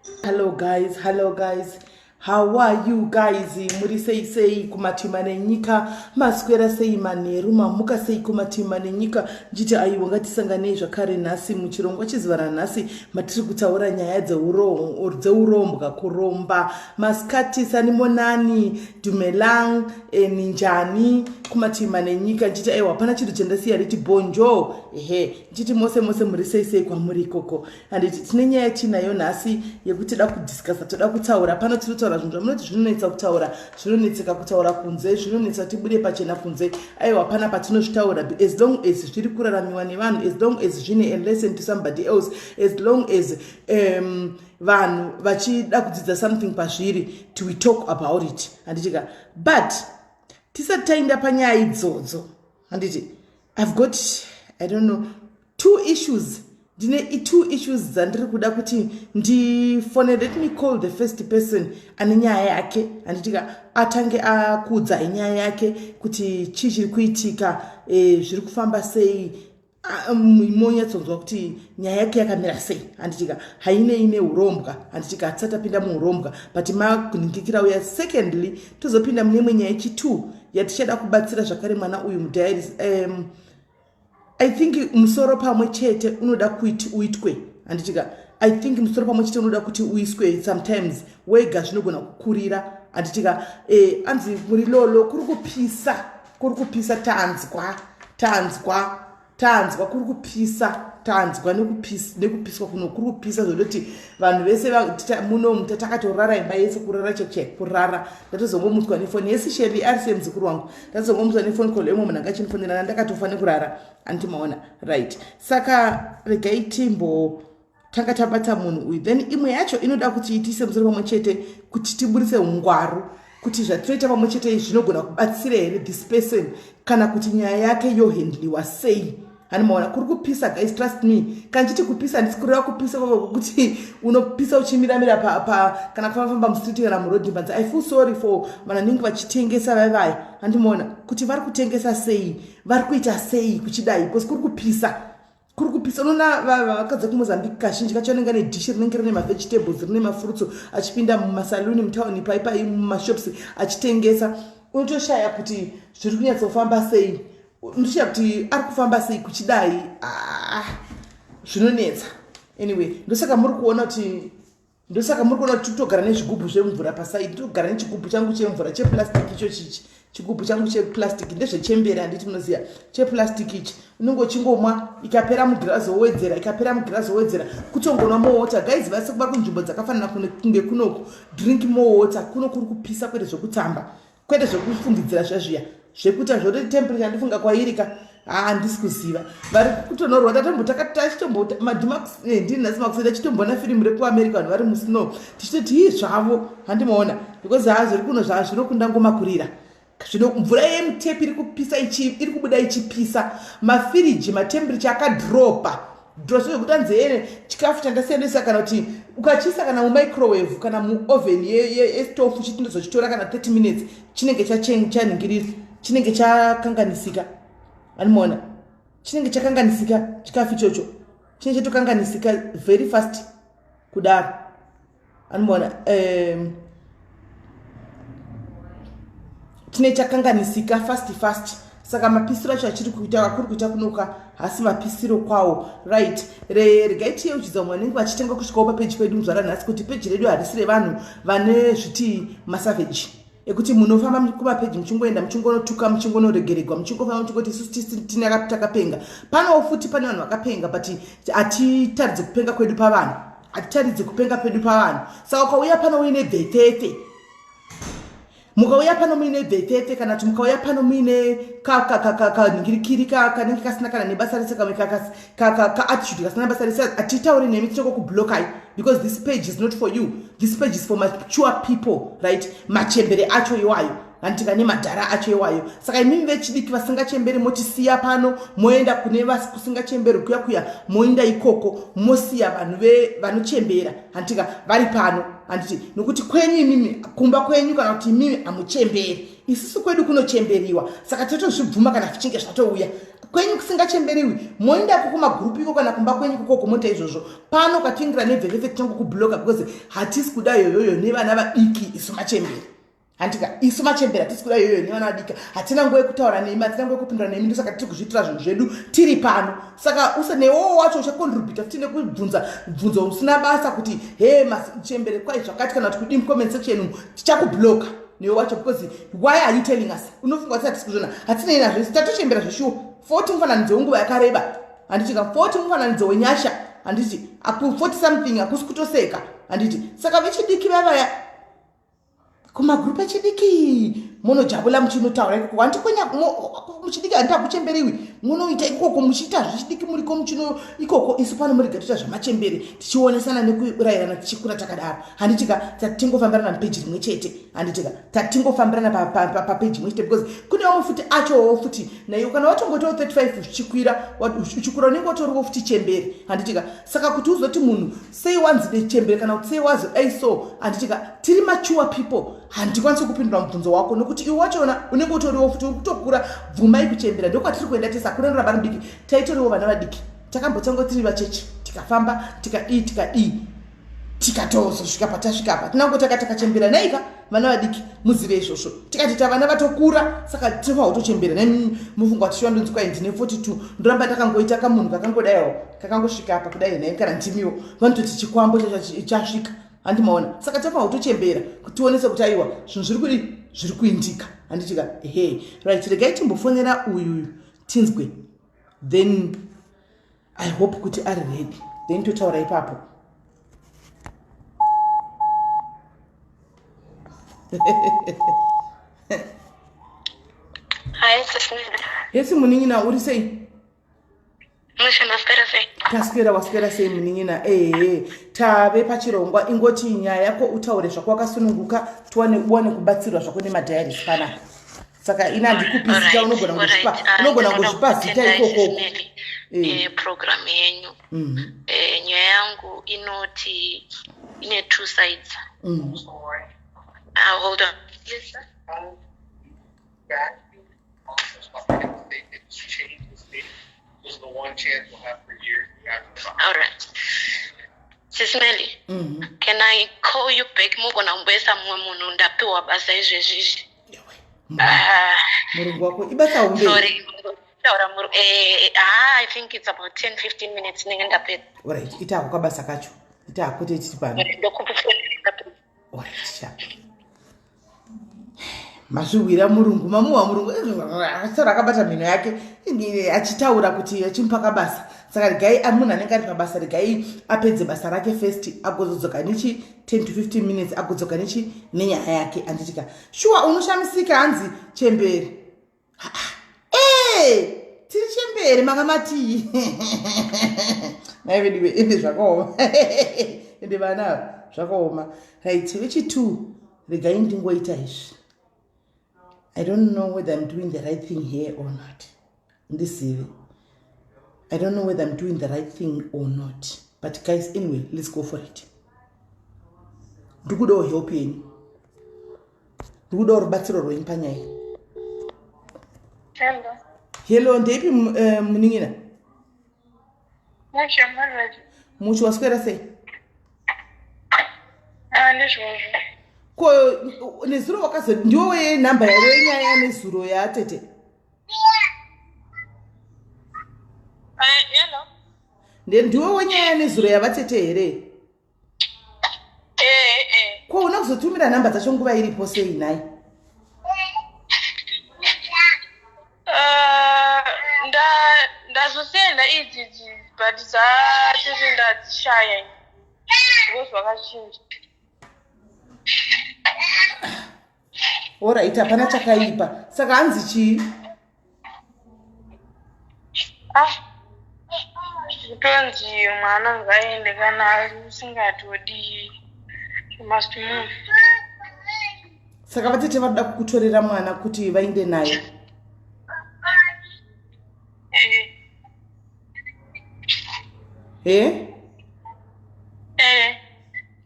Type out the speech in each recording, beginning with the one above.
Hello guys. How are you guys? Muri sei kumatima nenyika, maswera sei manheru, mamuka sei kumatima nenyika. Njiti aiwa ngatisangane zvakare nhasi muchirongwa chezuva ranhasi matiri kutaura nyaya dzeurombwa kuromba. Maskati sani monani, dumelang, ninjani kumatima nenyika. Njiti aiwa hapana chinhu chandasiya riti bonjo. Njiti mose muri sei kwamuri ikoko. And tine nyaya tinayo nhasi yekuti toda kudiscussa, toda kutaura. Pano tiri kutaura zvinhu zvamunoti zvinonetsa kutaura, zvinonetseka kutaura kunze, zvinonetsa kuti bude pachena kunze. Aiwa hapana patinozvitaura, as long as zviri kuraramiwa nevanhu, as long as zvine a lesson to somebody else, as long as vanhu vachida kudzidza something pazviri, we talk about it. Handitika, but tisati taenda panyaya idzodzo, handiti, I've got, I don't know, two issues dzandiri kuda kuti ndifone. Let me call the first person ane nyaya yake, handitika atange akudza nyaya yake kuti chii chiri kuitika, zviri kufamba sei, monyatsonzwa kuti nyaya yake yakamira sei. Handitika haine urombwa, handitika hatisati tapinda muurombwa, but makuningikira uya. Secondly, tozopinda mune nyaya yechitu yatichada kubatsira zvakare mwana uyu mudhairis. I think musoro pamwe chete unoda kuti uitwe. Handitika I think musoro pamwe chete unoda kuti uiswe sometimes wega zvinogona kukurira. Handitika anzi muri lolo kuri kupisa tanzwa kuri kupisa tanzwa nekupiswa kuno kuri kupisa zvodoti vanhu vese muno tatakatorara imba yese kurara kurara. Ndatozongomutswa nefoni yesi Sheri ari muzukuru wangu, ndatozongomutswa nefoni call emwe munhu angachinifonera ndakatofane kurara. Antimaona right. Saka regai timbo tanga tabata munhu uyu, then imwe yacho inoda kuti itise musoro pamwe chete kuti tiburise ungwaru kuti zvatinoita pamwe chete zvinogona kubatsira here this person kana kuti nyaya yake yohandliwa sei. Hanimaona kuri kupisa guys, trust me. Kanchiti kupisa ndisikurira kupisa kuti unopisa uchimiramira kana kufamba mustreet kana muroad mbanza. I feel sorry for vanenge vachitengesa vavai. Handimaona kuti vari kutengesa sei, vari kuita sei kuchidai, because kuri kupisa unoona vakadza kuMozambique kazhinji kacho anenge ane dishi rinenge rine mavegetables rine mafruits, achipinda mumasaluni mutauni paipai mumashops achitengesa. Unotoshaya kuti zviri kunyatsofamba sei, unoshaya kuti ari kufamba sei kuchidai. Zvinonetsa. Anyway, ndosaka muri kuona kuti totogara nezvigubhu zvemvura pasaidi. Totogara nechigubhu changu chemvura cheplastic icho chichi. Chigubhu changu cheplastic ndezvechembere, handiti munoziya cheplastic ichi. Unongo chingomwa ikapera mugirazi wowedzera kutongonwa more water. Guys, vasi kuba kunzvimbo dzakafanana kunge kunoku drink more water. Kuno kuri kupisa kwete zvokutamba, kwete zvokufungidzira zvazviya zvekuita zvoti temperature ndifunga kwairika. Handisi kuziva vari kutonorwa ndinasimakusida chitombona firimu rekuamerica vanhu vari musnow tichitoti zvavo. Handimaona because zviri kuno zvinokundangommakurira mvura yemutepi iri kupisa iri kubuda ichipisa, mafiriji matemperature akadropa zvekuti anzeyene chikafu chandasiyandisa kana kuti ukachisa kana mumicrowave kana muoven yestofu chitinozochitora kana 30 minutes chinenge chaningirira, chinenge chakanganisika. Animona chinenge chakanganisika chikafu ichocho chinenge chatokanganisika very fast kudaro. Animona chinenge chakanganisika fast. Saka mapisiro acho achiri kuita kunoka hasi mapisiro kwawo right. Regai tiyeuchidza vanenge vachitenga kusvikawo papeji pedu muzvara nhasi kuti peji redu harisi revanhu vane zviti masaveji ekuti munofamba kumapeji muchingoenda muchingonotuka muchingonoregeregwa muchingofamba muchingoti isusu takapenga. Panowo futi pane vanhu vakapenga, but hatitaridze kupenga kwedu pavanhu, hatitaridze kupenga pedu pavanhu. Saka ukauya pano uine bhetete, mukauya pano muine bhetete kana kuti mukauya pano muine kaningirikiri kanenge kasina kana nebasa rese kamwe ka-attitude kasina basa rese, hatitauri nemi tichongokublokai because this page is not for you. This page is for mature people, right? Machembere acho iwayo, handika nemadhara acho iwayo. Saka imimi vechidiki vasingachemberi motisiya pano moenda kune vasingachemberi kuya moenda ikoko mosiya vanhu vanochembera, handika vari pano. Handiti nokuti kwenyu imimi kumba kwenyu kana kuti imimi hamuchemberi, isusu kwedu kunochemberiwa. Saka totozvibvuma kana zvichinge zvatouya kwenyu kusingachemberiwi moenda kumagrupu iko kana kumba kwenyu koko moita izvozvo pano katingira nevhekevheke tichangokubhuloka because hatisi kuda yoyoyo nevana vadiki isu machemberi handika isu machemberi hatisi kuda yoyoyo nevana vadiki hatina nguva yekutaura nemi hatina nguva yekupindura nemi ndosaka tiri kuzviitira zvinhu zvedu tiri pano saka usanewowo wacho uchakontribhuta tine kubvunza bvunzo usina basa kuti he machemberi kwai zvakati kana kuti kudii mucomment section tichakubhuloka newe wacho because why are you telling us unofunga kuti hatisi kuzvona hatinei nazvo tatochembera zveshuwo 40 mufananidzo wenguva yakareba handiti ka 40 mufananidzo wenyasha handiti 40 something hakusi kutoseka handiti saka vechidiki vavaya kumagrupu echidiki munojabula muchinotaura ikoko handi kwenya muchidiki handi hakuchemberiwi munoita ikoko muchiita zvechidiki muriko muchino ikoko isu pano muri gatoita zvamachemberi tichionesana nekurayirana tichikura takadaro handitika tatingofambirana mupeji rimwe chete handitika tatingofambirana papeji imwe chete because kune vamwe futi achowo futi naiwo kana watongotiwo 35 zvichikwira uchikura unenge watoriwo futi chemberi handitika saka kuti uzoti munhu sei wanzide chemberi kana kuti sei wazodai so handitika tiri mature people handikwanisi kupindura mubvunzo wako nokuti iwe wachona unenge utoriwo futi uri kutokura bvumai kuchembera ndokwatiri kuenda tese hakunenora vari diki taitoriwo vana vadiki takambotanga tiri vachechi tikafamba tikadii tikatozosvika patasvikapa tinangotaka takachembera naika vana vadiki muzive izvozvo tikati tavana vatokura saka tinofanwa kutochembera nemufunga kuti shiwa ndonzi kwai ndine 42 ndoramba takangoita kamunhu kakangodaiwo kakangosvika apa kudai nai kana ndimiwo vanototi chikwambo chasvika handimaona saka tinofanwa kutochembera kuti tionese kuti aiwa zvinhu zviri kudi zviri kuindika handitika ehe right regai timbofonera uyu tinzwe then I hope kuti ari ready then totaura ipapo Hi, Sisnida. Yesi muningina uri sei? Mushanaspera sei. Waswera sei muningina? Tave pachirongwa ingoti nyaya yako utaure zvakawakasununguka tuone kubatsirwa zvako nemadhayari kana. Saka ina ndikupisa unogona kuzvipa zita ikoko. Program yenyu. Nyaya yangu inoti ine two sides. Hold on. Yes, sir. This is the one chance we'll have per year. All right. Sismeli, can I call you back? Mugona mbesa mwe ndapewa basa izvezvizvi. Murungu wako ibasa umbe. Sorry. I think it's about 10-15 minutes ninge ndapedza. Alright, ita kwabasa kacho. Ita kuti titipana. Alright, sharp. Mazviwira murungu mamuwa murungu asara akabata mhino yake achitaura kuti achimpaka basa saka regai munhu anenge ari pabasa regai apedze basa rake first agozodzoka nechi 10 to 15 minutes agodzoka nechi nenyaya yake anditika shuwa unoshamisika hanzi chemberi tiri chemberi makamati naividiwe ende zvakaoma ende vana zvakaoma right wechi2 regai ndingoita izvi I don't know whether I'm doing the right thing here or not. In this series, I don't know whether I'm doing the right thing or not. But guys, anyway, let's go for it. Dukudo helping. Dukudo rubatsiro rwempanyai. Hello. Hello, ndepi muningina? Mucho maradi. Mucho waswera sei? Ndizvozvo. Ko nezuro wakazo ndiwe namba yawe nyaya nezuro yatete. Hello. Ndiwe wenyaya nezuro yavatete here? Ko una kuzotumira namba dzacho nguva iripo sei nai? Ndazosenda idzidzi but dzatiri ndadzishaya. Ngozwa vakachinja. Alright, hapana chakaipa. Saka hanzi chii? Kutonzi mwana ngaende kana usingatodi. You must move. Saka vatete vanoda kukutorera mwana kuti vainde naye.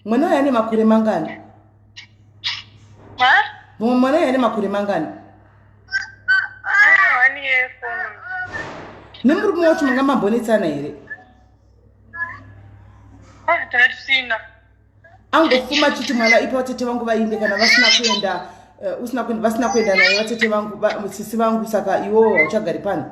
Mwana uyu ane makore mangani? Mwana uyu ane makore mangani? nemurume wacho manga mambonetsana here? Tatisina. Angofuma chiti mwana ipa vatete vangu vainde kana vasina kuenda vasina kuenda naye vatete vangu sisi vangu saka iwo hauchagari pano.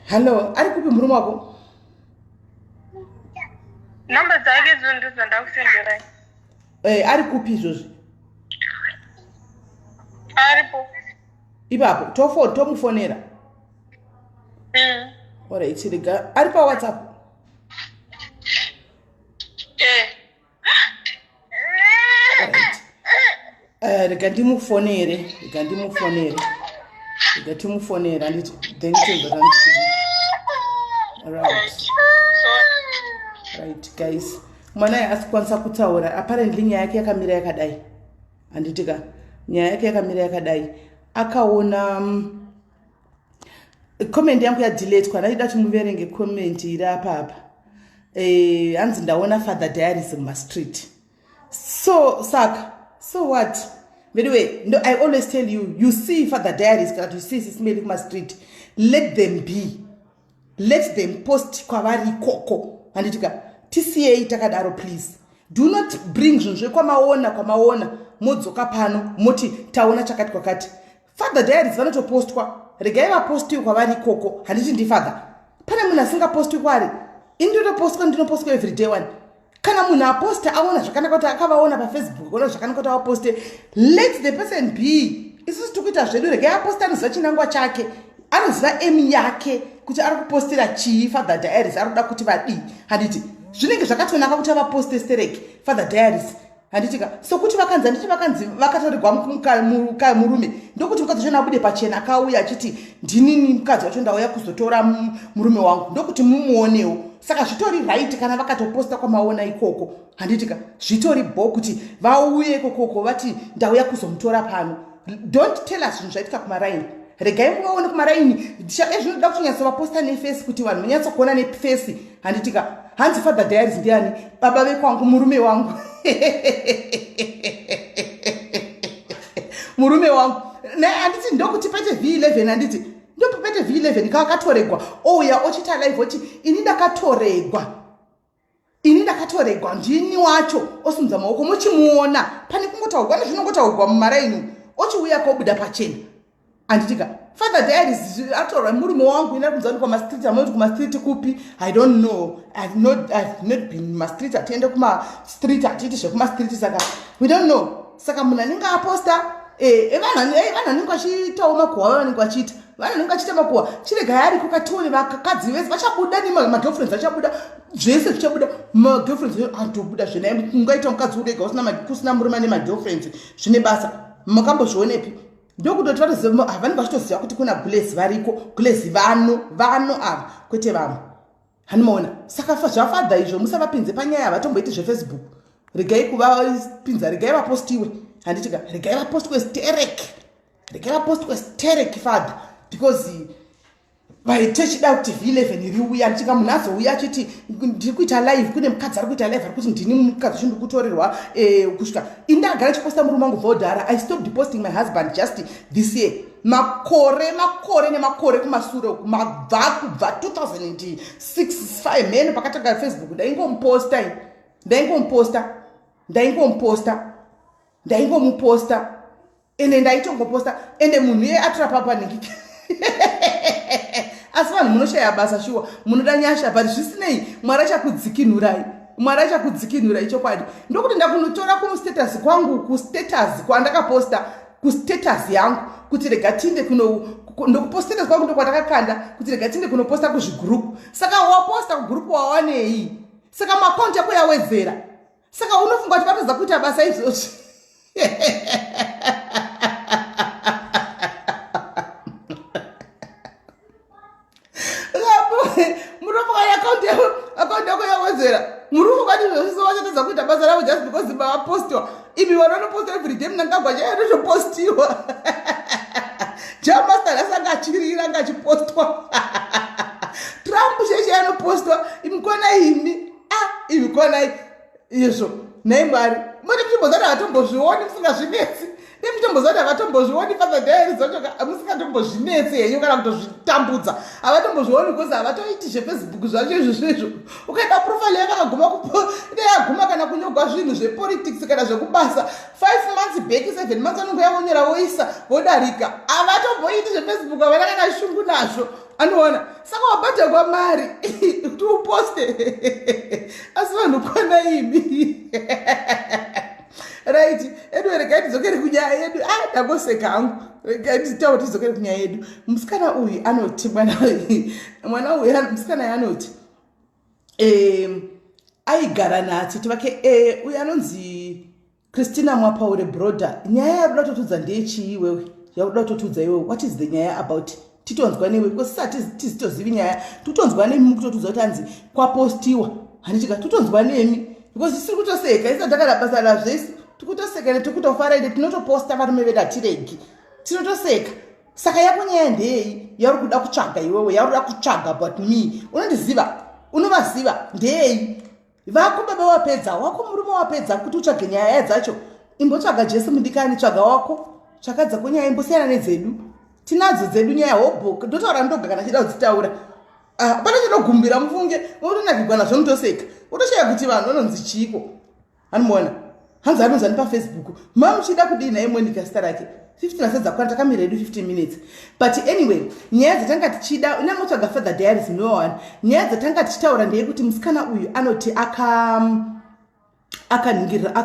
Hello, ari kupi murume wako? Namba dzake ndidzo ndakusendera. Ari kupi izvozvi? Aripo. Ipapo tomufonera. Alright, rega ari pa WhatsApp. Rega ndimufonere anditi then right guys, mwana asikwanisa kutaura apparently nyaya yake yakamira yakadai anditika nyaya yake yakamira yakadai akaona comment yangu ya delete kwa ndaida tumuverenge comment iri apa hanzi ndaona Father Diaries in my street. So what? By the way, no, I always tell you see Father Diaries that you see Sismeli kuma street, let them be. Let them post kwavari koko. Anditika TCA takadaro please. Do not bring zvinzve kwamaona modzoka pano moti taona chakati kwakati. Father Diaries vanotopostwa. Regai vapostiwa kwavari koko. Handiti ndi father. Pane munhu asingapostwi kwari. Ndinopostwa every day one. Kana munhu aposta aona zvakanaka kuti akavaona paFacebook, ona zvakanaka kuti aposte, let the person be. Isusu tikuita zvedu, regai aposta anoziva chinangwa chake, anoziva aim yake kuti ari kupostera chii Father Diaries, ari kuda kuti vadii. Handiti zvinenge zvakatonaka kuti vaposte stereki Father Diaries. Handitika sokuti vakanzi vakatorigwa murume ndokuti mukadzi zvona abude pachena akauya achiti ndinini mukadzi wacho ndauya kuzotora murume wangu ndokuti mumuonewo. Saka zvitori right kana vakatoposta kwamaona ikoko. Handitika zvitori bo kuti vauye kokoko vati ndauya kuzomutora pano. Don't tell us zvinhu zvaitika kumaraini. Regai kuvaone kumaraini zvinoda kunyatsa vaposta neface kuti vanhu vanyatsa kuona neface. Handitika hanzi Father Diaries ndiani? Baba vekwangu, murume wangu. Murume wangu. Naye handiti ndokuti pete V11 handiti. Ndopo pete V11 kakatoregwa. Ouya ochita live ochi ini ndakatoregwa ndini wacho osimudza maoko muchimuona. Pane kungotaurwa nezvinongotaurwa mumaraini. Ochiuya kobuda pachena. Anditika Father Diaries atorwa murume wangu ina kunzani kwa street amoti kuma street kupi I don't know. I've not been ma street atende kuma street atiti zvekuma street saka we don't know. Saka munhu anenge aposta vana ninga chitawo makuwa vanenge vachita vana ninga chita makuwa chirega yari kukatoni vakakadzi vese vachabuda ni ma girlfriends vachabuda zvese zvichabuda ma girlfriends antobuda zvena ungaita mukadzi urega usina murume ne girlfriends zvine basa makambozvionepi ndokutoti vatoziva havani vachitoziva kuti kuna Grace variko Grace vano ava kwete vamwe hanimaona. Saka zvafadha izvo musavapinze panyaya havatomboiti zveFacebook. Regai kuvapinza, regai vapostiwe. Handitika regai vapostiwe stereki father because vaite chida kuti V11 riuya nditika munhu azouya achiti ndiri kuita live kune mukadzi ari kuita live ari kuti ndini mukadzi chindiri kutorerwa kusvika indagara chiposta murume wangu vodhara. I stopped posting my husband just this year. Makore nemakore kumasure kubva 2006 mhene pakatanga Facebook ndaingomuposta ende ndaitongoposta ende munhu iye atora papaniki. Asi vanhu munoshaya basa shuwa munoda nyasha but zvisinei Mwari achakudzikinurai chokwadi. Ndokuti ndakunotora kumustatus kwangu kustatus kwandakaposta kustatus yangu kuti rega tinde ndokupostatus kwangu ndokwandakakanda kuti rega tinde kunoposta kuzvigroup. Saka waposta kugroup wawanei saka makonti yako yawedzera. Saka unofunga kuti vatodza kuita basa izvozvi. Akaunti yako yawedzera. Murume kwati zvose wachatodza kuita basa ravo just because vapostiwa. Imi vanhu vanoposta every day munangagwa chaya ndochopostiwa. Jamasta lasanga achirira ngachipostwa. Trump sheshe anopostwa imkona imi. Imkona izvo. nei Mwari moti muchimbozati havatombozvioni musingazvinetsi nemuchimbozati havatombozvioni Father Diary zvacho musingatombozvinetsi henyu kana kutozvitambudza havatombozvioni because havatoiti zvefacebook zvacho izvozvo ukaenda profile yakaguma kana kunyogwa zvinhu zvepolitics kana zvekubasa 5 months back 7 months anonge yavonyera voisa vodarika havatomboiti zvefacebook havana kana shungu nazvo anoona saka wabhadharwa mari kuti uposte asi vanhu kona imi right edu regai tidzokere kunyaya yedu ndangoseka hangu regai titawo tidzokere kunyaya yedu musikana uyu anoti mwana uyu musikana yanoti aigara nacho tivake uyu anonzi Christina Mwapaure Broda nyaya yakuda kutotudza ndeyechii iwewe yakuda kutotudza iwewe what is the nyaya about titonzwa newe because sati tizitozivi nyaya tutonzwa nemi kutotudza kuti hanzi kwapostiwa handichika tutonzwa nemi because isiri kutoseka isati takada basa razvesi tikutoseka netikutofara ide tinotoposta varume vedu hatiregi tinotoseka saka yako nyaya ndei yauri kuda kutsvaga iwewe yauri kuda kutsvaga but me unondiziva unovaziva ndei vako baba wapedza wako murume wapedza kuti utsvage nyaya dzacho imbotsvaga Jesu mudikani tsvaga wako tsvakadza kunyaya imbosiyana nedzedu tinadzo dzedu nyaya hobhoka ndotaura ndoga kana chida kudzitaura pana chinogumbira mufunge utonakigwa nazvo mutoseka utoshaya kuti vanhu vanonzi chiko anomuona hanzi anonzani pafacebook mamuchida kudii naye Monica star rake 15 asadzakwana takamira edu 15 minutes but anyway nyaya dzatanga tichida unangotsvaga Father Diaries no nyaya dzatanga tichitaura ndeyekuti musikana uyu anoti akaningirira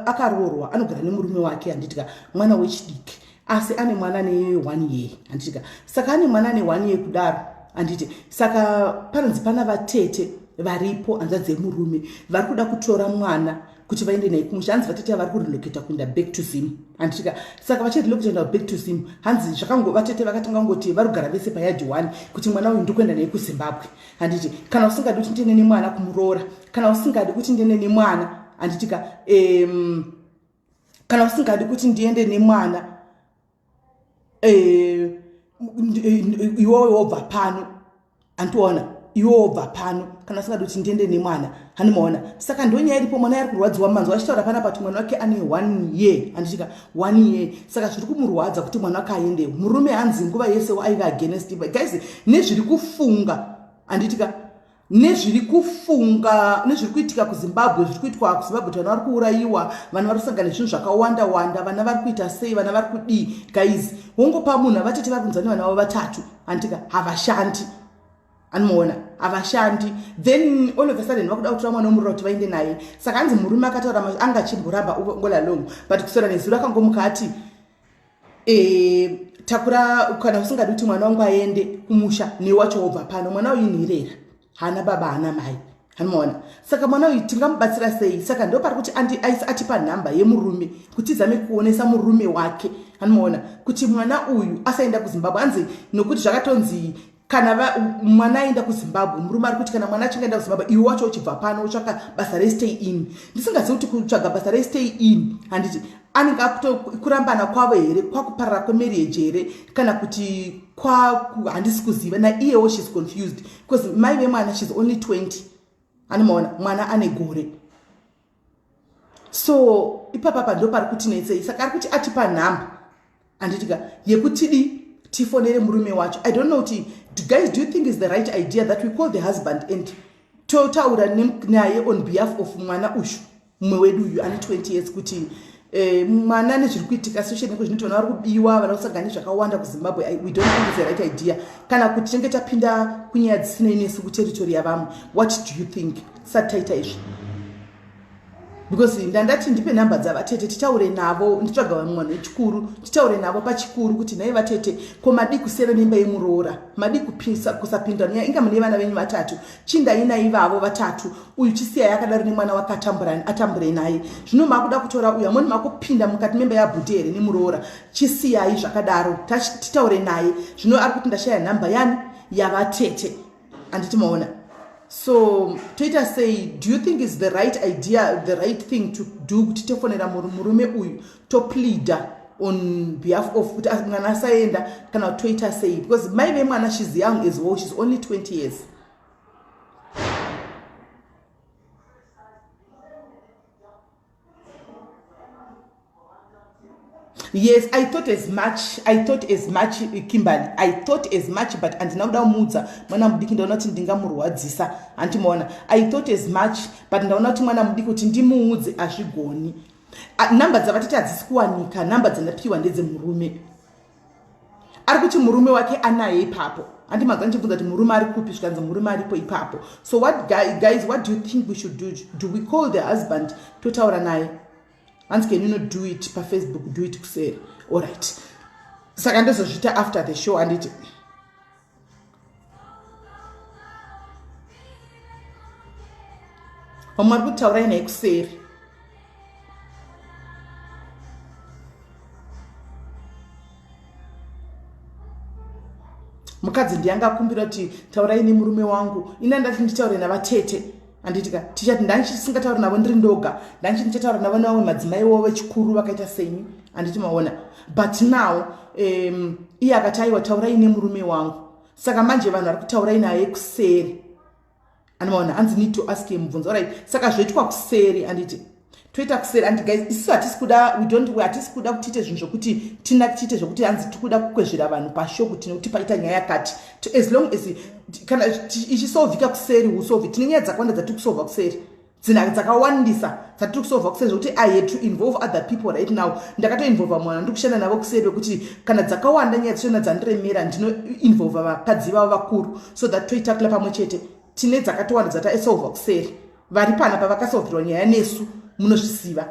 akaroorwa anogara nemurume wake handitika mwana wechidiki asi ane mwana ne1 year handitika saka ane mwana ne1 year kudaro handiti saka panonzi pana vatete varipo hanzvadzi yemurume vari kuda kutora mwana kuti vaende naye kumusha hanzi vatete vari kuriloketa kuenda back to Zim handitika saka vachiriloketa kuenda back to Zim hanzi vatete vakatanga ngoti vari kugara vese payadi 1 kuti mwana uyu ndokuenda naye kuZimbabwe handiti kana usingadi kuti ndiende nemwana kumuroora kana usingadi kuti ndiende nemwana handitika kana usingadi kuti ndiende nemwana iwowe wobva pano antoona iwo wobva pano kana usingadi kuti ndiende nemwana hanimaona saka ndonyaya iripo mwana yari kurwadziwa manzwa achitaura pana pati mwana wake ane 1 year handitika 1 year saka zviri kumurwadza kuti mwana wake aende murume hanzi nguva yese aiva against guys nezviri kufunga handitika nezviri kuitika kuZimbabwe zviri kuitwa kuZimbabwe kuti vanhu vari kuurayiwa vanhu vari kusangana nezvinhu zvakawanda wanda vana vari kuita sei vana vari kudii guys wongopa munhu avatete vari kunzwa nevana vavo vatatu handika havashandi anomuona havashandi then all of a sudden vakuda kutora mwana womurora kuti vaende naye saka hanzi murume akataura anga achimboramba ngola long but kusora nezuro akangomuka ati takura kana usingadi kuti mwana wangu aende kumusha newacho wobva pano mwana uyu nirera hana baba hana mai hanoona saka mwana uyu tingamubatsira sei saka ndo pari kuti atipa nhamba yemurume kuti zame kuonesa murume wake hanoona kuti mwana uyu asaenda kuZimbabwe hanzi nokuti zvakatonzi kana mwana aenda kuZimbabwe murume ari kuti kana mwana achingaenda kuZimbabwe iwe wacho uchibva pano utsvaka basa restay in ndisingazivi kuti kutsvaga basa restay in handiti anenge kurambana kwavo here kwakuparara kwemarriage here kana kuti handisi kuziva naiyewo she's confused because mai vemwana she's only 20 anomaona mwana ane gore so ipapapa ndo pari kuti netsei saka ari kuti atipa nhamba handitika yekutidi tifonere murume wacho I don't know kuti guys do you think is the right idea that we call the husband and totaura naye on behalf of mwana ushu mumwe wedu uyu ane 20 years kuti mwana nezviri kuitika situation iko zvinoti vana vari kubiwa vana kusangana zvakawanda kuZimbabwe we don't think is the right idea kana kuti tinenge tapinda kunyaya dzisinei nesu kuteritori yavamwe what do you think sataita izvi because ndandati ndipe nhamba dzavatete titaure navo nditsvaga vamwana vechikuru titaure navo pachikuru kuti nai vatete ko madi kusera nemba yemuroora madi kusapinda nyaya inga mune vana venyu vatatu chindainai vavo vatatu uyu chisiya yakadaro nemwana wake atambure naye zvino makuda kutora uyu amweni makupinda mukati memba yabhute here nemuroora chisiyai zvakadaro titaure naye zvino ari kuti ndashaya nhamba yani yavatete handiti maona so toita say do you think is the right idea the right thing to do kuti tofonera murume uyu topleada on behalf of kuti mwana asaenda kana toita say because mai vemwana she's young as well she's only 20 years Yes, I thought as much Kimberly. I thought as much, but andina kuda kumudza mwana mudiki ndaona kuti ndingamurwadzisa antimaona. I thought as much, but ndaona kuti mwana mudiki kuti ndimuudze azvigoni. Namba dzavatete hadzisi kuwanika, namba dzandapiwa ndedzemurume. Ari kuti murume wake anaye ipapo. Andimagwa ndichibvunza kuti murume ari kupi zvikanzi murume aripo ipapo. So what guys, what do you think we should do? Do we call the husband totaura naye? And can you not do it per Facebook, do it kuseri? All right. Saka ndozozvita after the show and it omari kutaura naye kuseri. Mukadzi ndiangakumbira kuti taurai nemurume wangu. Ina ndati nditaure navatete. Anditika tichati ndandisingataura navo ndiri ndoga, ndanditaura navo navo madzimai wavo vechikuru vakaita semi, anditi maona. But now iye akati aiwa taurai nemurume wangu. Saka manje vanhu vari kutaurai naye kuseri. Anomaona hanzi need to ask him mubvunzo. Alright, saka zvoitwa kuseri anditi toita kuseri and guys isusu hatisi kuda hatisi kuda kutiite zvinhu zvokuti tiite zvokuti hanzi tikuda kukwezvera vanhu pashow kuti nekuti paita nyaya yakati. As long as kana ichisolvika kuseri usolve tine nyaya dzakawanda dzatiri kusolva kuseri dzakawandisa dzatiri kusolva kuseri zvokuti I had to involve other people right now. Ndakatoinvolva mwana ndiri kushanda navo kuseri kuti kana dzakawanda nyaya dzishona dzandiremera ndinoinvolva vakadzi vavo vakuru so that toitakula pamwe chete. Tine dzakatowanda dzatasolva kuseri vari pana pavakasolverwa nyaya nesu munozvisiva.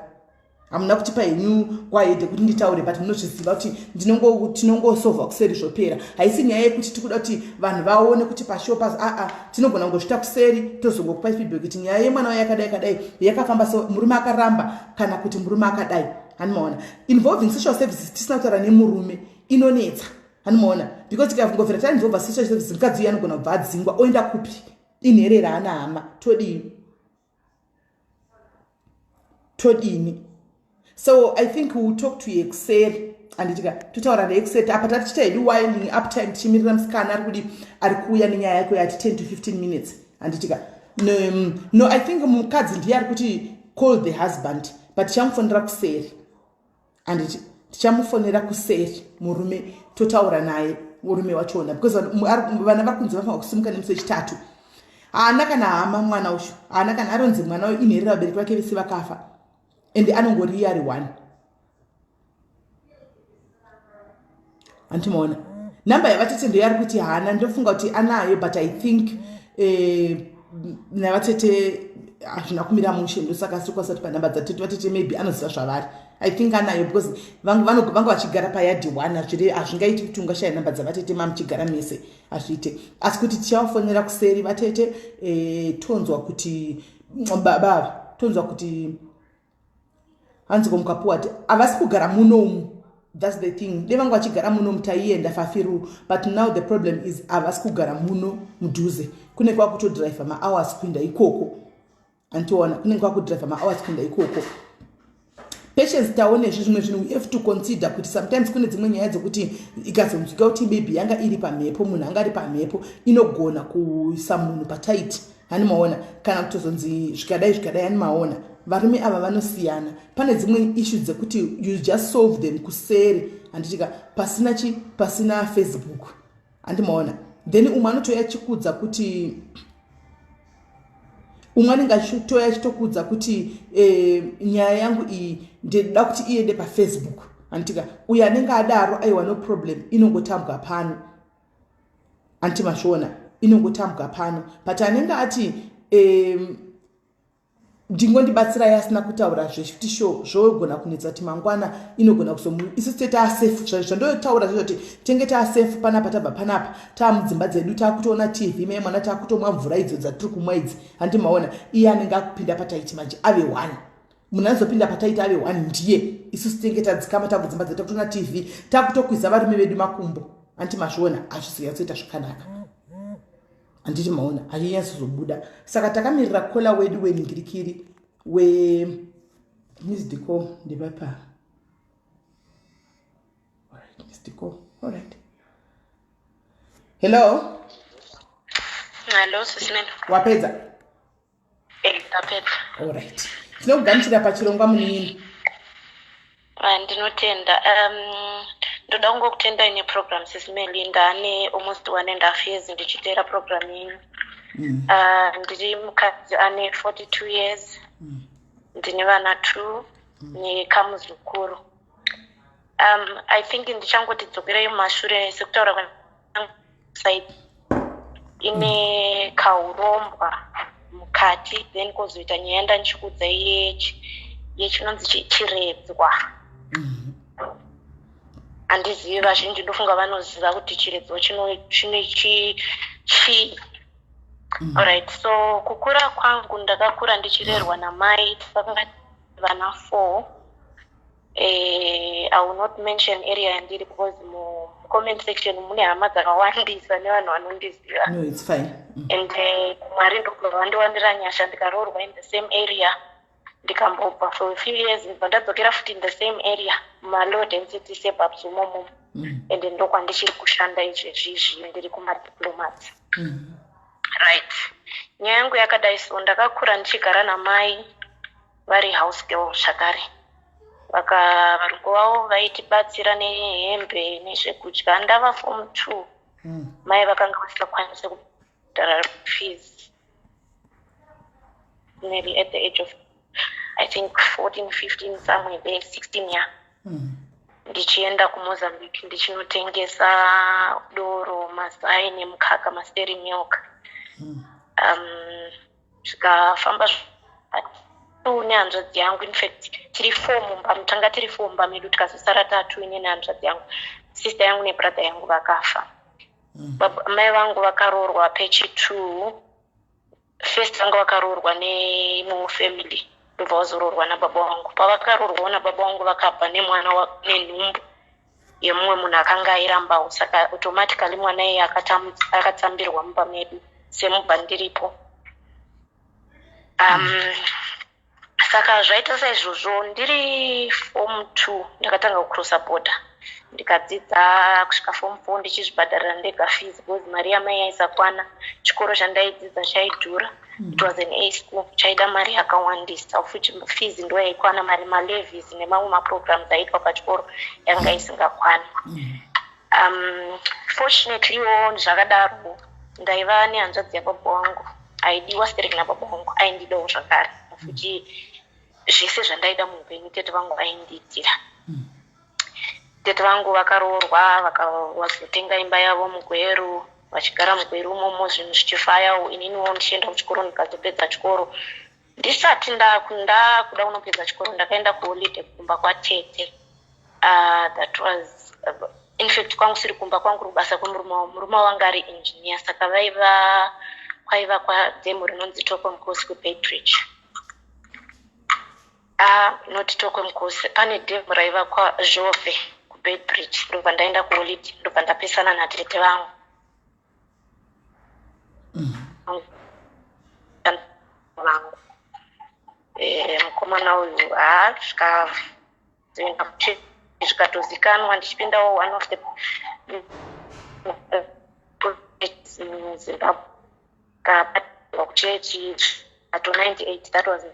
Hamuna kutipa henyu kwaede kuti nditaure but munozvisiva kuti tinongosolva kuseri zvopera. Haisi nyaya yekuti tikuda kuti vanhu vaone kuti pashopas tinogona kungozvita kuseri tozongokupai feedback kuti nyaya yemwana wayo yakadai yakafamba so murume akaramba kana kuti murume akadai. Hanimaona involving social services tisina kutaura nemurume inonetsa. Hanimaona because tikangomvera tainvolva social services mukadzi uya anogona kubva adzingwa oenda kupi inherera ana hama todini. So I think we will talk to Excel and tutaura neExcel apa tatiita hedu winding up time tichimirira musikana ari kudi ari kuuya nenyaya yako yati 10 to 15 minutes anditika no I think mukadzi ndiye ari kuti call the husband but tichamufonera kuseri and tichamufonera kuseri murume totaura naye murume wachona because vana vari kunzi vafanira kusimuka nemusi wechitatu. Haana kana hama mwana uyu, haana kana aronzi mwana uyu inherera vabereki vake vese vakafa and anongori ari one. Antimaona namba yavatete ndo yari kuti haana ndofunga kuti anayo but I think navatete hazvina kumira mushe ndosaka sikwasati panhamba dzatete vatete maybe anoziva zvavari. I think anayo because vanga vachigara payadi one hazvingaiti kuti ungashaya namba dzavatete mamuchigara mese hazviite asi kuti tichawafonera kuseri vatete tonzwa kuti baba tonzwa kuti hanzi komukapuwa kuti havasi kugara munomu. That's the thing. They vanga vachigara muno mutaienda fafiru but now the problem is havasi kugara muno mudhuze. Kune kwakutodrive mahours kuenda ikoko. Antiona kune kwakudrive mahours kuenda ikoko. Patience taone zvimwe zvinhu we have to consider kuti sometimes kune dzimwe nyaya dzokuti ikazonzwika kuti baby yanga iri pamhepo munhu anga ari pamhepo inogona kuisa munhu pataiti. Hanimaona kana kutozonzi zvikadai hanimaona varume ava vanosiyana. Pane dzimwe issues dzekuti you just solve them kuseri anditika pasina Facebook handimaona then umwe anotoya chikudza kuti umwe anenge achitoya achitokudza kuti nyaya yangu iyi ndinoda kuti iende paFacebook anditika uyo anenge adaro aiwa no problem inongotambwa pano antimashona inongotambwa pano but anenge ati ndingondibatsirai asina kutaura zvechiti show zvogona kunetsa kuti mangwana inogona isusu tete asafe zvandotaura zvoti tenge taasafe panapa tabva panapa taamudzimba dzedu taakutoona TV mai mwana taakutomwa mvura idzo dzatiri kumwa idzi handimaona iye anenge akupinda pataiti manje ave one munhu anozopinda pataiti ave one ndiye isusu tenge tadzikama takudzimba dzedu takutoona TV taakutokwiza varume vedu makumbo hantimazviona hazvisiyatsoita zvakanaka handiti maona hachinyatsozobuda saka takamirira kola wedu weningirikiri Misdiko ndepapa. Alright, Misdiko. Alright. Hello. Hello, Sisimeno. Wapedza? Tapedza. Alright. Tinokugamuchira pachirongwa munini. Ndinotenda. Ndoda kungokutenda ine program sisimeli ndane almost 1.5 years ndichiteera program yenyu. Ndiri mukadzi ane 42 years. Ndine vana 2 nekamuzukuru. I think ndichangoti dzokerei mumashure sekutaura kwangu ine kaurombwa mukati, then kozoita nyaya ndanchikudza yechinonzi chiredzwa. Handizivi, vazhinji ndofunga vanoziva kuti chiredzwa chii. Alright, so kukura kwangu ndakakura ndichirerwa namai, takanga vana 4. I will not mention area yandiri because mu comment section mune hama dzakawandisa nevanhu vanondiziva. No, it's fine. And Mwari ndokuvandiwandira nyasha ndikaroorwa in the same area. Ndikambobva for a few years ndadzokera futi in the same area malow density suburbs umomo. And ndokwandichiri kushanda izvezvizvi ndiri kumadiplomats. Right. Nyaya yangu yakadai so ndakakura ndichigara namai vari house girl zvakare. Varungu vavo vaitibatsira nehembe nezvekudya. Ndava form 2. Mai vakanga vasingakwanisi kubhadhara fees. Maybe at the age of I think 14, 15, somewhere there, 16 years. Ndichienda kuMozambique ndichinotengesa doro, masai nemukaka, masteri milk. Zvikafamba nehanzvadzi yangu, in fact tiri 4 mumba, tanga tiri 4 mumba medu, tikazosara 3 ine nehanzvadzi yangu. Sister yangu nebrother yangu vakafa. Mai vangu vakaroorwa pechi2. First vanga vakaroorwa nemumwe family, ndobva vazoroorwa nababa vangu. Pavakaroorwa nababa vangu vakabva nemwana nenhumbu yemumwe munhu akanga airambawo, saka automatically mwana iye akatambirwa mumba medu semubva ndiripo. Saka zvaita saizvozvo ndiri form 2 ndakatanga kucrossa border. Ndikadzidza kusvika form 4 ndichizvibhadharira ndega fees because mari yamai yaisakwana. Chikoro chandaidzidza chaidhura. It was an A school, chaida mari yakawandisa, of which fees ndo yaikwana, mari malevies nemamwe maprograms aitwa pachikoro yanga isingakwana. Fortunately zvakadaro ndaiva nehanzvadzi yababa vangu aidiwa stereki nababa vangu, aindidawo zvakare, of which zvese zvandaida muupenyu tete vangu aindiitira. Tete vangu vakaroorwa vakazotenga imba yavo muGweru, vachigara muGweru umomo, zvinhu zvichifayawo. Ininiwo ndichienda kuchikoro ndikazopedza chikoro. Ndisati ndakuda kunopedza chikoro ndakaenda kuholiday kumba kwatete. That was in fact kwangu siri kumba kwangu rubasa kwemuruma wangu ari engineer, saka kwaiva kwademo rinonzi Tokwe Mukosi kuBeitbridge. Not Tokwe Mukosi, pane demo raiva kwaZhove kuBeitbridge. Ndobva ndaenda kuholiday, ndobva ndapesana natete vangu. Mukomana uyu zvikatozikanwa ndichipindawo one of the Zimbabwe kuchechi ato 98. That was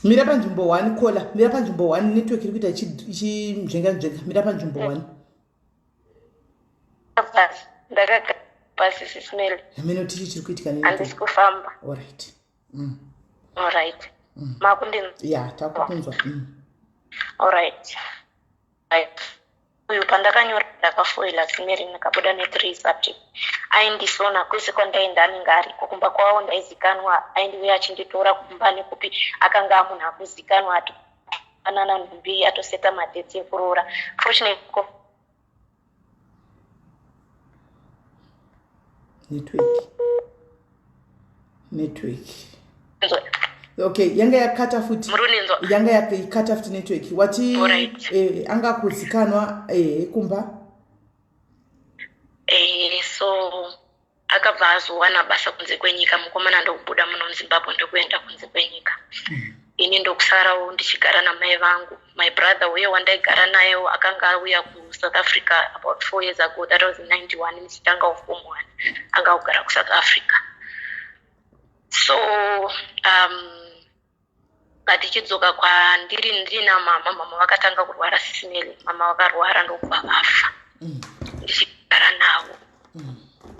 mira panzvimbo 1 kola, mira panzvimbo 1 network iri kuita ichimzvenga mira panzvimbo 1. ndakagara pasi sisimeli amene tichi chiri kuitika handisi kufamba. Alright. Alright. Makundini? Yeah, takukunzwa. Alright. Uyu pandakanyora ndakafoila simeri ndakabuda ne3 subject. Aindisona kwese kwandaenda anenge ariko kumba kwawo ndaizikanwa, aindiuya achinditora kumba nekupi akanga munhu akuzikanwa atofanana nhumbi atoseta madhetsi ekuroora. Fortunately network okay, yanga yakata futi yanga yakata futi network wati anga kuzikanwa kumba so akabva azowana basa kunze kwenyika. Mukomana ndokubuda muno muZimbabwe ndokuenda kunze kwenyika. Ini ndokusarawo ndichigara namai vangu. My brother uye wandaigara naye akanga auya kuSouth Africa about 4 years ago. That was in 91, msitanga of form 1 anga kugara kuSouth Africa. So ngatichidzoka kwandiri ndina mama vakatanga kurwara sisineli. Mama vakarwara ndokubva vafa. Ndichigara navo.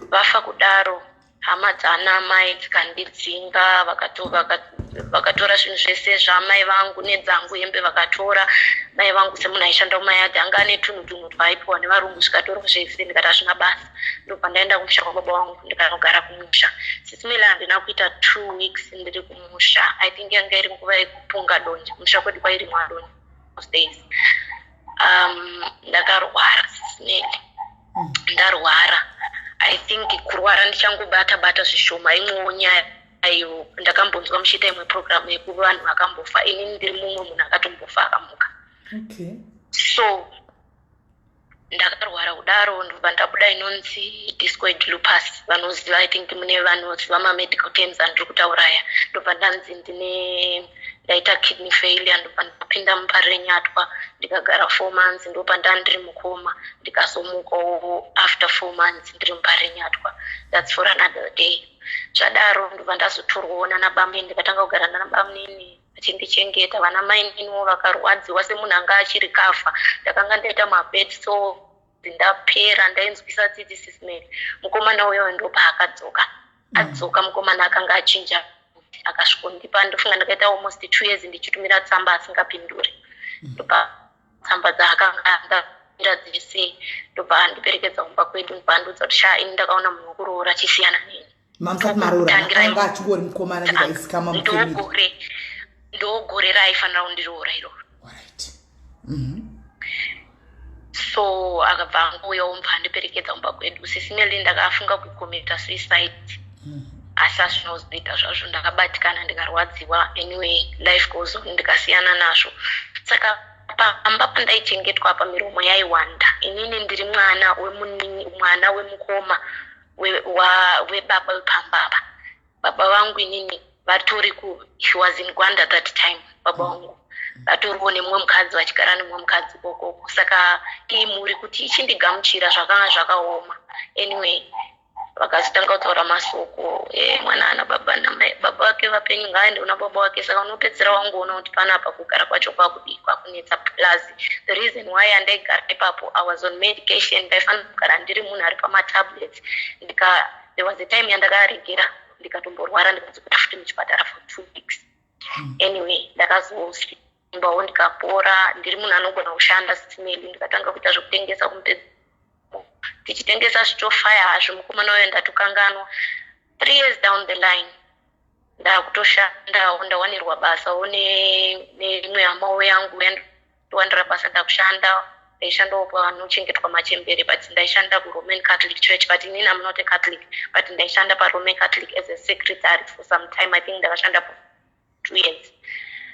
Vafa kudaro hama dzana mai dzikandidzinga vakatora zvinhu zvese zvamai vangu nedzangu hembe vakatora. Mai vangu semunhu aishanda kumai ati anga ane tunhu twaipiwa nevarungu zvikatorwa zvese. Ndikati hazvina basa. Ndobva ndaenda kumusha kwababa vangu ndikanogara kumusha. Sisimeli handina kuita 2 weeks ndiri kumusha. I think yanga iri nguva yekupunga donje. Musha kwedu kwairi mwadonje those days. Ndakarwara sisimeli. Ndarwara. I think kurwara ndichangobata zvishoma. Imwewo nyaya ayo ndakambonzwa muchiita imwe program yekuva vanhu vakambofa. Inini ndiri mumwe munhu akatombofa akamuka. Okay. So ndakarwara kudaro ndobva ndabuda inonzi discoid lupus. Vanoziva I think mune vanoziva mamedical terms andiri kutauraya. Ndobva ndanzi ndaita kidney failure. Ndobva ndapinda muparenyatwa ndikagara 4 months. Ndobva ndandiri mukoma ndikazomukawo after 4 months ndiri muparenyatwa. That's for another day. Zvadaro ndobva ndazotorwawo nanabambe. Ndikatanga kugara nanabamnini achindichengeta. Vana mai niniwo vakarwadziwa semunhu anga achiri kafa. Ndakanga ndaita mabed so ndapera ndainzwisa tsitsi sisimeli. Mukomana uyo ndobva adzoka mukomana akanga achinja akasvikondipa. Ndofunga ndakaita almost 2 years ndichitumira tsamba asingapinduri. Ndobva tsamba dzaakanga ndapinda dzese ndobva andiperekedza kumba kwedu. Ndobva andudza kuti ini ndakaona munhu wekuroora achisiyana neni. Mamsati maroora anga achingori mukomana ndikaisikama mufemili. Ndogore raifanira kundiroora iroro. Alright. So akabva angouya omba andiperekedza kumba kwedu. Sisimeli ndakafunga kucommita suicide. Asi hazvinozoita zvazvo. Ndakabatikana ndikarwadziwa. Anyway, life goes on. Ndikasiyana nazvo. Saka pamba pandaichengetwa apa miromo yaiwanda. Inini ndiri mwana wemukoma webaba wepambaba. Baba vangu inini vatori he was in Rwanda that time. Baba vangu vatoriwo nemumwe mukadzi vachigara nemumwe mukadzi kokoko. Saka imuri kuti ichindigamuchira zvakanga zvakaoma. Anyway, vakazotanga kutaura masoko mwana ana baba namai. Baba vake vapenyu ngaaende kuna baba vake. Saka unopedzera wangoona kuti panapa kugara kwacho kwakunetsa. Plus the reason why andaigara ipapo I was on medication. Ndaifanira kugara ndiri munhu ari pamatablets. There was a time yandakaregera ndikatomborwara ndikadzokera futi muchipatara for 2 weeks. Anyway, ndakazosvimbawo ndikapora. Ndiri munhu anogona kushanda sisimeli. Ndikatanga kuita zvokutengesa kumupedza. Tichitengesa zvichofaya hazvo. Mukomana uyo ndatukanganwa. 3 years down the line ndakutoshandawo ndawanirwa basawo neimwe hamawo yangu yandowandira basa ndakushanda. Ndaishandawo panochengetwa machembere but ndaishanda kuRoman Catholic Church but inini I'm not a Catholic but ndaishanda paRoman Catholic as a secretary for some time. I think ndakashanda for 2 years.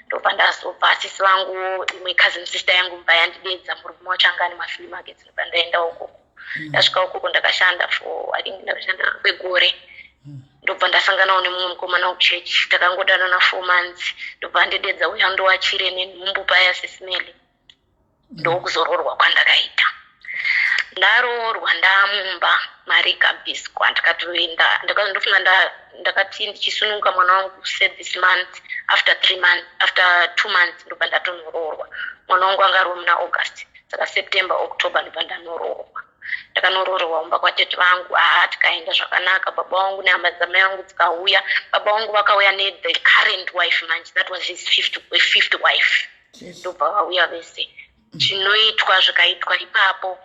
Ndobva ndazobva asisi vangu imwe cousin sister yangu mbva yandidedza murume wacho anga ane mafilm markets. Ndobva ndaenda ukoko. Ndasvika ukoko ndakashanda for I think ndakashanda kwegore. Ndobva ndasanganawo nemumwe mukomana wekuchechi. Takangodanana 4 months. Ndobva ndidedza uya ndowachire nenhumbu paya sisimeli. Ndokuzororwa kwandakaita. Ndaroorwa ndamumba mari ikabviswa. Ndikatoenda ndofunga ndakati ndichisununguka mwana wangu said this month after 2 months ndobva ndatonoroorwa. Mwana wangu angarowa muna August. Saka September October ndobva ndanoroorwa. Ndakanoroorwa kumba kwatete vangu. Tikaenda zvakanaka. Baba wangu nehama dzamai vangu dzikauya. Baba wangu vakauya the current wife manje. That was his fifth wife. Ndobva vauya vese. Zvinoitwa zvikaitwa ipapo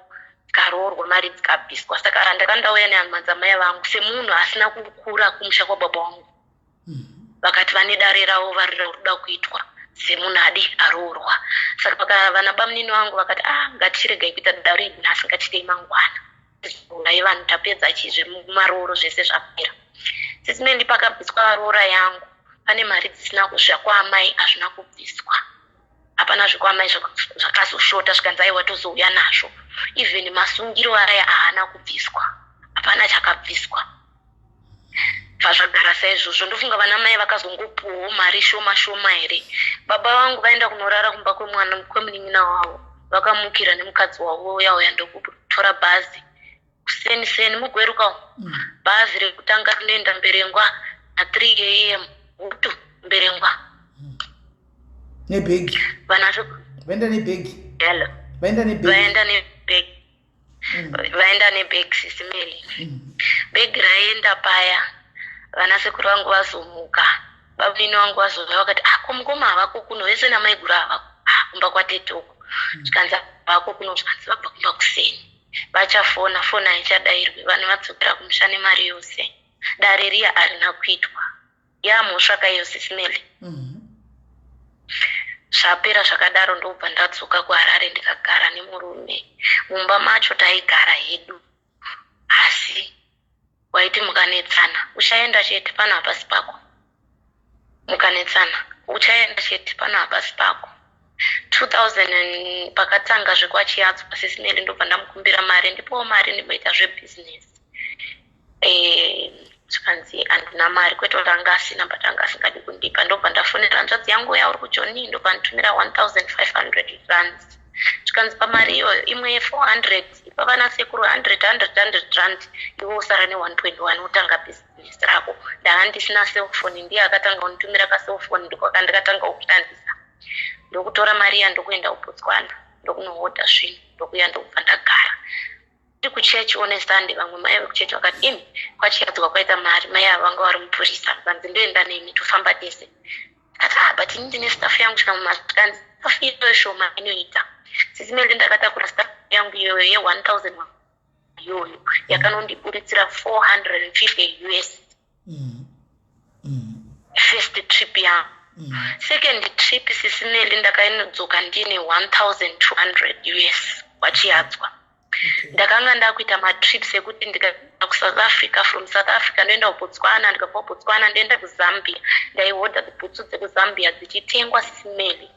karoorwa mari dzikabviswa. Saka ndakandauya nehama dzamai vangu semunhu asina kukura kumusha kwababa vangu. Vakati vane dare ravo vari roda kuitwa semunhu aroorwa. Saka vana bamunini vangu vakati ngatiregai kuita dare nhasi ngatiitei mangwana. Nai vanhu tapedza mumarooro zvese zvapera. Sisimeli pakabviswa roora yangu. Pane mari dzisina zvakwamai hazvina kubviswa. Hapana zvikwamai zvakazoshota zvikanzi aiwa tozouya nazvo. Even masungiro aya haana kubviswa. Hapana chakabviswa. Zvazvagara saizvozvo. Ndofunga vana mai vakazongopuwawo mari shoma here. Baba vangu vaenda kunorara kumba kwemunin'ina wavo. Vakamukira nemukadzi wavo yauya ndokutora bhazi. Kuseni mugweruka bhazi rekutanga rinoenda Mberengwa na 3 AM. Hutu Mberengwa. nebhegi vana vaenda nebhegi hello vaenda nebhegi vaenda nebhegi sisimeli bhegi raenda paya vana sekuru vangu vazomuka babini vangu vazova vakati komukoma havako kuno vese namaiguru havako kumba kwatetoko zvikanzi havako kuno zvikanzi vabva kumba kuseni vachafona foni haichadayirwi vanhu vadzokera kumusha nemari yose dare riya harina kuitwa yamhosvaka iyo sisimeli zvapera zvakadaro ndobva ndadzoka kuharare ndikagara nemurume mumba macho taigara hedu asi waiti mukanetsana uchaenda chete pano hapasi pako mukanetsana uchaenda chete pano hapasi pako 2000 pakatanga zvekwachiyatswa sisimeli ndobva ndamukumbira mari ndipowo mari ndimboita zvebhizinesi zvikanzi handina mari kwete kuti anga asina but anga asingadi kundipa ndobva ndafonera hanzvadzi yangu yauri kujoni ndobva nditumira 1500 rands zvikanzi pamari iyoyo imwe 400 pavana sekuru 100 rand iwe usara ne121 utanga bhizinesi rako ndanga ndisina cellphone ndiye akatanga kunditumira kacellphone ndikandikatanga kushandisa ndokutora mari yandokuenda kubotswana ndokunohodha zvinhu ndokuya ndobva ndagara kuchechi honestandi vamwe mai vekuchechi vakati imi kwachiyadzwa kwaita mari mai ava vanga vari mupurisa vanzi ndoenda nemi tofamba tese kati but ini ndine staff yangu svika mumakanzi staff iyoyo shoma inoita sisimeli ndakatakura staff yangu iyoyo ye1000 iyoyo yakanondiburitsira 450 US first trip yangu second trip sisimeli ndakainodzoka ndine 1200 US kwachiyadzwa ndakanga ndakuita matrips ekuti ndikaenda kuSouth Africa from South Africa ndoenda kuBotswana ndikabva kuBotswana ndoenda kuZambia ndaihodha dzibhutsu dzekuZambia dzichitengwa sisimeli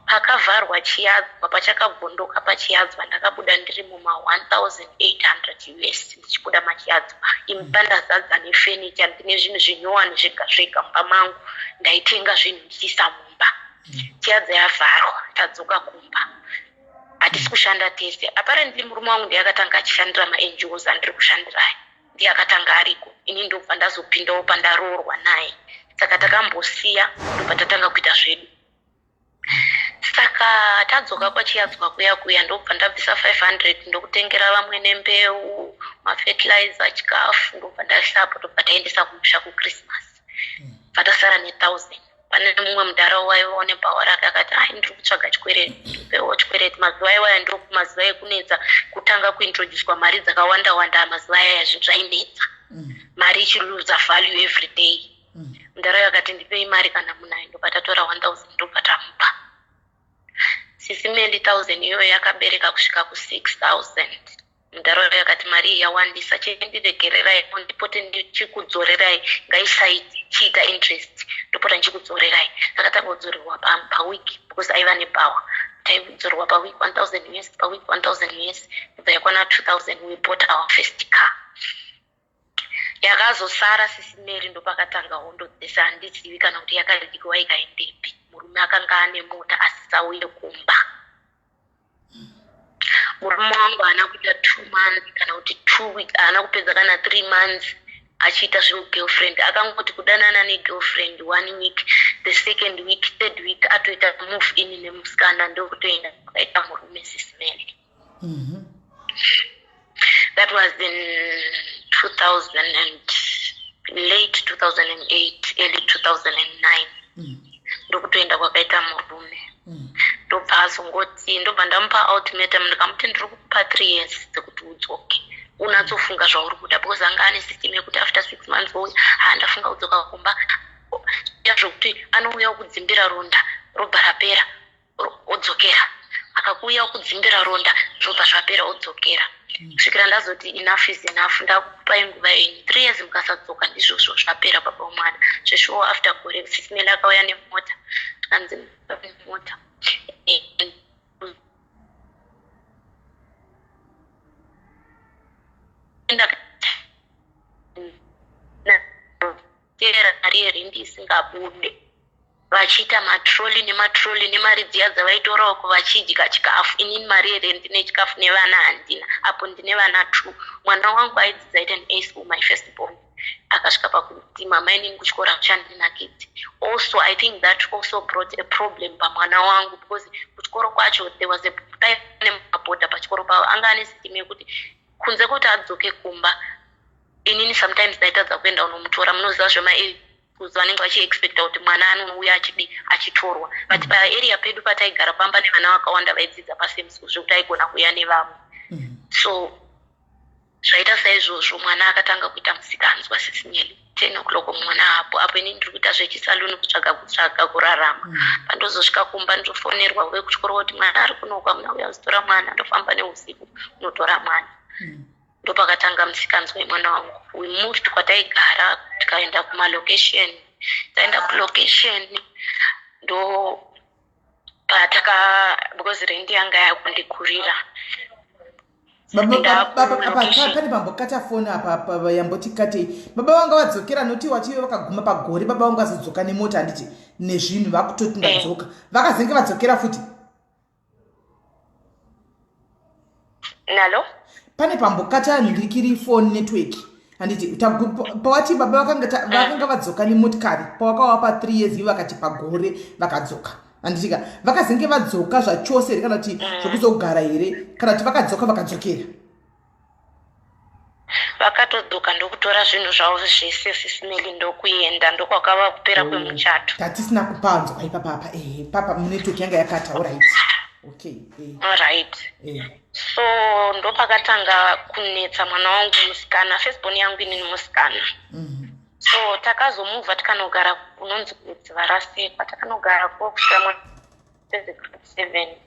pakavharwa chiyadzwa pachakavhondoka pachiyadzwa ndakabuda ndiri muma1800 US ndichibuda machiyadzwa imba ndazadza nefenicha ndine zvinhu zvinyowani zvega zvega mumba mangu ndaitenga zvinhu ndichiisa mumba chiyadzwa yavharwa tadzoka kumba hatisi kushanda tese apparently murume wangu ndiye akatanga achishandira maNGOs andiri kushandirayo ndiye akatanga ariko ini ndobva ndazopindawo pandaroorwa naye saka takambosiya ndobva tatanga kuita zvedu saka tadzoka kwachiyadzwa kuya ndobva ndabvisa 500 ndokutengera vamwe nembeu mafertilizer chikafu ndobva ndasapo ndobva taendesa kumusha kuChristmas vatasara ne1000 pane mumwe mudhara waivawo nebhawa rake akati ndiri kutsvaga chikwereti mazuva aiwaya ndokumazuva ekunetsa kutanga kuintroducwa mari dzakawanda mazuva ayaya zvinhu zvainetsa mari ichiluza value every day mudhara akati ndipei mari kana munayo ndobva tatora 1000 ndobva tamupa sisimeli 1000 iyoyo yakabereka kusvika ku6000 mudhara akati mari iyi yawandisa chendiregererai ndipote ndichikudzorerai ngaisaichiita interest ndopota ndichikudzorerai takatanga kudzorerwa paweek because aiva nebhawa taidzorerwa paweek 1000 US paweek 1000 US ndobva yakwana 2000 we bought our first car yakazosara sisimeri ndopakatanga hondo dzese handizivi kana kuti yakarikiwa ikaendepi murume akanga ane mota asisauye kumba murume wangu haana kuita 2 months kana kuti 2 weeks haana kupedza kana 3 months achiita zvegirlfriend akangoti kudanana negirlfriend 1 week the second week third week atoita move in nemusikana ndokutoenda akaita murume sisimeli that was in 2000 and late 2008 early 2009 ndokutoenda kwakaita murume ndobva azongoti ndobva ndamupa ultimatum ndikamuti ndiri kukupa 3 years dzekuti udzoke unatsofunga zvauri kuda because anga ane system yekuti after 6 months ndafunga kudzoka kumba yazvokuti anouya kudzimbira ronda robva rapera odzokera akakuuya kudzimbira ronda zvobva zvapera odzokera kusvikira ndazoti enough is enough ndakupai nguva yenyu 3 years mukasadzoka ndizvozvo zvapera baba womwana zveshuwo after gore sisimeli akauya nemota kanzi mota mari ndisingabude vachiita matroli nemari dziya dzavaitorawo vachidya chikafu inini mari here ndine chikafu nevana handina apo ndine vana 2 mwana wangu aidzidza aita neASchool my first born akasvika pakuti mama inini kuchikora kuchandinakidzi. Also I think that also brought a problem pamwana wangu because kuchikoro kwacho there was a time mabhodha pachikoro pavo anga ane system yekuti kunze kuti adzoke kumba inini sometimes ndaitadza kuenda unomutora munoziva zvemakuzi vanenge vachiexpecta kuti mwana anouya achitorwa but paarea pedu pataigara pamba nevana vakawanda vaidzidza pasame school zvekuti aigona kuuya nevamwe. So zvaita saizvozvo mwana akatanga kuita musikanzwa sisinyeli 10 o'clock mwana apo inini ndiri kuita zvechisaluni kutsvaga kurarama. Pandozosvika kumba ndofonerwa vekuchikoro kuti mwana ari kunokwa muna uya kuzotora mwana ndofamba neusiku unotora mwana. Ndopakatanga musikanzwa wemwana wangu. We moved kwataigara tikaenda kumalocation. Taenda kulocation ndo because rendi yanga yakundikurira. Pane pambokata foni apa yamboti kate baba vanga vadzokera noti wachive vakaguma pagore baba vangu vazodzoka nemota handiti nezvinhu vakutoti ndadzoka vakazenge vadzokera futi. Nalo pane pambokata nhirikiri phone network handiti pawati baba vakanga vadzoka nemotikari pawakava pa 3 years ivo vakati pagore vakadzoka handitika vakazenge vadzoka zvachose here kana kuti zvokuzogara here kana kuti vakadzoka vakadzokera vakatodzoka ndokutora zvinhu zvavo zvese sisimeli ndokuenda ndokwakava kupera kwemuchato. Tatisina kupanzwa ipapapa papa munetwork yanga yakataura iti okay right. So ndopakatanga kunetsa mwana wangu musikana firstborn yangu inini musikana. So takazomuvha tikanogara kunonzi kudziva rasekwa takanogara kusvika grade 7.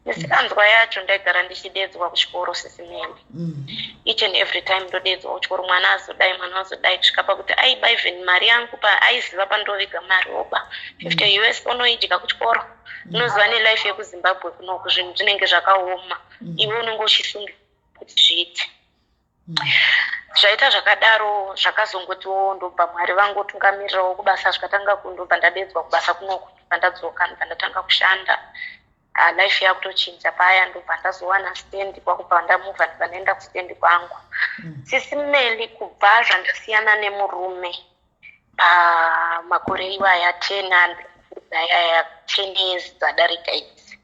Misikanzwa yacho ndaigara ndichidedzwa kuchikoro sisimeli. Each and every time ndodedzwa kuchikoro mwana azodai kusvika pakuti aiba even mari yangu aiziva pandoviga mari oba 50 US unoidya kuchikoro. Unoziva nelife yekuZimbabwe kunoku zvinhu zvinenge zvakaoma iwe unenge uchisunga kuti zviite. Zvaita zvakadaro zvakazongotiwo ndobva mwari vangotungamirirawo kubasa zvikatanga kundobva ndadedzwa kubasa kunoku ndadzoka ndobva ndatanga kushanda. Life yakutochinja paya ndobva ndazowana stand kwakubva ndamuvha ndibva ndaenda kustand kwangu. Sisimeli kubva zvandasiyana nemurume pamakore iwaya 10 years dzadarika idzi.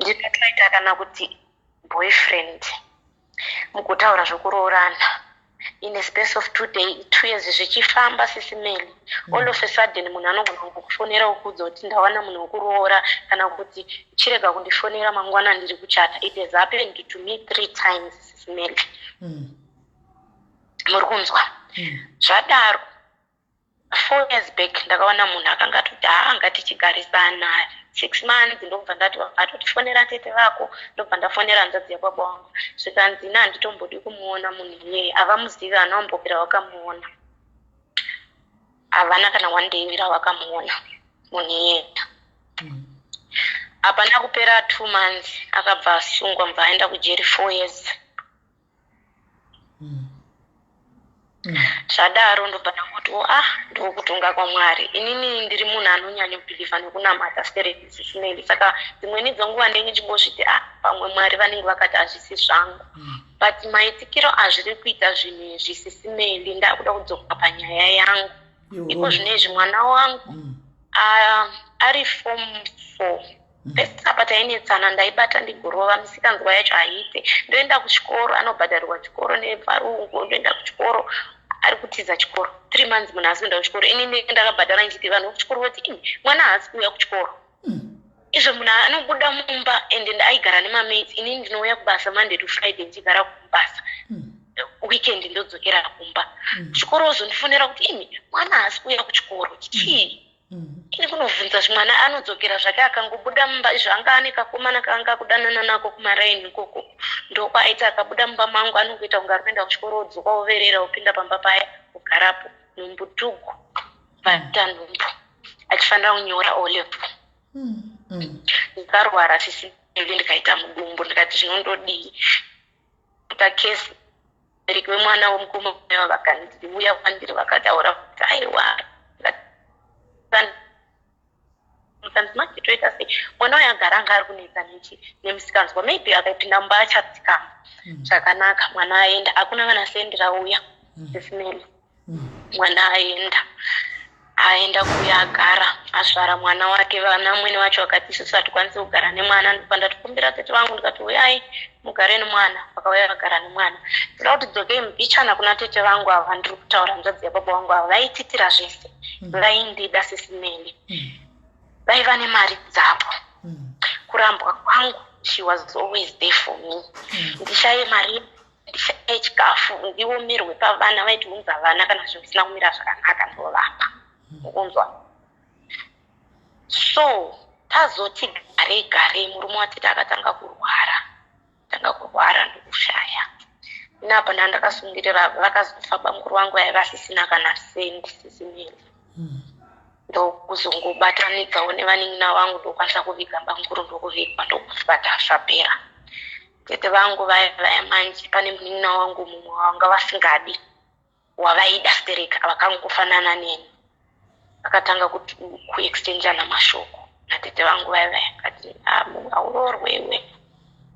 Ndinotoita kana kuti boyfriend mukutaura zvokuroorana in a space of 2 years zvichifamba sisimeli all of a sudden munhu anogona kukufonera ukudza kuti ndawana munhu wekuroora kana kuti chirega kundifonera mangwana ndiri kuchata. It has happened to me 3 times sisimeli. Muri kunzwa zvadaro 4 years back ndakawana munhu akanga atoti ngatichigarisana 6 months ndobva ndati atotifonera tete vako ndobva ndafonera hanzvadzi yababa wangu zvikanzi ina handitombodi kumuona munhu iyeye avamuzivi ana wambopera wakamuona havana kana one day ravakamuona munhu iyeye. Hapana kupera 2 months akabva asungwa mva aenda kujeri 4 years. Zvadaro ndobva ndangoti ndokutonga kwaMwari. Inini ndiri munhu anonyanya kubhilivha nekunamata stereki sisimeli saka dzimweni dzenguva ndenge ndichingosviti pamwe Mwari vanenge vakati hazvisi zvangu but maitikiro hazviri kuita zvinhu izvi sisimeli ndakuda kudzoka panyaya yangu. Iko zvinezvi mwana wangu ari form 4 pesapa tainetsana ndaibata ndigorova misikanzwa yacho haiite ndoenda kuchikoro anobhadharirwa chikoro nevarungu ndoenda kuchikoro ari kutiza chikoro 3 months munhu asi kuenda kuchikoro inini ndakabhadhara ndichiti vanhu vekuchikoro voti mwana haasi kuuya kuchikoro izvo munhu anobuda mumba ende aigara nemamates inini ndinouya kubasa Monday to Friday ndichigara kubasa weekend ndodzokera kumba kuchikoro ozondifonera kuti mwana haasi kuuya kuchikoro chii ini kunovhunza zvimwana anodzokera zvake akangobuda mumba izvo anga ane kakomana kaanga kudanana nako kumaraini ikoko ndokwaita akabuda mumba mangu anongoita kunge ari kuenda kuchikoro odzoka overera opinda pamba paya kugarapo numbutugu vatanhumbu achifanira kunyora olevel. Ndikarwara sisimeli ndikaita mudumbu ndikati zvinondodii pakesi bereki wemwana womukoma vakandiriuya kwandiri vakataura kuti aiwa toita sei mwana uyo agara anga ari kunetsa nemusikanzwa maybe akaipinda mumba achatsikama zvakanaka mwana aenda hakuna kana sendi rauya sisimeli Mwana aenda kuyagara asvara mwana wake. Vana mwene wacho vakati isusu hatikwanisi kugara nemwana, ndipandatukumbira tete vangu ndikati uyai mugare nemwana. Vakauya vagara nemwana. Toda kuti dzokei mbichana kuna tete vangu ava ndiri kutaura hanzvadzi yababa vangu ava vaititira zvese, vaindida sesimeli, vaiva nemari dzavo. Kurambwa kwangu, she was always there for me. Ndishaye mari, ndishaye chikafu, ndiomerwe pavana, vaitiunza vana kana zvinhu zvisina kumira zvakanaka ndovapa. Ukunzwa. So tazoti gare murume watete akatanga kurwara ndokushaya. Inapa ndandakasungirira vakazofa bamukuru vangu aiva sisina kana sendi sisimeli. Ndokuzongobatanidzawo nevanin'ina vangu ndokwanisa kuviga bamukuru ndokuvigwa ndokubata zvapera. Tete vangu vaya manje pane munin'ina wangu mumwe wanga vasingadi wavaida stereka vakangofanana neni. Akatanga kuexchangeana mashoko natete vangu vaya kati aurorwe iwe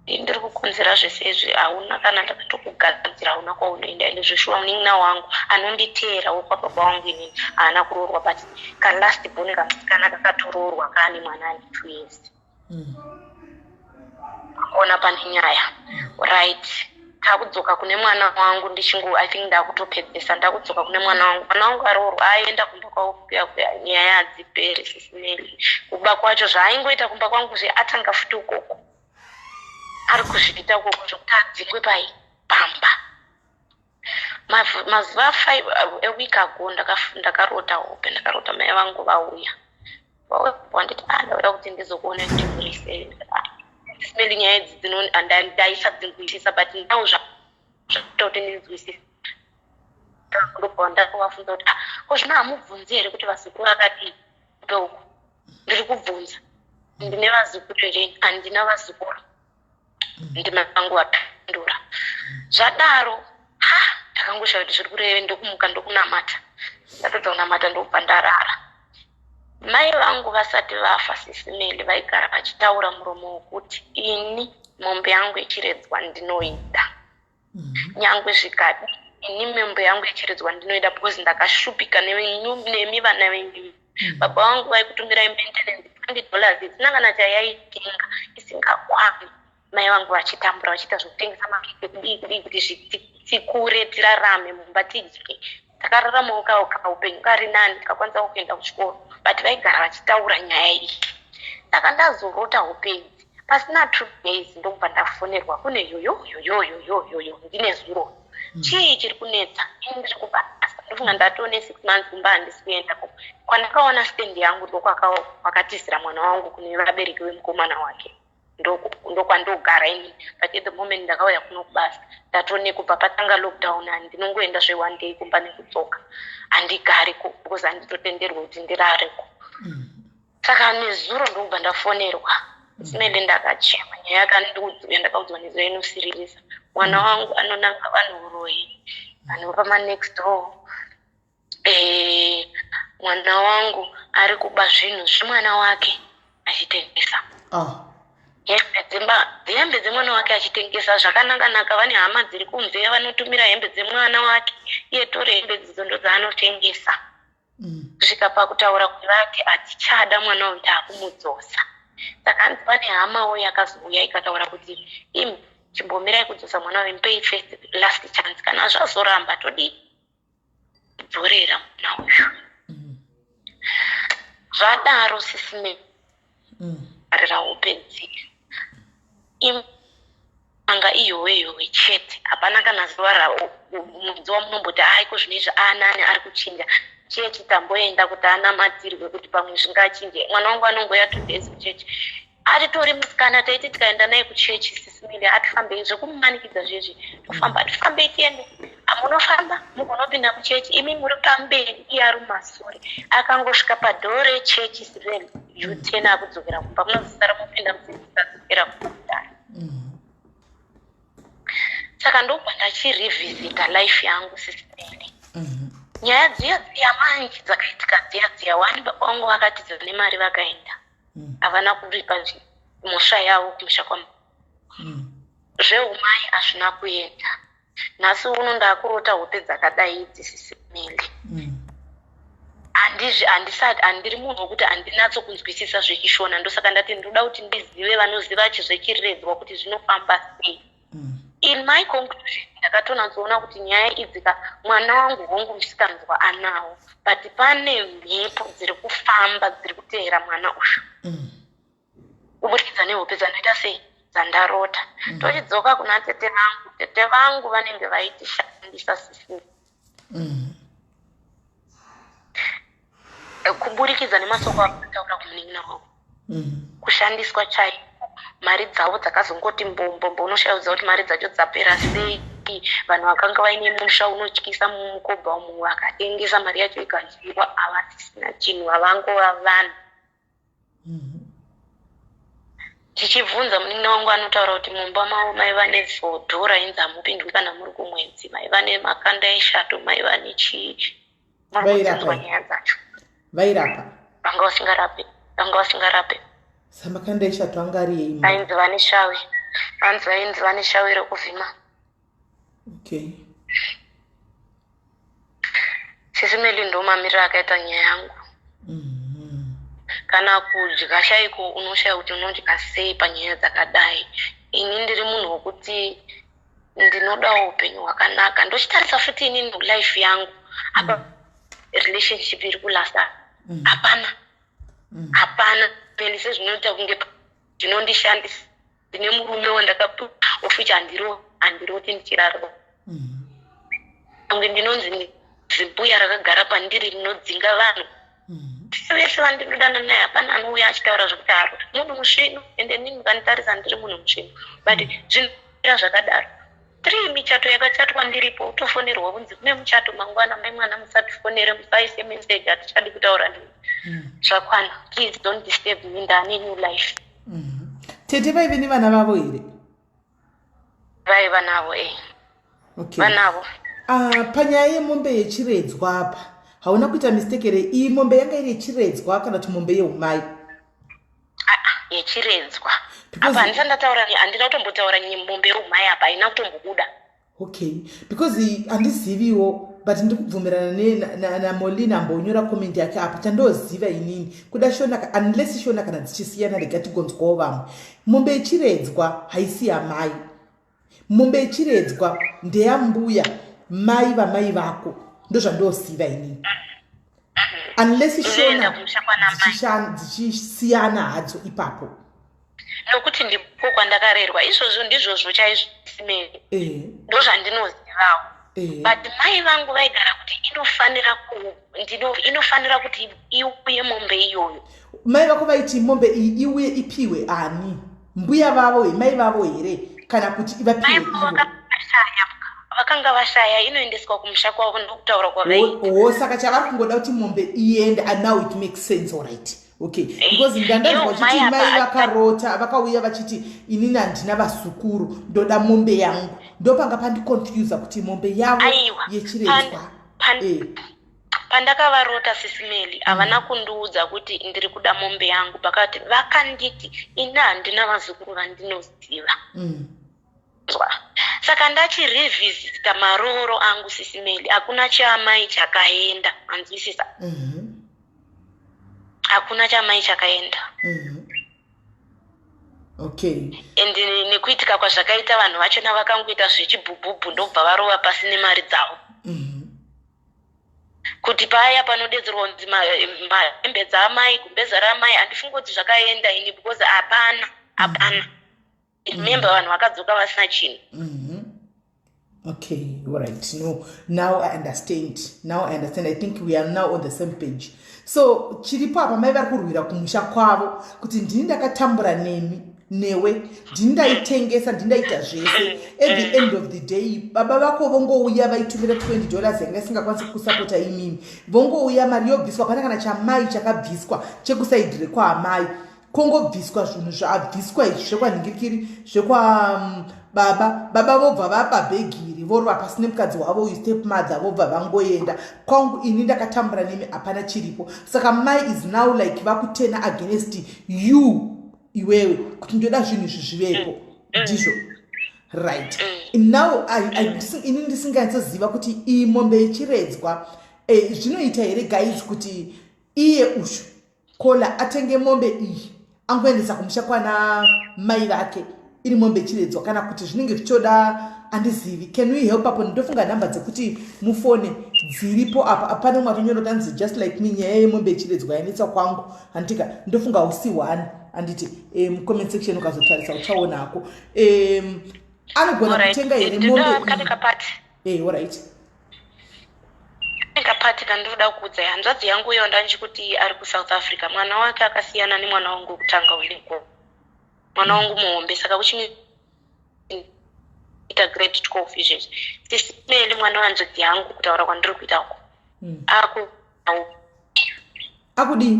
ndiri kukonzera zvese izvi hauna kana ndakatokugadzira hauna kwaunoenda ende zveshuwa munin'ina wangu anonditeera wokwababa wangu inini haana kuroorwa but kalast bone kamusikana kakatoroorwa kaane mwana ane 2 years. Ona pane nyaya right. Takudzoka kune mwana wangu I think ndakutopedzesa. Ndakudzoka kune mwana wangu aroorwa aenda kumba kwawo nyaya hadziperi sisimeli. Kuba kwacho zvaaingoita kumba kwangu atanga futi ukoko ari kuzviita ukoko zvokuti adzingwe pamba. Mazuva 5 a week ago ndakarota hope, ndakarota mai vangu vauya wanditi ndauya kuti ndizokuona kuti murise sisimeli nyaya idzi ndaisadzingwisisa but ndau zvakutoti ndinzwisisa. Ndakuvabvunza kuti zvino hamubvunzi here kuti vazukuru akadii uku. Ndiri kubvunza ndine vazukuru here? Handina vazukuru. Ndimai vangu vapindura. Zvadaro ndakangoshaura kuti zviri kureve ndokumuka ndokunamata. Ndatadza kunamata ndobva ndarara. Mai vangu vasati vafa sisimeli vaigara vachitaura muromo wokuti ini mombe yangu ichiredzwa ndinoida. Nyangwe zvikadi ini mombe yangu ichiredzwa ndinoida because ndakashupika nemi vana venyu. Baba vangu vaikutumirai maintenance $20 isina kana chayaitenga isingakwani. Mai vangu vachitambura vachiita zvokutengesa makeke kudii kuti tikure tirarame mumba tidye. Takararamawo kaupenyu kari nani tikakwanisa kuenda kuchikoro but vaigara vachitaura nyaya iyi. Saka ndazorota upenyu pasina 2 days ndobva ndafonerwa kune yoyo ndine zuro. Chii chiri kunetsa? Ini ndiri kubasa. Ndofunga ndatone 6 months kumba handisi kuenda. Kwandakaona stendi yangu ndokwakatizira mwana wangu kune vabereki vemukomana wake. Ndokwandogara ini but at the moment ndakauya kuno kubasa ndatone kubva patanga lockdown ndinongoenda zve1 day kumba nekudzoka handigari because handitotenderwa kuti ndirareko. Saka nezuro ndobva ndafonerwa simele ndakachema nyaya ndakaudzwa nezoinosiririsa. Mwana wangu anonanga vanhu uroyi vanhu vapama next door. Mwana wangu ari kuba zvinhu zvimwana wake achitengesa. Hembe dzemwana wake achitengesa zvakanaka. Vane hama dziri kunze vanotumira hembe dzemwana wake iye tore hembe dzidzo ndo dzaanotengesa. Kusvika pakutaura kuti vati atichada mwana uyu taakumudzosa. Saka hanzi pane hamawo yakazouya ikataura kuti chimbomirai kudzosa mwana uyu pay first last chance kana zvazoramba todi dzorera mwana uyu. Zvadaro sisime arira upedzika. Anga iyowe chete hapana kana zuva mudzi wamunomboti aiko zvinezvi anani ari kuchinja chechi tamboenda kuti anamatirwe kuti pamwe zvingachinje. Mwana wangu anongoya 2 days kuchechi atitori musikana taiti tikaenda naye kuchechi sisimili atifambei zvekumumanikidza zvezvi tofamba tifambei tiende. Amunofamba mugonopinda kuchechi imi muri pamberi iye ari mumasure. Akangosvika padhoro rechechi sireni yutena akudzokera kumba munozosara mupinda musadzokera kumudhara. Saka ndobva ndachirevisita life yangu sisimili. Nyaya dziya manje dzakaitika dziya wani baba vangu vakatidza nemari vakaenda havana kuripa mhosva yavo kumusha zveumai hazvina kuenda. nhasi uno ndakurota hope dzakadai idzi sisimeli. Handiri munhu wokuti handinatso kunzwisisa zvechishona, ndosaka ndati ndoda kuti ndizive vanoziva chizvechiredzwa kuti zvinofamba sei. In my conclusion ndakatonatsoona kuti nyaya idzi mwana wangu hongu musikanzwa anawo, but pane mhepo dziri kufamba dziri kuteera mwana uyu kuburikidza nehope dzanoita sei dzandarota. Tochidzoka kuna tete vangu vanenge vaitishandisa sisini kuburikidza nemasoko akataura kumunin'ina wavo, kushandiswa chaiko, mari dzavo dzakazongoti mbombombo, unoshaudza kuti mari dzacho dzapera sei. Vanhu vakanga vaine musha unotyisa mumukoba umu vakatengesa mari yacho ikadyiwa, havasisina chinhu, havangova vanhu. Tichibvunza munin'ina wangu anotaura kuti mumba mavo maiva nevhodhora inzi hamupindwi kana muri kumwedzi, maiva nemakanda eshato, maiva nechii. Murikudzinzwa nyaya dzacho. Vairapa vanga vasingarape. Samakanda eshato angari yeimba. Vainzi vane shawi rekuvhima. Okay. Sisimeli ndo mamiriro akaita nyaya yangu. Kana kudya shaiko unoshaya kuti unodya sei panyaya dzakadai. Ini ndiri munhu wokuti ndinodawo upenyu hwakanaka. Ndochitarisa futi inini life yangu. Apa relationship iri kulasta. Hapana. Peli sezvinoita kunge zvinondishandisa. Ndine murume wandakapuwa ofucha handiroti ndichirarwa. Kunge ndinonzi zimbuya rakagara pandiri rinodzinga vanhu. Vese vandinodana naye hapana anouya achitaura zvokuti aro munhu musvino, ende nini kanitarisa ndiri munhu musvino, but zvinoita zvakadaro. 3 michato yakachatwa ndiripo, utofonerwa kunzi kune muchato mangwana, mai mwana musatifonere, musaise message, hatichadi kutaura nini. Zvakwana, please don't disturb me, ndane new life. Tete vaive nevana vavo here? Vaiva navo, Okay. Vanavo. Panyaya yemombe yechiredzwa apa, hauna kuita mistake here? Iyi mombe yanga iri yechiredzwa kana kuti mombe yeumai? Yechiredzwa. Apa handina kutombotaura mombe yeumai apa, haina kutombobuda. Okay, because handiziviwo, but ndikubvumirana naMolina ambonyora comment yake apa, chandoziva inini kuda shona, unless shona kana dzichisiyana regatigonzwawo vamwe. Mombe yechiredzwa haisi yamai. Mombe yechiredzwa ndeyambuya, mai vamai vako, ndozvandoziva inini. Unless shona dzichisiyana hadzo ipapo. Nokuti ndiko kwandakarerwa, izvozvo ndizvozvo chaizvisimeli. Ndozvandinozivawo. But mai vangu vaigara kuti inofanira kuti iuye mombe iyoyo. Mai vako vaiti mombe iyi iuye ipiwe ani? Mbuya vavo mai vavo here kana kuti ivapiwe ivo? Vakanga vashaya, inoendeswa kumusha kwavo nokutaura kwavaita. Saka chavari kungoda kuti mombe iende, and now it makes sense, all right. Okay, because ndandanzwa vachiti mai vakarota, vakauya vachiti inini handina vasukuru, ndoda mombe yangu. Ndopanga pandiconfuse kuti mombe yavo yechiredzwa. Pandakavarota sisimeli, havana kundiudza kuti ndiri kuda mombe yangu, pakati vakanditi ina handina vazukuru vandinoziva. Saka ndachirevisita maroro angu sisimeli, hakuna chamai chakaenda, anzwisisa. Hakuna chamai chakaenda. Okay. Ende nekuitika kwazvakaita vanhu vachona vakangoita zvechibhubhubhu ndobva varova pasi nemari dzavo. Kuti paya panodedzerwa kunzi hembe dzamai, gumbeza ramai, handifungi kuti zvakaenda ini, because hapana. Remember vanhu vakadzoka vasina chinhu. Okay, all right. No, now I understand. I think we are now on the same page. So chiripo apa mai vari kurwira kumusha kwavo kuti ndini ndakatambura newe, ndini ndaitengesa, ndini ndaita zvese. At the end of the day, baba vako vongouya vaitumira $20 yanga isingakwanisi kusapota imimi. Vongouya mari yobviswa, pana kana chamai chakabviswa chekusaidhire kwaamai. Kongobviswa zvinhu zvabviswa izvi zvekwanhingirikiri zvekwa baba vobva vapa bhegiri vorwa pasi nemukadzi wavo uyu stepmother vobva vangoenda. Kwangu ini ndakatambura nemi hapana chiripo. Saka mai is now like vakutena against you iwewe kuti ndoda zvinhu izvi zvivepo. Ndizvo. right now ini ndisinganyatsoziva kuti iyi mombe yechiredzwa zvinoita here guys kuti iye ushu kola atenge mombe iyi angoendesa kumusha kwana mai vake iri mombe yechiredzwa kana kuti zvinenge zvichoda andizivi. Can we help apo? Ndofunga nhamba dzekuti mufone dziripo apa apana mwatonyono kanzi just like me nyaya yemombe yechiredzwa yanetsa kwangu anditika ndofunga usi one anditi comment section ukazotarisa uchaonako anogona kutenga here mombe alright kapati kandoda kuudza hanzvadzi yangu iyo ndanchikuti ari kuSouth Africa mwana wake akasiyana nemwana wangu kutanga uliko mwana wangu muhombe saka kuchimi ita grade 12 izvezvi tisimeli mwana wanzvadzi yangu kutaura kwandiri kuitako akudii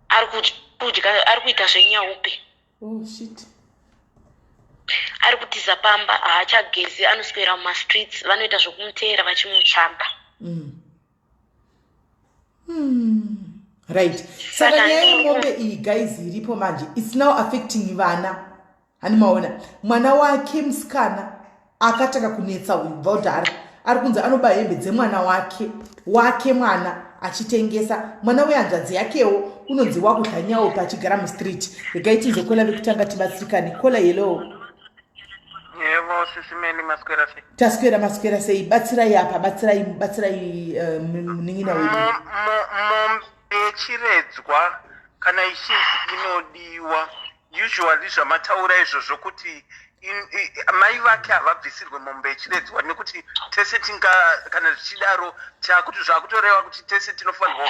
ari kuita zvenyaupe ari kutiza pamba haachagezi anoswera mumastreets vanoita zvokumuteera vachimutsvaga right saka nyaya yemombe iyi guys iripo manje it's now affecting vana hani maona mwana wake musikana akataka kunetsa ubva ari kunzi anoba hembe dzemwana wake mwana achitengesa mwana wehanzvadzi yakewo unonzi wakudya nyaupe achigara mustreet. Regai tinzokola vekutanga tibatsirikane. Kola hello. Yevo sisimeni maswera sei. Taswera maswera sei. Batsirai apa, batsirai muningina wedu. Mombe chiredzwa kana ishinzi inodiwa. Usually zvamataura izvozvo kuti mai vake havabvisirwe mombe yechiredzwa nekuti tese kana zvichidaro chakuti zvakutoreva kuti tese tinofanirwa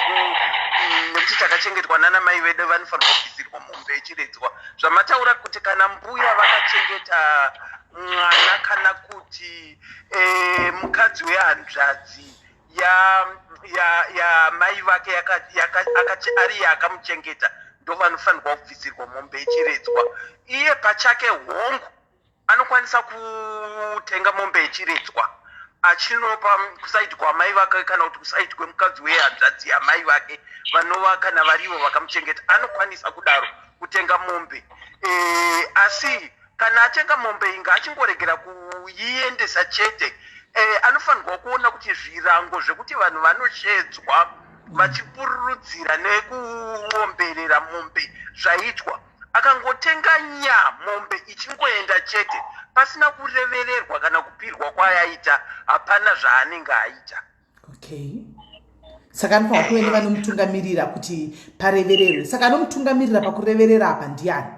nekuti takachengetwa nana mai vedu vanofanirwa kubvisirwa mombe yechiredzwa. Zvamataura kuti kana mbuya vakachengeta mwana kana kuti mukadzi wehanzvadzi ya mai vake ari yakamuchengeta ndo vanofanirwa kubvisirwa mombe yechiredzwa. Iye pachake hongu anokwanisa kutenga mombe yechiredzwa achinopa kusaiti kwamai vake kana kuti kusaiti kwemukadzi wehanzvadzi yamai vake vanova kana varivo vakamuchengeta anokwanisa kudaro kutenga mombe. Asi kana atenga mombe inga achingoregera kuiendesa chete anofanirwa kuona kuti zvirango zvekuti vanhu vanoshedzwa vachipururudzira nekuomberera mombe zvaitwa. Akangotenga mombe ichingoenda chete pasina kurevererwa kana kupirwa kwayaita hapana zvaanenge aita. Okay. Saka anofanirwa kuenda vanomutungamirira kuti parevererwe. Saka anomutungamirira pakureverera apa ndiani?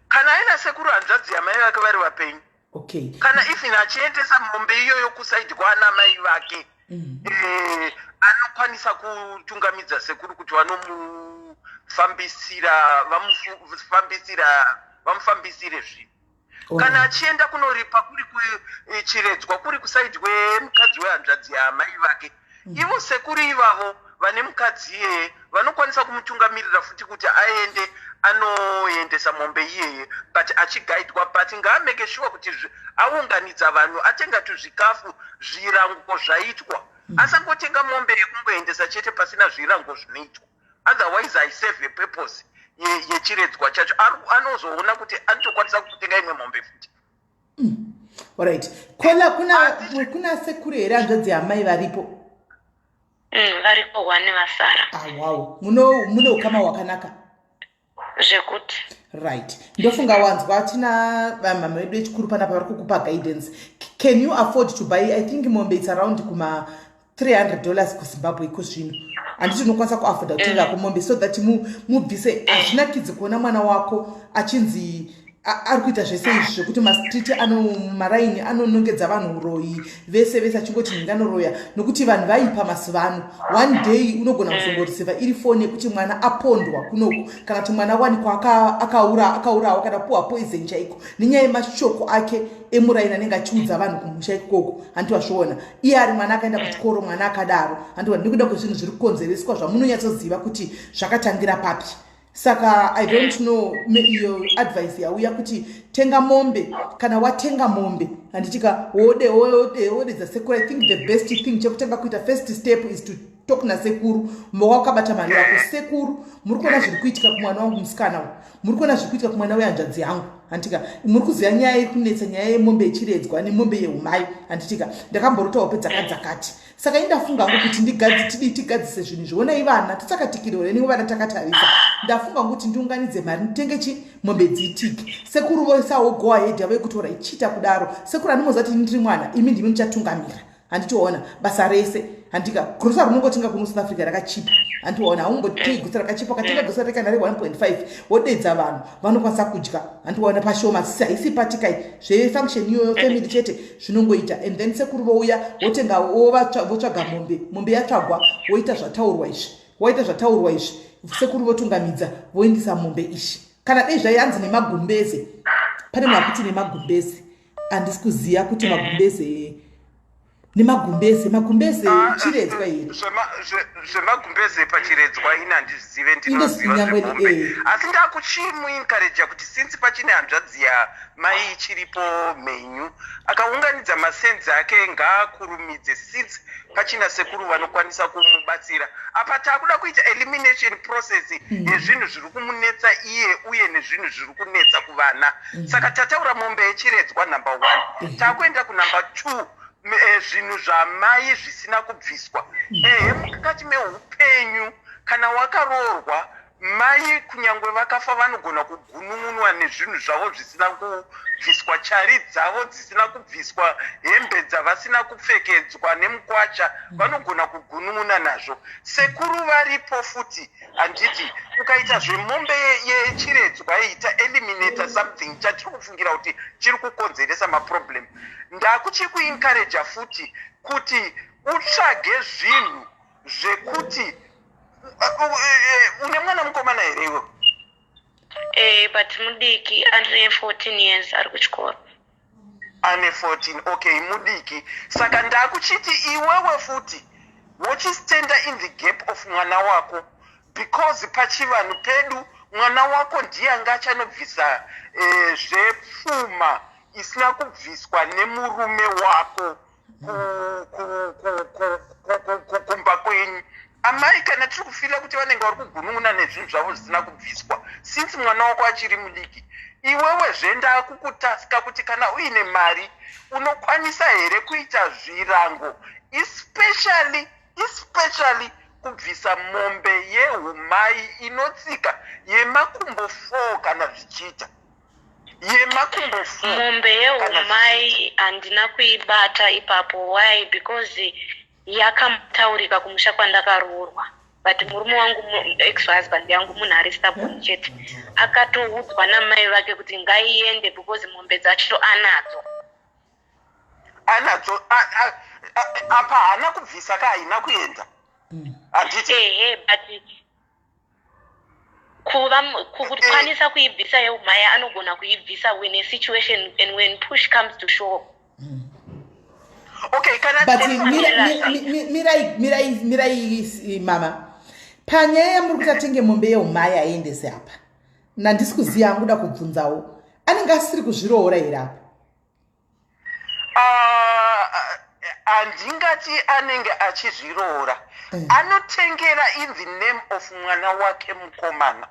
Kana aina sekuru hanzvadzi yamai vake vari vapenyu. Okay. Kana ifina achiendesa mombe iyoyo kusaidi kwana mai vake anokwanisa kutungamidza sekuru kuti vamufambisire zvinhu. Kana achienda kunoripa kuri kuchiredzwa kuri kusaidi kwemukadzi wehanzvadzi yamai vake ivo sekuru ivavo vane mukadzi iyeye vanokwanisa kumutungamirira futi kuti aende anoendesa mombe iyeye but achigaidwa but ngaameke sure kuti aunganidza vanhu atenga tuzvikafu zvirango zvaitwa asangotenga mombe yekungoendesa chete pasina zvirango zvinoitwa. Otherwise I serve a purpose yechiredzwa chacho anozoona kuti anotokwanisa kutenga imwe mombe futi. Alright. Kola kuna sekuru here hanzvadzi yamai varipo? Varipo wane vasara. Wow. Mune ukama wakanaka. Zvekuti. Right. Ndofunga wanzwa tina mama vedu vechikuru panapa vari kukupa guidance. Can you afford to buy? I think mombe it's around kuma $300 kuZimbabwe kusvino. Anditi unokwanisa kuafoda kutenga kumombe so that mubvise azvinakidzi kuona mwana wako achinzi ari kuita zvese izvi zvekuti mastreet maraini anonongedza vanhu uroyi vese achingoti ndinganoroya nokuti vanhu vaipa masiva ano. One day unogona kuzongoriseva iri foni yekuti mwana apondwa kunoku kana kuti mwana wanikwa akaurawa kana puwa poison chaiko nenyaya yemashoko ake emuraini anenge achiudza vanhu kumusha ikoko. Handivazviona iye ari mwana akaenda kuchikoro mwana akadaro handiwa ndikuda kwezvinhu zviri kukonzereswa zvamunonyatsoziva kuti zvakatangira papi. Saka I don't know your advice yauya kuti tenga mombe kana watenga mombe handitika wodedza sekuru. I think the best thing chekutanga kuita first step is to talk na sekuru. Moga wakabata mari yako sekuru, muri kuona zviri kuitika kumwana wangu musikana uyu, muri kuona zviri kuitika kumwana wehanzvadzi yangu handitika, muri kuziva nyaya iri kunetsa, nyaya yemombe ichiredzwa nemombe yeumai handitika, ndakamborotawo pedzakadzakati. Saka indafunga ngo kuti tigadzise zvinhu zvionai vana tisakatikirore nevo vana takatarisa. Ndafunga kuti ndiunganidze mari nditenge chi mombe dziitike. Sekuru voisawo go ahead yavo yekutora ichita kudaro. Sekuru andimozati ndiri mwana imi ndimi ndichatungamira handitoona basa rese handika gurusa runongotenga kuno South Africa rakachipa handitoona haumbotengi gurusa rakachipa katenga gurusa rekanhare 1.5 wodedza vanhu vanokwanisa kudya handitoona pashoma sisi haisi patikai zvefunction iyoyo family chete zvinongoita. And then sekuru vouya wotenga votsvaga mombe yatsvagwa woita zvataurwa izvi sekuru votungamidza voindisa mombe ishi. Kana dei zvaianzi nemagumbeze, pane makuti nemagumbeze handisi kuziva kuti magumbeze chiredzwa here zvemagumbeze pachiredzwa ina handizive, ndinoziva zvemombe. Asi ndakuchimuencouragea kuti since pachine hanzvadzi yamai ichiripo mhenyu akaunganidza masenzi ake ngaakurumidze since pachina sekuru vanokwanisa kumubatsira. Apa takuda kuita elimination process yezvinhu zviri kumunetsa iye uye nezvinhu zviri kunetsa kuvana. Saka tataura mombe yechiredzwa number 1, takuenda kunumber 2, zvinhu zvamai zvisina kubviswa. Mukati meupenyu kana wakaroorwa mai kunyangwe vakafa vanogona kugunun'unwa nezvinhu zvavo zvisina kubviswa, chari dzavo dzisina kubviswa, hembe dzavasina kupfekedzwa nemukwacha vanogona kugunun'una nazvo. Sekuru varipo futi handiti ukaita zvemombe yechiredzwa ita eliminate something chatiri kufungira kuti chiri kukonzeresa maproblem. Ndakuchikuencouragea futi kuti utsvage zvinhu zvekuti une mwana mukomana here iwe? But mudiki ane 14 years ari kuchikoro. Ane 14, okay, mudiki. Saka ndakuchiti iwewe futi wochistenda in the gap of mwana wako, because pachivanhu pedu mwana wako ndiye anga achanobvisa zvepfuma isina kubviswa nemurume wako kumba kwenyu. Amai kana tiri kufila kuti vanenge vari kugunun'una nezvinhu zvavo zvisina kubviswa since mwana wako achiri mudiki, iwewe zvenda kukutaska kuti kana uine mari unokwanisa here kuita zvirango, especially kubvisa mombe yeumai inotsika yemakumbo 4 kana zvichiita yemakumbo 4. Mombe yeumai handina kuibata ipapo. Why? Because yakamutaurika kumusha kwandakaroorwa, but murume wangu ex-husband yangu munhu ari stubborn chete akatoudzwa namai vake kuti ngaiende because mombe dzacho anadzo. Apa haana kubvisa ka haina kuenda handiti but kukwanisa kuibvisa yeumai anogona kuibvisa when a situation and when push comes to shove. Okay, but mirai mama, panyaya yamuri kuti atenge mombe yeumai aendese apa, nandisi kuziva anguda kubvunzawo, anenge asiri kuzviroora here apa? Handingati anenge achizviroora, anotengera in the name of mwana wake mukomana.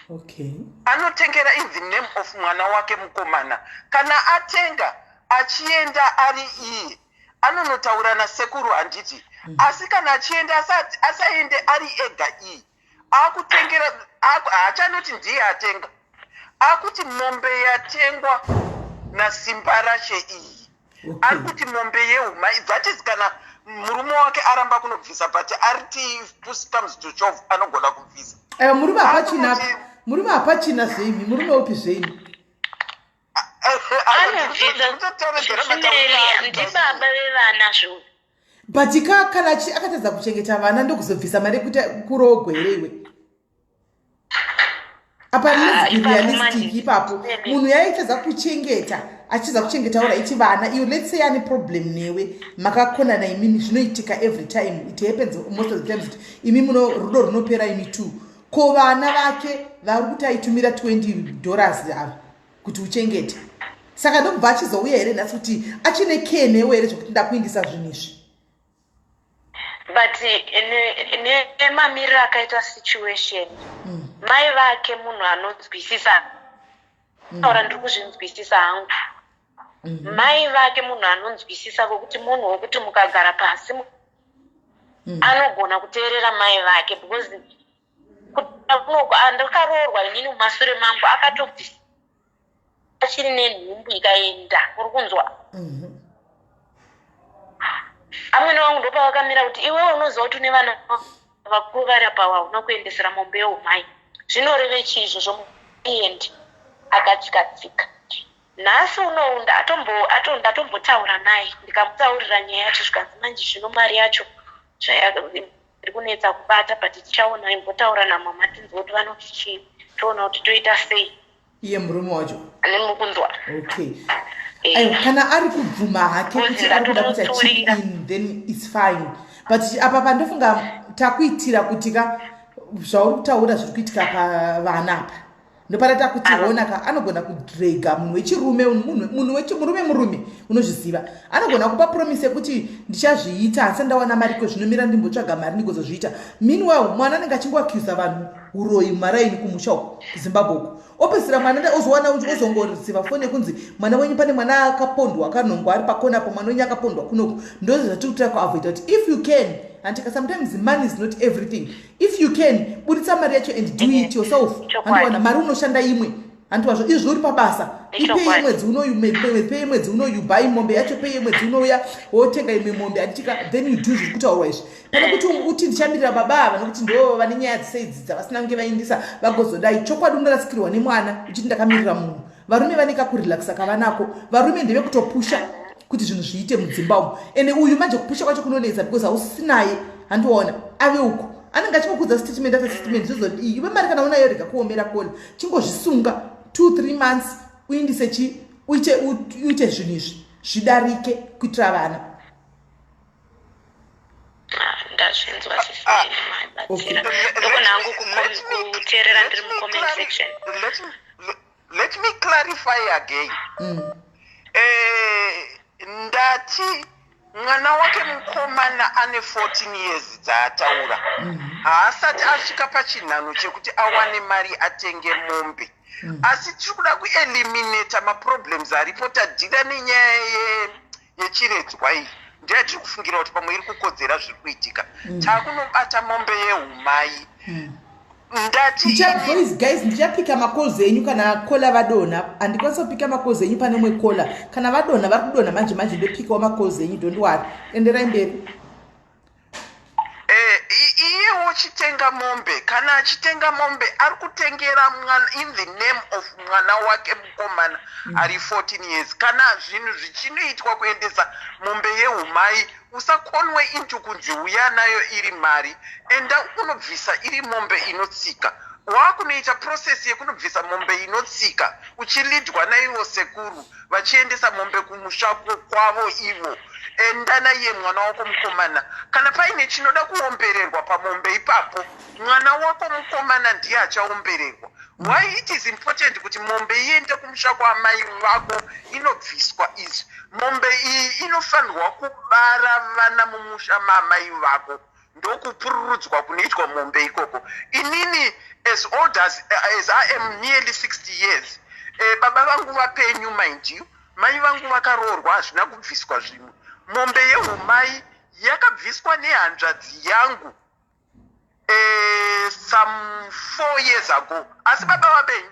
Okay. Anotengera in the name of mwana wake mukomana. Kana atenga achienda ari iye anonotaura nasekuru handiti, asi kana achienda asaende ari ega iye akutengera haachanoti ndiye atenga, akuti mombe yatengwa nasimba rashe iyi. Ari kuti mombe yeumai, that is kana murume wake aramba kunobvisa, but ariti push comes to shove anogona kubvisa. Murume hapachina zveimi, murume upi zveimi? Ndibaba vevana zvo. But kana akatadza kuchengeta vana ndokuzobvisa mari kuti kurogwe iwe. Apa realistic ipapo munhu yaitadza kuchengeta achiza kuchengeta ora ichi vana iyo, let's say ane problem newe makakona na imimi zvinoitika every time, it happens most of the times, imi muno rudo runopera imi tu ko vana vake vari kuti aitumira $20 ava kuti uchengete. Saka ndobva achizouya here nhasi kuti achine kenewo here zvokuti ndakuindisa zvinhu izvi. But nemamiriro akaita situation mai vake munhu anonzwisisa taura ndiri kuzvinzwisisa hangu mai vake munhu anonzwisisa kokuti munhu wokuti mukagara pasi anogona kuteerera mai vake because andakaroorwa inini mumashure mangu akatobvisa achiri nenhumbu ikaenda uri kunzwa amweni wangu ndopa vakamira kuti iwe unoziva kuti une vana vakuru vari apa unokuendesera mombe yeumai zvinoreve chii izvozvo muendi akatsika nhasi unou ndatombotaura naye ndikamutaurira nyaya yacho zvikanzi manje zvino mari yacho iri kunetsa kubata but tichaona imbotaura namama tinzwa kuti vanoti chii toona kuti toita sei iye murume wacho nemukunzwa okay. Aiwa kana ari kubvuma hake kuti ari kuda kuti achip in then it's fine but apa pandofunga takuitira kuti ka zvauri kutaura zviri kuitika pavana apa ndopara takuti honaka anogona kudrega munhu wechirume murume unozviziva anogona kupa promise yekuti ndichazviita asi ndawana mari kozvinomira ndimbotsvaga mari ndigozozviita meanwhile mwana anenge achingoacusa vanhu uroyi maraini kumusha uko kuzimbabwe uko opesira mwana ozowana ozongoriziva foni yekunzi mwana wenyu pane mwana akapondwa akanongwa ari pakona apo mwana wenyu akapondwa kunoku ndozvo zvatiri kutira kuavoida kuti if you can and sometimes money is not everything if you can buditsa mari yacho and do it yourself andiwana mari unoshanda imwe andwazvo izvi uri pabasa ipei mwedzi unoyu buy mombe yacho pei mwedzi unouya wotenga imwe mombe anditika then you do zviri kutaurwa izvi pane kuti uti ndichamirira baba ava nokuti ndo vane nyaya dziseidzi dzavasina kunge vaindisa vagozodai chokwadi unorasikirwa nemwana uchiti ndakamirira munhu varume vaneka kurelaxa kavanako varume ndeve kutopusha kuti zvinhu zviite mudzimba umu ende uyu manje kupusha kwacho kunonetsa because hausinaye handiona ave uko anenge achingokudza statement after statement zvozoti iwe mari kana unayo rega kuomera kona chingozvisunga 2-3 months uindise uite zvinhu izvi zvidarike kuitira vana ndazvinzwa sisindokona hangu kuteerera ndiri mucomment section. Let me clarify again. Ndati mwana wake mukomana ane 14 years dzaataura haasati asvika pachinhano chekuti awane mari atenge mombe asi tiri kuda kueliminata maproblems aripo tadhira nenyaya yechiredzwa iyi ndiye tiri kufungira kuti pamwe iri kukodzera zviri kuitika takunobata mombe yeumai guys ndichapika makozi enyu kana kola vadonha handikwanisa kupika makozi enyu pane mwe kola kana vadonha vari kudonha manje ndopikawo makozi enyu dondiwari enderai mberi. Iyewo chitenga mombe kana achitenga mombe ari kutengera mwana in the name of mwana wake mukomana ari 14 years kana zvinhu zvichinoitwa kuendesa mombe yeumai usakonwe into kunzi uya nayo iri mari enda unobvisa iri mombe inotsika wakunoita process yekunobvisa mombe inotsika uchilidwa naivo sekuru vachiendesa mombe kumusha kwavo ivo enda naiye mwana wako mukomana kana paine chinoda kuombererwa pamombe ipapo mwana wako mukomana ndiye achaombererwa. Why it is important kuti mombe iende kumusha kwamai vako inobviswa izvi mombe iyi inofanirwa kubara vana mumusha mamai vako ndokupururudzwa kunoitwa mombe ikoko. Inini as old as I am nearly 60 years baba vangu vapenyu mind you mai vangu vakaroorwa hazvina kubviswa zvimwe mombe yeumai yakabviswa nehanzvadzi yangu some 4 years ago asi baba vapenyu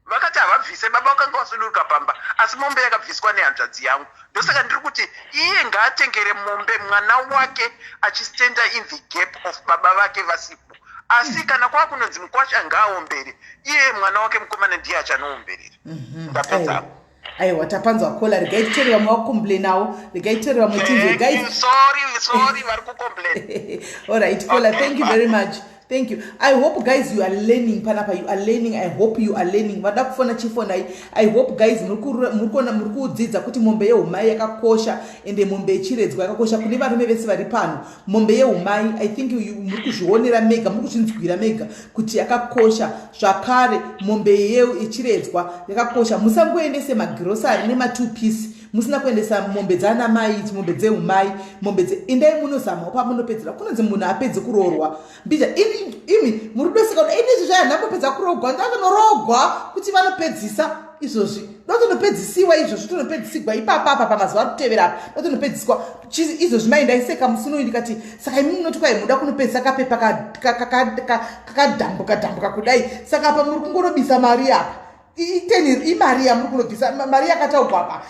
vakati havabvise baba vakanga vasunduruka pamba asi mombe yakabviswa nehanzvadzi yangu ndosaka ndiri kuti iye ngaatengere mombe mwana wake achistenda in the gap of baba vake vasipo asi kana kwakunonzi mukwasha ngaaombere iye mwana wake mukomana ndiye achanoomberera. Ndapedzapo. Aiwa tapanzwa kola regaiteri vamwe vakucomplainawo regaiteri vamwe tinzwe guys sorry vari kucomplain. All right kola thank you very much Thank you. I hope guys you are learning panapa, you are learning. I hope you are learning. Vada kufona chifona. I hope guys muri kudzidza kuti mombe yeumai yakakosha ende mombe yechiredzwa yakakosha kune varume vese vari pano. Mombe yeumai I think muri kuzvionera mega, muri kuzvinzwira mega kuti yakakosha zvakare mombe yechiredzwa yakakosha. Musangoendese magrocery nema 2 piece. Musina kuendesa mombe dzana mai, mombe dzeumai, mombe dze endai munozama pa munopedzera kunonzi munhu apedze kurorwa. Mbija imi muri dosika kuti ini zvaya ndapedza kurogwa ndakanoroogwa kuti vanopedzisa izvozvi. Dotonopedzisiwa izvozvi tonopedzisirwa ipapa pamazuva kutevera apa. Dotonopedziswa izvozvi mai ndaiseka musuno ndikati saka imi munoti kwai muda kunopedzisa kapepa kakadhambuka kudai. Saka apa muri kungorobisa mari apa. Iteni imari yamuri kunobvisa mari yakataurwa apa.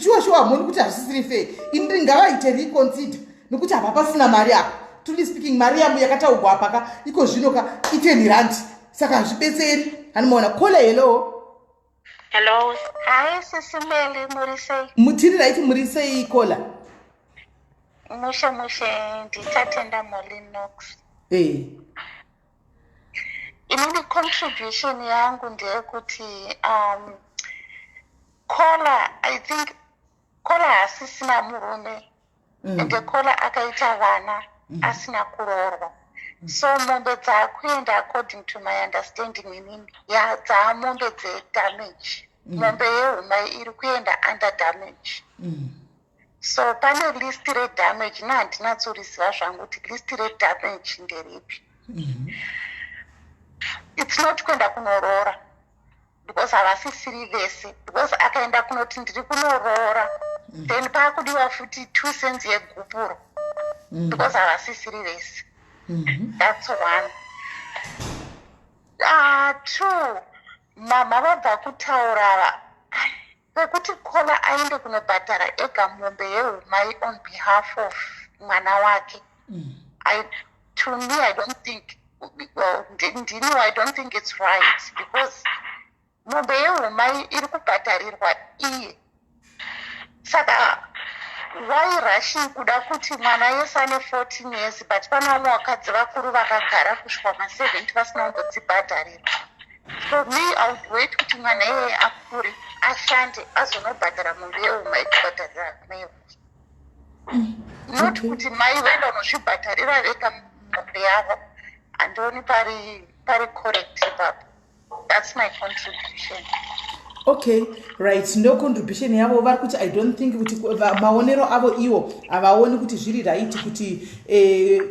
Shuwa hamoni kuti hazvisiri fair. Ini ngavaite reconsider nokuti apa pasina mari apa. Truly speaking mari yamu yakataurwa apa iko zvino ka iteni rand. Saka hazvibetseri. Hanomaona kola hello. Hello. Hi, Sisimeli, Murisei. Mutiri right Murisei kola. Mushe, nditatenda Molinox. Inini contribution yangu ndeyekuti kola, I think kola hasisina murume ende kola akaita vana asina kuroorwa. So mombe dzakuenda according to my understanding inini dzamombe damage. Mombe yeumai iri kuenda under damage. So pane list redamage handinatsoziva zvangu kuti list redamage nderipi. It's not kuenda kunoroora because havasisiri vese, because akaenda kunoti ndiri kunoroora then paakudiwa futi 2 cents yegupuro because havasisiri vese. That's one. 2, mama vabva kutaura pekuti kola aende kunobhadhara ega mombe yeumai on behalf of mwana wake. To me I don't think I don't think it's right because mombe yeumai iri kubhadharirwa iye. Saka why rushing kuda kuti mwana yese ane 14 years but pane vamwe vakadzi vakuru vakagara kusvika ma70 vasina kungodzibhadharirwa. For me I would wait kuti mwana iyeye akure ashande azonobhadhara mombe yeumai kubhadharira mai. Not kuti mai vaenda unozvibhadharira vega mombe yavo. Andoni pari correct ipapo. That's my contribution. Okay, right. No contribution yavo vari kuti I don't think kuti maonero avo iwo avaoni kuti zviri right kuti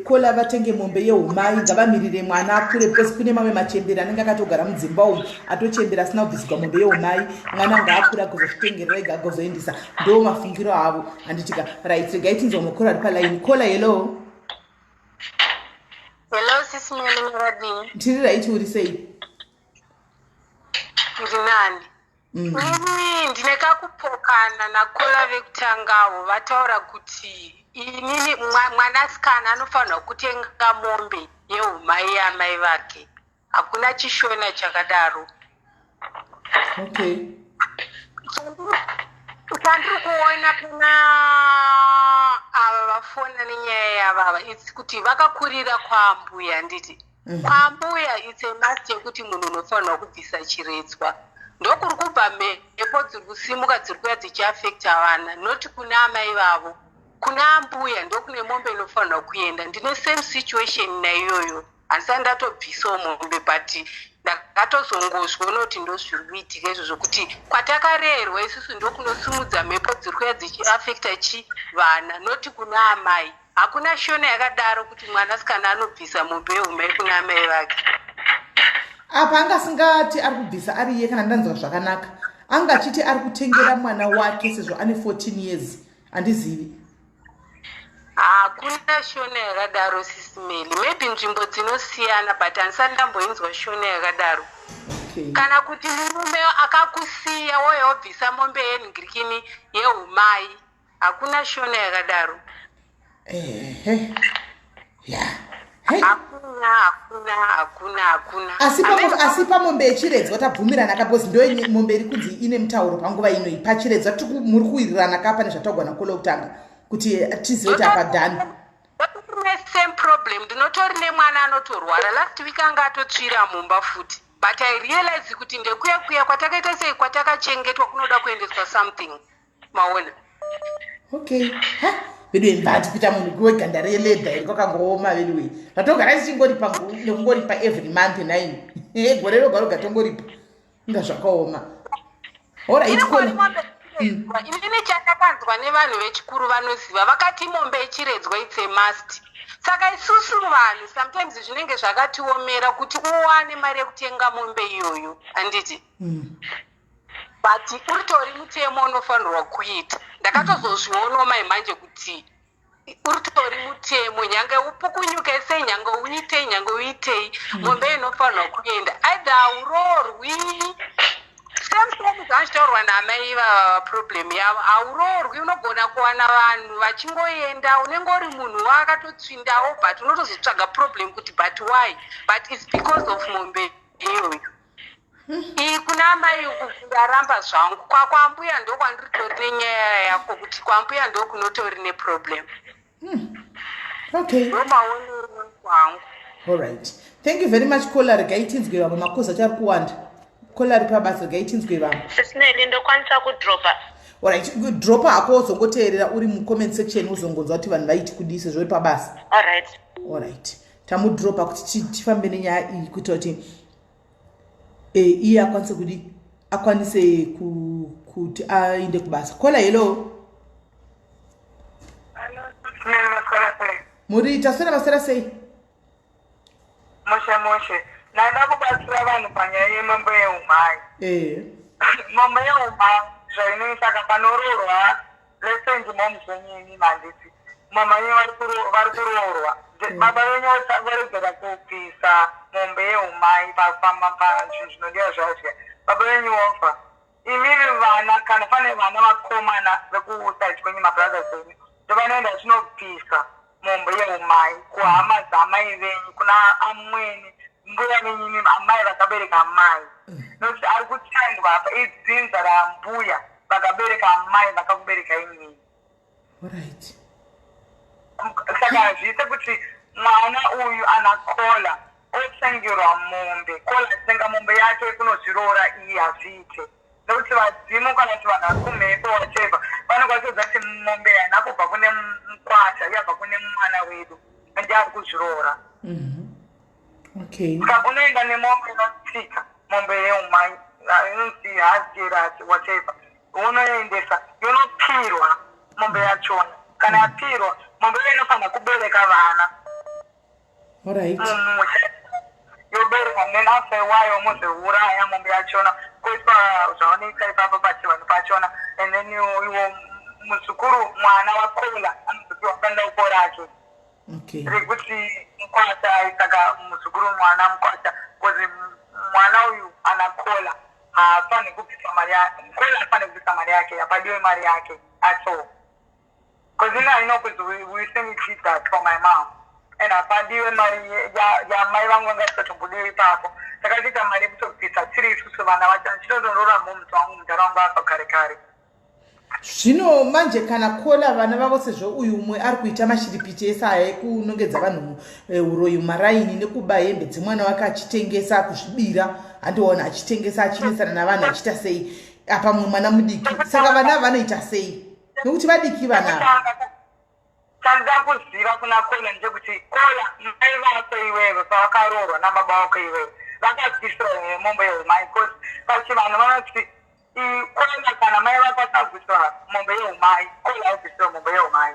kola vatenge mombe yeumai ngavamirire mwana akure because kune mamwe machembera anenge akatogara mudzimba umu atochembera asina kubvisirwa mombe yeumai mwana ngaakura agozozvitengerera ega agozoendesa ndo mafungiro avo handitika right regai tinzwa mukora ari paline. Kola hello. Hello, Sisimeli Muradini. Tiri right uri sei? Ndinani. Ndineka kupokana nakola vekutangawo vataura kuti inini mwanasikana anofanirwa kutenga mombe yeumai yamai vake. Hakuna chishona chakadaro. Okay. Utandiri kuona pana ava vafona nenyaya yavava it's kuti vakakurira kwambuya nditi. Kwambuya it's a must yekuti munhu unofanirwa kubvisa chiredzwa. Ndokuri kubva mhepo dziri kusimuka dziri kuuya dzichiafekta vana noti kuna amai vavo. Kuna ambuya ndokune mombe inofanirwa kuenda. Ndine same situation naiyoyo. Handisati ndatobvisawo mombe but ndakatozongozwa unoti ndozviri kuitika izvozvo kuti kwatakarerwa isusu ndokunosimudza mhepo dziri kuuya dzichiafekta vana noti kuna amai. Hakuna shona yakadaro kuti mwanasikana anobvisa mombe yeumai kuna amai vake. Apa angasingati ari kubvisa ari iye kana ndanzwa zvakanaka. Angachiti ari kutengera mwana wake sezvo ane 14 years. Handizivi. Hakuna shona yakadaro Sisimeli. Maybe nzvimbo dzinosiyana but handisati ndamboinzwa shona yakadaro. Okay. Kana kuti murume akakusiya woyo wabvisa mombe yenhingirikini yeumai. Hakuna shona yakadaro. Yeah. Hakuna. Asi pamombe yechiredzwa tabvumirana kapozi ndo mombe iri kunzi ine mutauro panguva ino pachiredzwa muri kuwirirana kapa nezvatagwa nakola kutanga kuti tizive kuti apa dhani. Vatorine same problem. Ndinotorine mwana anotorwara. Last week anga atotsvira mumba futi. But I realize kuti ndekuya kwatakaita sei kwatakachengetwa kunoda kuendeswa something. Maona. Okay. Ha? Vedwe mbati kuita munhu kuwe ganda reledha iri kwakangooma vedwe. Zvatogara zvichingoripa every month 9. Gore roga roga tongoripa. Inga zvakaoma. Alright, kona. Inini chatakanzwa nevanhu vechikuru vanoziva vakati mombe ichiredzwa it's a must. Saka isusu vanhu sometimes zvinenge zvakatiomera kuti uwane mari yekutenga mombe iyoyo handiti. But uritori mutemo unofanirwa kuita. Ndakatozozvionawo manje kuti uritori mutemo nyange upukunyuke sei nyange uitei nyange uitei mombe inofanirwa kuenda either auroorwi same zvachitaurwa namai problem yavo auroorwi unogona kuwana vanhu vachingoenda unenge uri munhu wakatotsvindawo but unotozotsvaga problem kuti but why but it's because of mombe iyoyo. Kuna mai ndaramba zvangu kwambuya ndo kwandiritori nenyaya yako kuti kwambuya ndo kunotori neproblem. Okay. Ndomaonero kwangu. Alright. Thank you very much Kola regaitinzwe vamwe makosa chari kuwanda. Kola ripabasa regaitinzwe vamwe. Sisineli ndokwanisa kudropa. Alright, dropa hako uzongoteerera uri mucomment section uzongonzwa kuti vanhu vaiti kudise zvori pabasa. Alright. Tamudropa kuti tifambe nenyaya iyi kuita kuti iye akwanise kuti aende kubasa. Kola hello. Muri taswera masera sei? Moshe. Nada kubatsira vanhu panyaya yemombe yeumai. Mombe yeumai zvainoita kapanororwa lesenji momuzvenyini manditi. Mama yenyu vari kuroorwa. Baba venyu varegera kupisa mombe yeumai pazvinhu zvinodiwa zvazvo. Baba venyu ofa. Imini vana kana pane vana vakomana vekusaiti kwenyu mabrothers venyu ndovanoenda zvinopisa mombe yeumai kuhama dzamai venyu kuna amweni mbuya venyini amai vakabereka amai. Nokuti ari kutendwa apa idzinza rambuya vakabereka amai vakakubereka imini. Alright. Saka zviite kuti mwana uyu ana Kola otsengerwa mombe. Kola atsenga mombe yake kunozvirora iye hazviite. Nokuti vadzimu kana kuti vanhu vari kumhepo whatever vanokwanisa kuti mombe yana kubva kune mukwasha yabva kune mwana wedu ende ari kuzvirora. Okay. Saka unoenda nemombe inotsika mombe yeumai inonzi hadirati whatever unoendesa yonopirwa mombe yachona. Kana yapirwa mombe inofanira kubereka vana. Alright. Yobereka nenafe wayo muzviuraya mombe yachona kuiswa zvaoneika ipapo pachivanhu pachona and then iwo muzukuru mwana waKola anozopiwa bandauko rake. Okay. Rekuti mukwata saka muzukuru mwana mukwata because mwana uyu ana Kola hafaniri kubvisa mari yake. Kola hafaniri kubvisa mari yake yapadiwe mari yake at all. Because I know because we send it that for my mom. And apadiwe mari ya mai vangu vangasitotombodiwe ipapo. Saka tiita mari yekutobvisa tiri isusu vana vachana chinotororamo mudzi wangu muntaraunda vakagare. Zvino manje kana Kola vana vavo sezvo uyu umwe ari kuita mashiripiti ese aya ekunongedza vanhu uroyi maraini nekuba hembe dzemwana wake achitengesa kuzvibira andiona achitengesa achinesana navanhu achiita sei apa mumwe mwana mudiki saka vana vanoita sei nokuti vadiki vana Tanda kuziva kuna Kola ndekuti Kola mai vako iwewe pavakaroorwa nababa vako iwewe vakabvisira mombe yeumai because pachivanhu vanoti Kola kana mai vako asabvisira mombe yeumai Kola abvisira mombe yeumai.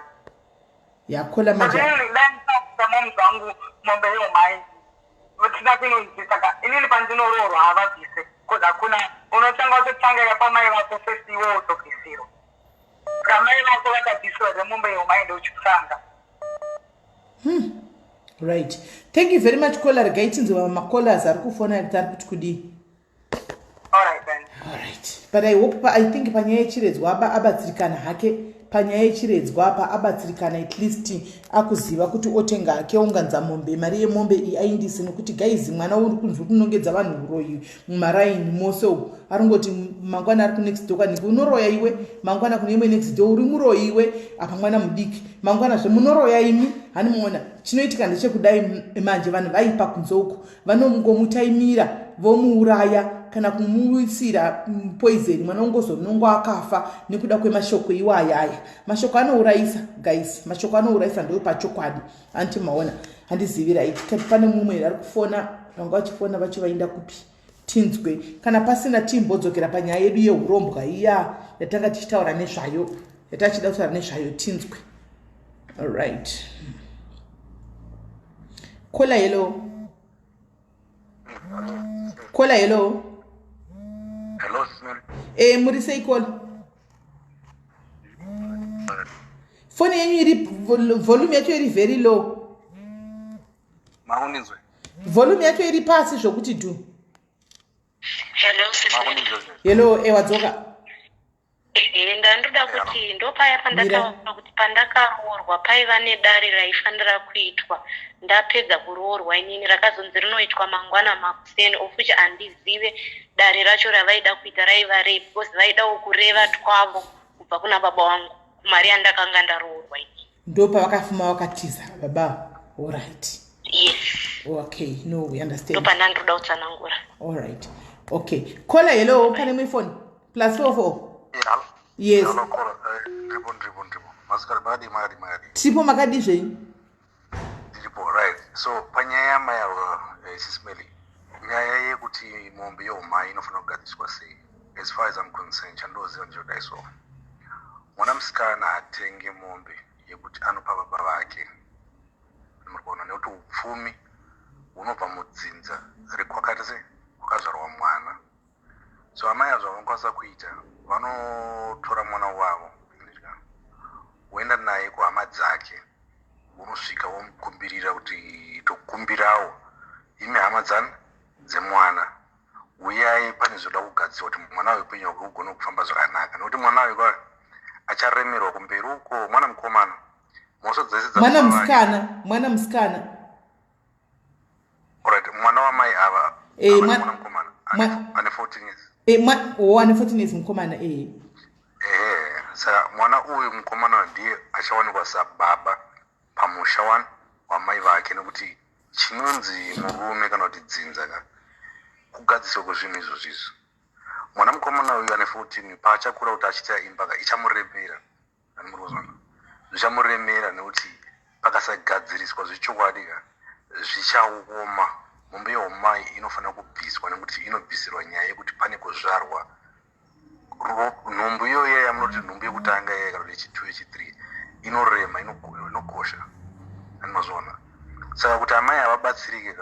Kola manje ndandisabvisa mombe wangu mombe yeumai tina kuinoidzi saka inini pandinoroorwa havabvise because hakuna unotanga utotanga yapamai vako first iwe utobvisirwa. Kamai vako vakabvisirwa zvemombe yeumai ndouchikutanga. Right. Thank you very much Kola regaitinzwe vamwe makolas ari kufona ari kuti kudii. Alright then. Alright. right, but I hope, I think panyaya yechiredzwa apa abatsirikana hake, panyaya yechiredzwa apa abatsirikana at least akuziva kuti otenga hake unganza mombe, mari yemombe iyi aindise, nekuti guys mwana uri kunzwa kunongedza vanhu uroyi mumaraini mose uku aringoti mangwana ari kunext door kaniki unoroya iwe, mangwana kune imwe next door uri muroyi iwe, apa mwana mudiki mangwana zvemunoroya imi hani muona. Chinoitika ndechekudai manje vanhu vaipa kunze uku vanongomutaimira vomuuraya kana kumuisira poison, mwana ungozovinongo akafa nekuda kwemashoko iwayaya. Mashoko anourayisa guys, mashoko anourayisa ndo pachokwadi anti maona handizivi right. Kati pane mumwe ari kufona, vanga vachifona vacho vaenda kupi tinzwe kana pasina timbodzokera panyaya yedu yeurombwa iya yatanga tichitaura nezvayo, yatachida kutaura nezvayo tinzwe. All right. Kola hello. Kola hello. Hello, Smith. Muri sei kola? Phone yenyu iri volume yacho iri very low. Maunizwe. Volume yacho iri pasi zvokuti du. Hello, sister. Hello, wadzoka. Ndandoda kuti ndopaya pandakaona kuti pandakaroorwa paiva nedare raifanira kuitwa. Ndapedza kuroorwa inini rakazonzi rinoitwa mangwana makuseni, of which handizive dare racho ravaida kuita raiva rape, because vaidawo kureva twavo kubva kuna baba wangu mari yandakanga ndaroorwa inini. Ndopa vakafuma vakatiza baba. All right. Yes. Okay, no, we understand. Ndopa ndandoda kutsanangura. All right. Okay. Kola hello, pane my phone. +44. Yes. Ndribo. Masikari madi. Tipo makadi zvenyu. Ndribo, right. So, panyaya mayawo sisimeli. Nyaya yekuti mombe yeumai inofanira kugadziswa sei. As far as I'm concerned, chandoziva ndizvodaiso. Mwana musikana atenge mombe yekuti anopa baba vake. Murikuona nekuti upfumi unobva mudzinza rekwakati se kwakazvarwa mwana. So amai azvo vanokwanisa kuita, vanotora mwana wavo woenda naye kuhama dzake, unosvika womukumbirira kuti tokumbirawo imi hama dzemwana, uyai pane zvoda kugadzirwa kuti mwana weupenyu hwake ugone kufamba zvakanaka, nekuti mwana weko acharemerwa kumberi uko. Mwana mukomana moso dzese mwana musikana. Alright, mwana wamai ava mwana mukomana ane 14 years. Ane 14 years mukomana. Saka mwana uyu mukomana ndiye achawanikwa sababa pamusha wamai vake, nekuti chinonzi murume kana kuti dzinza kugadziswa kwezvinhu izvozvizvo. Mwana mukomana uyu ane 14 paachakura kuti achiita imba ichamuremera, zvichamuremera nekuti pakasagadziriswa zvechokwadi zvichaoma. Mombe yeumai inofanira kubviswa nekuti inobvisirwa nyaya yekuti pane kuzvarwa. Nhumbu iyoyo yamunoti nhumbu yekutanga yaya kana kuti yechi2 yechi3 inorema, inokosha anozviona. Saka kuti amai avabatsirike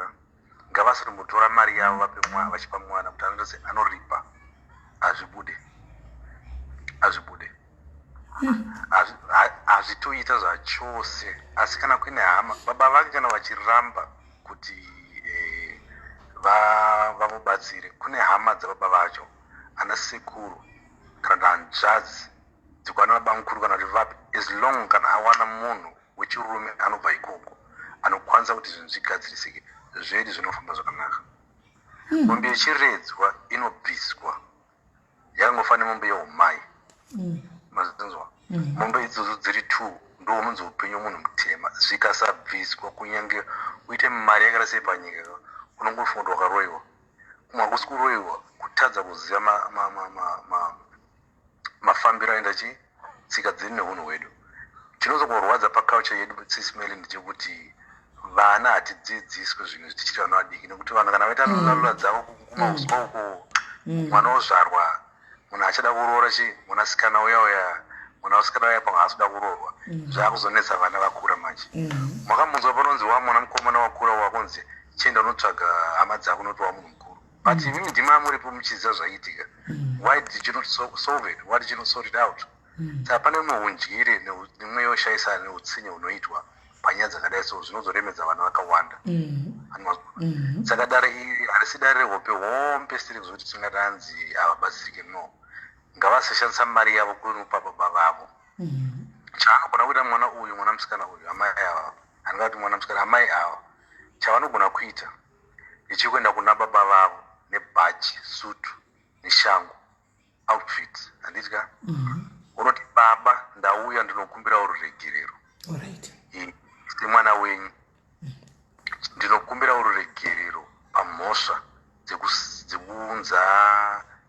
ngavasirumbotora mari yavo vachipa mwana kuti anotose anoripa azvibude hazvitoita zvachose. Asi kana kuine hama baba vake kana vachiramba kuti vamubatsire, kune hama dzababa vacho ana sekuru kana hanzvadzi dzikwana baba mukuru kana kuti vapi, as long kana awana munhu wechirume anobva ikoko anokwanisa kuti zvinhu zvigadzirisike, zvedi zvinofamba zvakanaka. Mombe yechiredzwa inobviswa, yakangofanira mombe yeumai. Mazvinzwa mombe idzodzo dziri 2 ndo unonzi upenyu munhu mutema. Zvikasabviswa kunyange uite mari yakada sei panyika unongofunga kuti wakaroiwa. Kumwe hakusi kuroiwa, kutadza kuziva mafambiro aenda tsika dziri neunhu hwedu. Chinozokurwadza paculture yedu sisimeli ndechekuti vana hatidzidziswe zvinhu zvichiita vana vadiki, nekuti vanhu kana vaita lalula dzavo kumauswa uko, mwana ozvarwa munhu achada kuroora mwanasikana uya mwanasikana uya pamwe haasi kuda kuroorwa, zvakuzonetsa vana vakura manje. Makamunzwa panonzi mwana mukomana wakura wakunzi chienda unotsvaga hama dzako unotowa munhu mukuru. But imimi ndima muripo muchiziva zvaiitika. Why did you not solve it? Why did you not sort it out? Saka pane muunjire nemwe yoshayisana neutsinye unoitwa panyaya dzakadai so zvinozoremedza vana vakawanda. saka dare iri harisi dare rehope hombe siri kuzoti tingatanzi havabatsirike no ngavasashandisa mari yavo kunopa baba vavo chavanogona kuita mwana uyu mwana musikana uyu amai ava handingati mwana musikana amai ava chavanogona kuita ndichikuenda kuna baba vavo nebhaji sutu neshangu outfit handitya unoti baba ndauya ndinokumbira ururegerero semwana wenyu ndinokumbira ururegerero pamhosva dzekuunza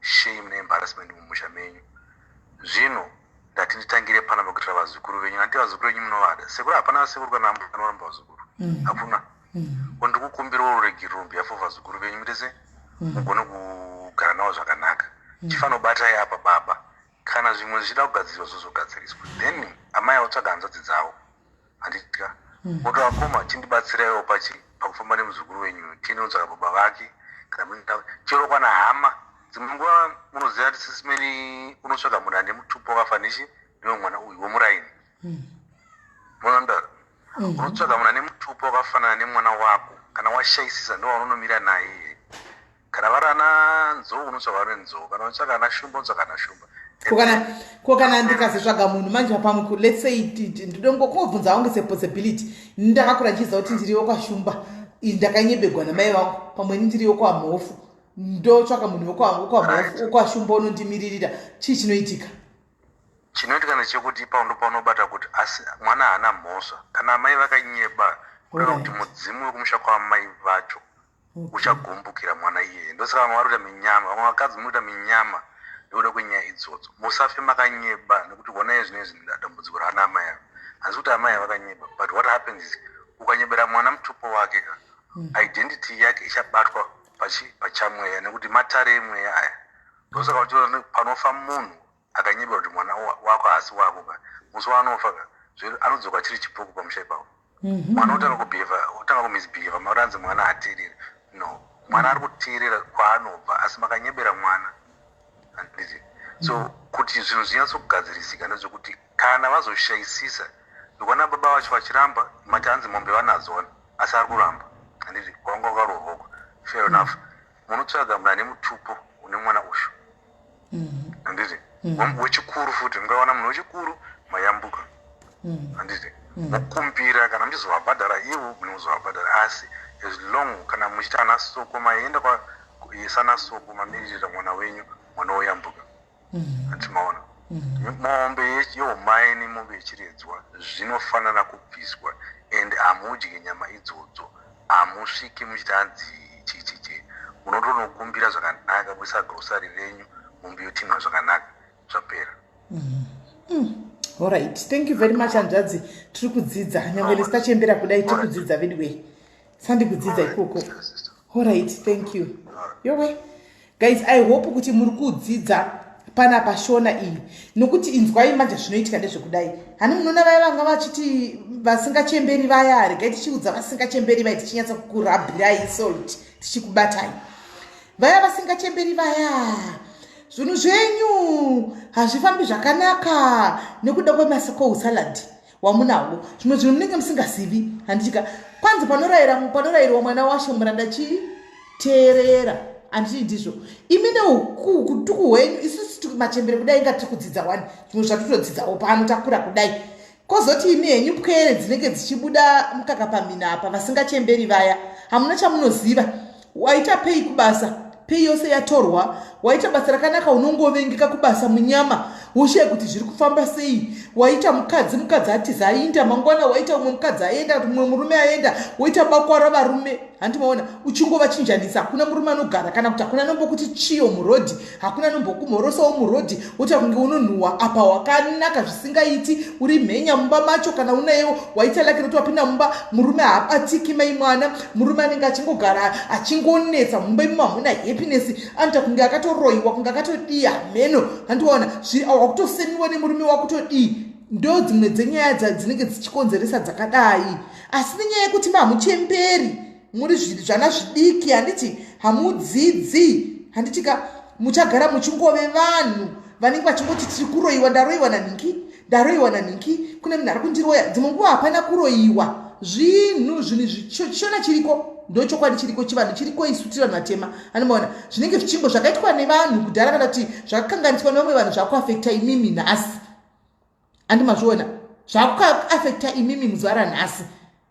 shame neembarrassment mumusha menyu zvino ndati nditangire panapa kuitira vazukuru venyu handiti vazukuru venyu munovada sekuru hapana vasekuru kana ambo anoramba vazukuru hakuna ndikukumbira ururegerero mbiyafo vazukuru venyu mutese mugone kugara navo zvakanaka chifanira kubatai apa baba kana zvimwe zvichida kugadziriswa zvozogadziriswa then amai autsvaga hanzvadzi dzavo handitya otovakoma chindibatsiraiwo pakufamba nemuzukuru wenyu tiendotsvaga baba vake kana chero kwana hama dzimwe nguva munoziva kuti sisimeri unotsvaga munhu ane mutupo wakafanishi newe mwana uyu womuraini munondara unotsvaga munhu ane mutupo wakafanana nemwana wako kana washaisisa ndo waunomira naye kana vari ana nzou unotsvaga vari nzou kana unotsvaga ana shumba unotsvaga ana shumba ko kana ndikazitsvaga munhu manje pamwe let's say ndinongobvunza wangu sepossibility ndakakura nchiziva kuti ndiriwo kwashumba ndakanyebegwa namai vangu pamwe ndiriwo kwamhofu ndotsvaka munhu wokwashumba unondimiririra chii chinoitika chinoitika ndechekuti ipapo ndo paunobata kuti asi mwana haana mhosva kana amai vakanyeba kureva kuti mudzimu wekumusha kwamai vacho uchagombukira mwana iyeye ndosaka vamwe vari kuita minyama vamwe vakadzi munoita minyama nekuda kwenyaya idzodzo musafe makanyeba nekuti wonai zvinezvi dambudziko raana amai avo hanzi kuti amai vakanyeba but what happens is ukanyebera mwana mutupo wake identity yake ichabatwa pachamweya nekuti matare emweya aya ndosaka uchiona panofa munhu akanyebera kuti mwana wako hasi wako musi waanofa anodzoka chiri chipuku pamusha ipapo mwana otanga kumisbehave mauranzi mwana hateereri no mwana ari kuteerera kwaanobva asi makanyebera mwana handiti so kuti zvinhu zvinyatsokugadziritsika ndezvekuti kana vazoshayisisa ndikuona baba vacho vachiramba mati hanzi mombe vanadzona asi ari kuramba handiti kwanga kwarohoko fair enough munotsvaga munhu ane mutupo une mwana ushu handiti wechikuru futi mungaona munhu wechikuru mayambuka handiti mukumbira kana muchizovabhadhara ivo munozovabhadhara asi as long kana muchita ana soko maenda sana soko mamirira mwana wenyu mwana woyambuka hatimaona mombe yeumai nemombe yechiredzwa zvinofanira kubviswa and hamudyi nyama idzodzo hamusviki muchita hanzi chichichi unotonokumbira zvakanaka muisa grosari renyu mombe yotimwa zvakanaka zvapera alright thank you very much hanzvadzi tiri kudzidza nyangwe nesitachembera kudai tiri kudzidza anyway sandikudzidza ikoko alright thank you yowe guys I hope kuti muri kudzidza pana pashona iyi nokuti inzwai manje zvinoitika ndezvekudai hani munoona vaya vanga vachiti vasingachemberi vaya regai tichiudza vasingachemberi vai tichinyatsa kukurabhirai salt tichikubatai vaya vasingachemberi vaya zvinhu zvenyu hazvifambi zvakanaka nekuda kwemasikou salad wamunawo zvimwe zvinhu munenge musingazivi handitika kwanzi panorayirwa mwana washe muranda chiteerera handiti ndizvo imi neukutuku hwenyu isusu machembere kudai inga tiri kudzidza wani zvimwe zvatotodzidzawo pano takura kudai kozoti imi henyu pwere dzinenge dzichibuda mukaka pamina apa vasingachemberi vaya hamuna chamunoziva waita pei kubasa pei yose yatorwa waita basa rakanaka unongovengeka kubasa munyama ushe kuti zviri kufamba sei waita mukadzi atiza aenda mangwana waita umwe mukadzi aenda umwe murume aenda waita bakwara varume handimaona uchingova chinjanisa hakuna murume anogara kana kuti hakuna nombokuti chiyo murodhi hakuna nombokumhorosawo murodhi wota kunge unonhuhwa apa wakanaka zvisingaiti uri mhenya mumba macho kana unayewo waita lake roti wapinda mumba murume haabatiki mai mwana murume anenge achingogara achingonetsa mumba imo hamuna happiness anoita kunge akatoroyiwa kunge akatodii hameno handiwaona wakutosemiwa nemurume wakutodii ndo dzimwe dzenyaya dzinenge dzichikonzeresa dzakadai asi nenyaya yekuti hamuchemberi muri zvana zvidiki handiti hamudzidzi handitika muchagara muchingove vanhu vanenge vachingoti tiri kuroyiwa ndaroyiwa naningi kune munhu ari kundiroya dzimwe nguva hapana kuroyiwa zvinhu zvichona chiriko ndochokwadi chiriko chivanhu chiriko isu tiri vanhu vatema anomaona zvinenge zvichingo zvakaitwa nevanhu kudhara kana kuti zvakakanganiswa nevamwe vanhu zvakuafekta imimi nhasi andimazviona zvakuafekta imimi muzuva ranhasi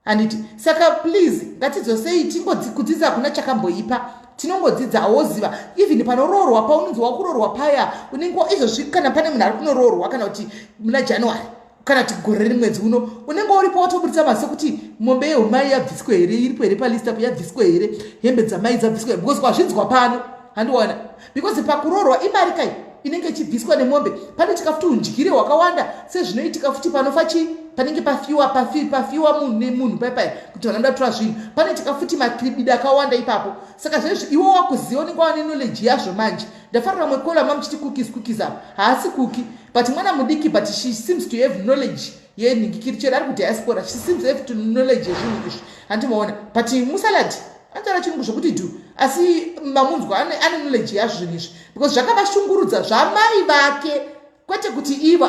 handiti saka please ngatidzosei tingokudzidza hakuna chakamboipa tinongodzidza awoziva even panoroorwa paunonzi wakuroorwa paya unenge izvozvi kana pane munhu ari kunoroorwa kana kuti muna january kana kuti gore rimwedzi uno unenge uripo watoburitsa maso kuti mombe yeumai yabviswe here iripo here palistapo yabviswe here hembe dzamai dzabviswe here because kwazvinzwa pano handiwana because pakuroorwa imari kai inenge ichibviswa nemombe pane chikafu tiundyire hwakawanda sezvinoitika futi panofa chii panenge pafiwa munhu nemunhu paipai kuti vanhu ndatora zvinhu pane chikafu futi makribidi akawanda ipapo saka zvezvo iwo wakuziva unenge wane knowledge yazvo manje ndafanira mwekola mamuchiti cookies apo haasi kuki but mwana mudiki but she seems to have knowledge yenhingikiri chero ari kudiaspora she seems to have knowledge yezvinhu izvi handimaona but musaladi anotara chinhu zvokuti dhu asi mamunzwa ane knowledge yazvo zvinhu izvi because zvakavashungurudza zvamai vake kwete kuti ivo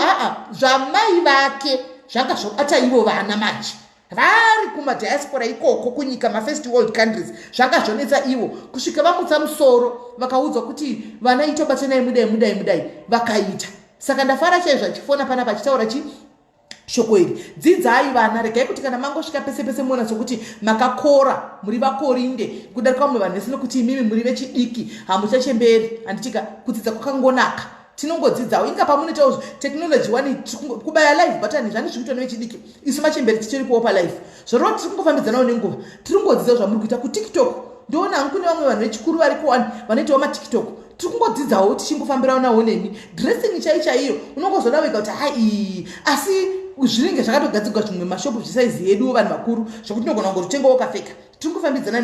zvamai vake zvanga zvobata ivo vana manje vari kumadiaspora ikoko kunyika mafirst world countries zvanga zvonetsa ivo kusvika vamutsa musoro vakaudzwa kuti vana itobatanai mudai vakaita saka ndafara chaizvo achifona pana pachitaura shoko iri dzidzai vana regai kuti kana mangosvika pese muona sokuti makakora muri vakorinde kudarika vamwe vanhu vesino kuti imimi muri vechidiki hamuchachemberi handitika kudzidza kwakangonaka tinongodzidzawo inga pamunoitawo technology wani kubaya live button zvani zvikuitwa nevechidiki isu machemberi tichiripowo palife zvaro tiri kungofambidzanawo nenguva tiri kungodzidza zvamuri kuita kutiktok ndoona hangu kune vamwe vanhu vechikuru variko wani vanoitawo matiktok tiri kungodzidzawo tichingofambirawo nawo nemi dressing chaiyo unongozoda wega kuti hai asi zvinenge zvakatogadzirwa zvimwe mashopu zvisaizi yedu vanhu vakuru zvokuti unogona kungototengawo ukapfeka tiri kufambidzana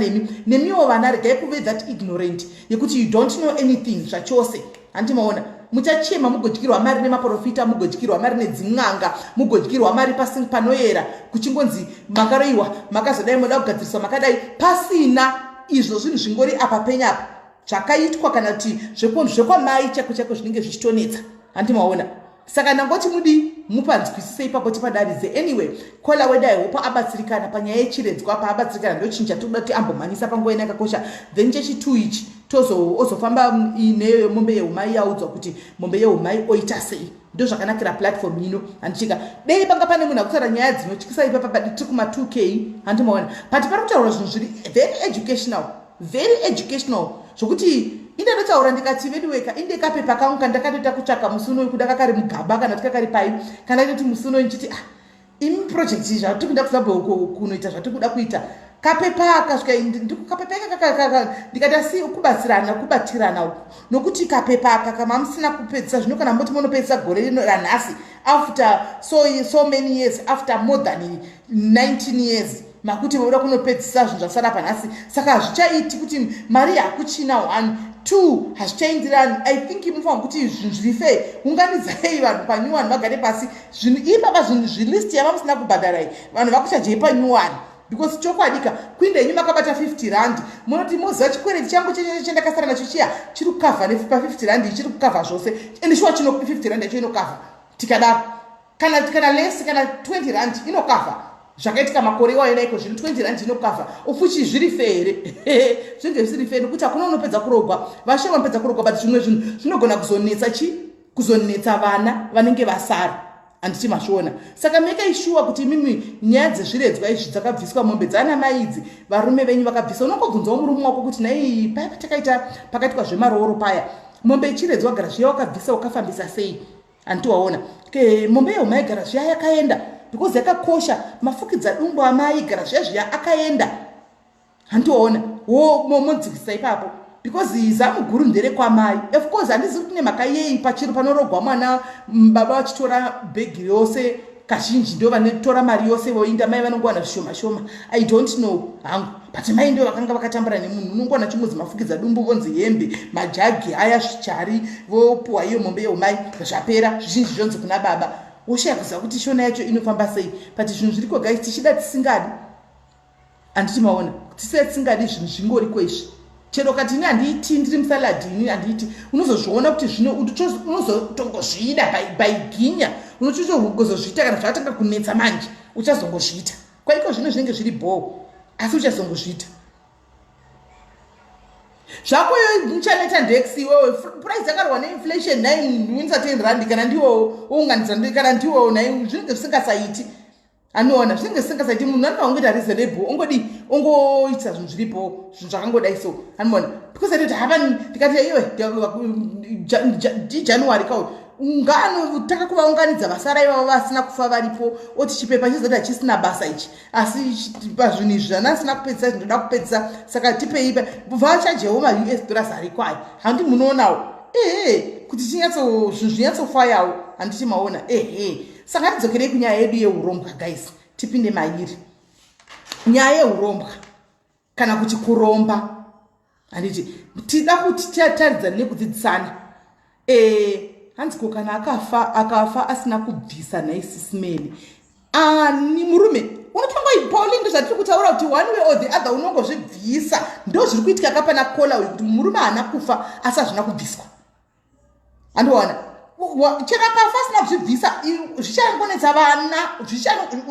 nemiwo vana regai kuve that ignorant yekuti you don't know anything zvachose handimaona muchachema mugodyirwa mari nemaprofita mugodyirwa mari nedzin'anga mugodyirwa mari pasing panoyera kuchingonzi makaroiwa makazodai moda kugadziriswa makadai pasina izvo zvinhu zvingori apa penyapa zvakaitwa kana kuti zvekwamai chako zvinenge zvichitonetsa handimaona saka nangoti mudi mupanzwisise ipapo tipadarize anyway kola wedai hopa abatsirikana panyaya yechiredzwa paabatsirikana ndochinja toda kuti ambomhanyisa panguva ina yakakosha then chechitu ichi ozofamba nemombe yeumai yaudzwa kuti mombe yeumai oita sei ndo zvakanakira platform ino handichika dei panga pane munhu akutsara nyaya dzinotyisa ipapa tiri kuma2k handimaona but pari kutaura zvinhu zviri very educational zvokuti inde ndotaura ndikati veduweka inde kapepa kangu kandakatoita kutsvaka musi unoyu kuda kakari mugaba kana kuti kakari pai kana ndoti musi unoyu nchiti imi project zvatiri kuda kunoita zvatiri kuda kuita kapepa akasvika kapepa ika ndikati asi kubatirana uku nokuti kapepa aka kama musina kupedzisa zvino kana moti munopedzisa gore ranhasi after so many years after more than 19 years makuti voda kunopedzisa zvinhu zvasara panhasi saka hazvichaiti kuti mari yakuchina 1 2 hazvichaindirani I think mufanira kuti zvinhu zviri fair unganidzai vanhu panyuwani vagare pasi zvinhu ipapa zvinhu zvilisti yava musina kubhadharai vanhu vakuchajei panyuwani because chokwadika kuindenyu makabata 50 rand munoti moziva chikwereti changu chendakasara nacho chiya chiri kukavha pa 50 rand chiri kukavha zvose ende shuwa 50 rand yacho inokavha tikadaro kana lesi kana 20 rand inokavha zvakaitika makore wainaiko zvino 20 rand inokavha ufuchi zviri fere zvinge zvisiri fere nokuti hakuna unopedza kurogwa vashoma unopedza kurogwa but zvimwe zvinhu zvinogona kuzonetsa vana vanenge vasara handiti mazviona saka make sure kuti mimi nyaya dzezviredzwa izvi dzakabviswa mombe dzana maidzi varume venyu vakabvisa unongobvunzawo murume wako kuti nai paya pakaitika zvemarooro paya mombe ichiredzwa garazviya wakabvisa ukafambisa sei handiti waona mombe yeumai garazviya yakaenda because yakakosha mafukidza dumbu amai garazviya zviya akaenda handiti waona modzikisa ipapo because zamu guru ndere kwamai of course handizi kuti nemhaka yei pachiro panorogwa mwana baba vachitora bhegi yose kazhinji ndo vanotora mari yose voinda mai vanongowana zvishoma I don't know hangu but mai ndo vakanga vakatambura nemunhu unongowana chimudzi mafukidza dumbu vonzi hembe majagi aya zvichari vopuwa iyo mombe yeumai zvapera zvizhinji zvonzi kuna baba woshaya kuziva kuti shona yacho inofamba sei but zvinhu zviri kwegais tichida tisingadi handiti maona tisingadi zvinhu zvingoriko izvi chero kati ini handiiti ndiri musaladhi ini handiiti unozozviona kuti zvino unozotongozvida baiginya unochizogozozviita kana zvatanga kunetsa manje uchazongozviita kwaiko zvino zvinenge zviri bho asi uchazongozviita zvako iwe muchaneta ndex iwewe price yakarwa neinflation nai winsa 10 rand kana ndiwo unganisa kana ndiwo nai zvinenge zvisingasaiti anoona zvinenge zvisingasaiti munhu anofa kungoita reasonable ongoita zvinhu zviripo zvinhu zvakangodai so anoona because atoti hapa ndikati iwe ndijanuary kawo ungano takakuvaunganidza vasara ivavo vasina kufa varipo oti chipepa chizoti hachisina basa ichi asi pazvinhu izvi zvanasina kupedzisa zvindoda kupedzisa saka tipeipa vachajewo maus dollars ari kwayo handi munoonawo kuti zvinhu zvinyatsofayawo handiti maona saka tidzokerei kunyaya yedu yeurombwa guys tipinde mairi nyaya yeurombwa kana kuti kuromba handiti tida kuti tataridza nekudzidzisana hanziko kana akafa asina kubvisa naisismeli ani murume unotongoipauli ndozvatiri kutaura kuti one way or the other unongozvibvisa ndo zviri kuitika kapana kola uyu kuti murume haana kufa asi hazvina kubviswa andoona chero akafa asina kuzvibvisa zvichangonetsa vana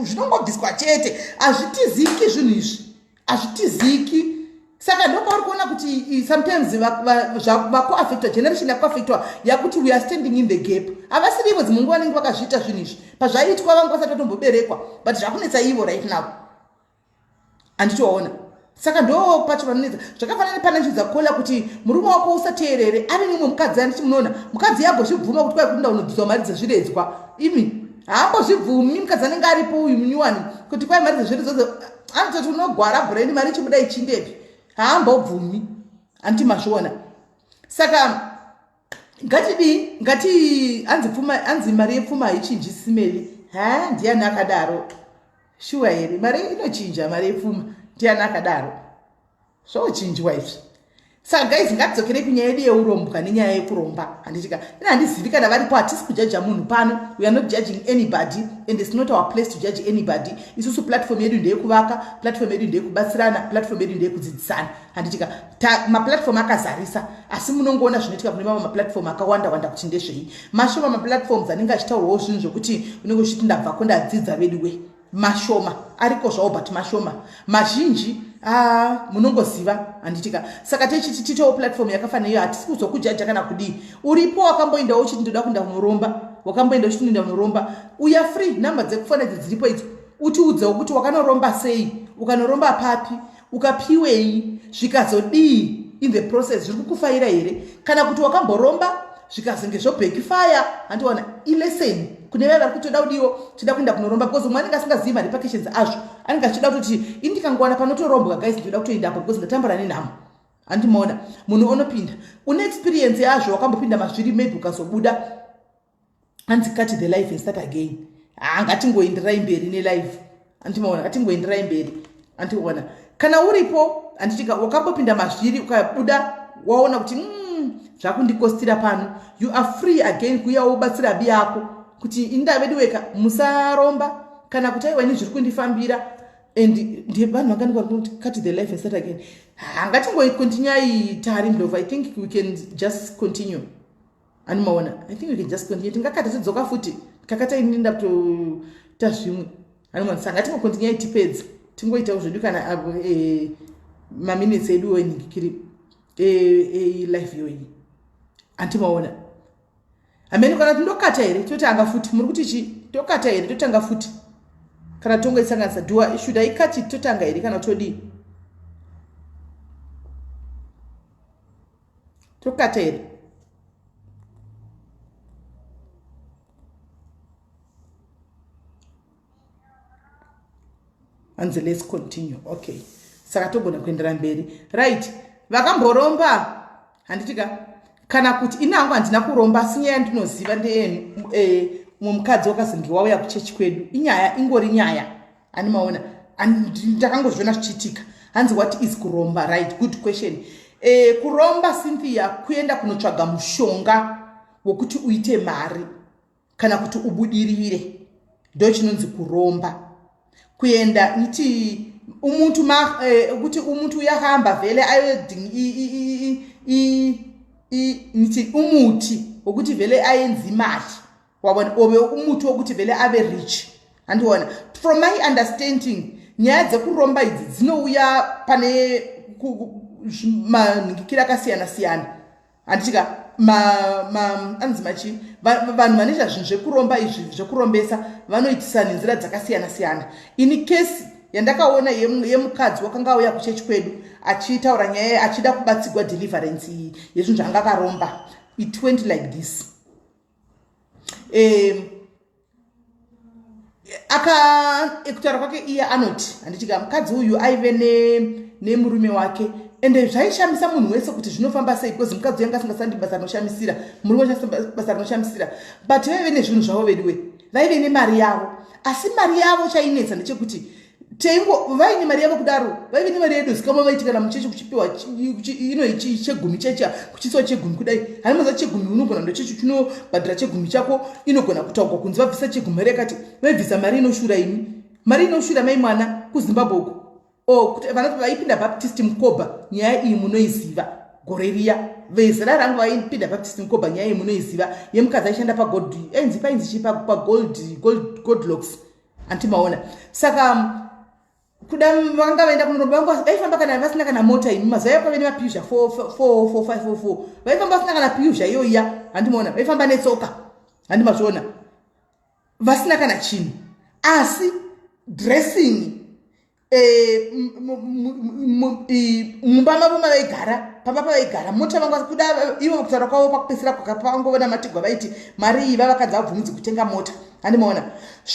zvinongobviswa chete hazvitiziki zvinhu izvi hazvitiziki saka ndopauri kuona kuti sometimes vakoaffectwa generation yakoaffectwa yakuti we are standing in the gap havasiri ivo dzimwe nguva vanenge vakazviita zvinhu izvi pazvaiitwa vangu vasati vatomboberekwa but zvakunetsa ivo right now handitoona saka ndo pacho vanonetsa zvakafanana nepananchidza kola kuti murume wako usateerere ave nemwe mukadzi anditi munoona mukadzi yambozvibvuma kuti kwai kunda unobviswa mari dzezviredzwa imi haambozvibvumi mukadzi anenge aripo uyu munyuwani kuti kwai mari dzezviredzodzo anototi unogwara brand mari chibuda ichindepi haambobvumi anditi mazviona saka ngati anzi mari yepfuma haichinji simeli ndiani akadaro shuwa here mari inochinja mari yepfuma ndiani akadaro zvochinjwa izvi saka guys ngatidzokerei kunyaya yedu yeurombwa nenyaya yekuromba handitika ina handizivi kana varipo hatisi kujaja munhu pano we are not judging anybody and it's not our place to judge anybody isusu platform yedu ndeyekuvaka platform yedu ndeyekubatsirana platform yedu ndeyekudzidzisana handitika maplatform akazarisa asi munongoona zvinoitika kune mamwe maplatform akawanda wanda kuti ndezvei mashoma maplatforms anenge achitaurawo zvinhu zvokuti unenge uchiti ndabvako ndadzidza vedu we mashoma ariko zvawo but mashoma mazhinji munongoziva handitika saka techiti titowo platform yakafanira iyo hatisi kuzokujaja kana kudii uripo wakamboendawo uchiti ndoda kunda kunoromba wakamboenda uchiti ndoda kunoromba uya free namba dzekufona dziripo idzi utiudzawo kuti wakanoromba sei ukanoromba papi ukapiwei zvikazodii in the process zviri kukufaira here kana kuti wakamboromba zvikazenge zvobackfire handiona ileseni kune vaya vari kutoda kudiwo tida kuenda kunoromba because umwe anenge asingazivi marepercussions azvo anenge achida kutoti ini ndikangowana panotorombwa guys ndoda kutoendapo because ndatambura nenhamo handimaona munhu unopinda une experience yazvo wakambopinda mazviri maybe ukazobuda hanzi cut the life and start again ngatingoenderai mberi nelife handimaona ngatingoenderai mberi handiona kana uripo handitika wakambopinda mazviri ukabuda waona kuti zvakundikostira pano you are free again kuuya wobatsira bi yako kuti indavedu weka musaromba kana kuti aiwa zviri kundifambira and vanhu vakandiwa kuti cut the life and start again ngatingokontinyai tari ndlovu I think we can just continue animaona I think we can just continue tingakati tidzoka futi kakataininda kutoita zvimwe animaona saka ngatingokontinyai tipedza tingoitawo zvedu kana maminutes edu weningikiri life yoyi antimaona amene kana tindokata here totanga futi muri kuti chi tokata here totanga futi kana tongoisanganisa should I cut it totanga here kana todi tokata here and let's continue okay saka togona kuendera mberi right vakamboromba handitika kana kuti inangu handina kuromba sinyaya ndinoziva ndeyenu mumukadzi wakazenge wauya kuchechi kwedu inyaya ingori nyaya animaona ndakangozviona zvichiitika hanzi what is kuromba right good question kuromba Cynthia kuenda kunotsvaga mushonga wokuti uite mari kana kuti ubudirire ndo chinonzi kuromba kuenda niti umuntu ukuthi umuntu uyahamba vele niti umuthi wokuti vele ayenze imali wabona obe umuthi wokuthi vele abe rich andiona from my understanding nyaya dzekuromba idzi dzinouya pane manhingikira akasiyana-siyana handitika anzimachi vanhu vanoita zvinhu zvekuromba izvi zvekurombesa vanoitisa nenzira dzakasiyana-siyana. Ini kesi yandakaona yemukadzi wakanga auya kuchechi kwedu achitaura nyaya achida kubatsigwa deliverance yezvinhu zvanga akaromba. It went like this. Kutaura kwake iye anoti handitika mukadzi uyu aive nemurume wake ende zvaishamisa munhu wese kuti zvinofamba sei because mukadzi yanga asingasandi basa rinoshamisira murume wachasamba basa rinoshamisira but vaive nezvinhu zvavo vediwe vaive nemari yavo asi mari yavo chainetsa ndechekuti vaine mari yavo kudaro vaive nemari yedu zikama vaitikana muchechi kuchipiwa chegumi checha kuchitsiwa chegumi kudai hanimaza chegumi unogona ndochechi chinobhadhira chegumi chako inogona kutaurwa kunzi vabvisa chegumi rekati vaibvisa mari inoshura imi mari inoshura mai mwana kuzimbabwe uko vanoti vaipinda baptist mukoba nyaya iyi munoiziva gore riya vezera rangu vaipinda baptist mukoba nyaya iyi munoiziva yemukadzi aishanda painzi chipa pagoldlocks antimaona saka kuda vanga vaenda kunoromba vangu vaifamba kana vasina kana mota imi mazuva yako vene mapiuzha 4544 vaifamba vasina kana piuzha iyoiya handimaona vaifamba netsoka handimazviona vasina kana chinhu asi dressing mumba mavo mavaigara pamba pavaigara mota vanga kuda ivo kutaura kwavo pakupesera kwakapangovona matigwa vaiti mari iyi vavakadzi vabvumidzi kutenga mota handimaona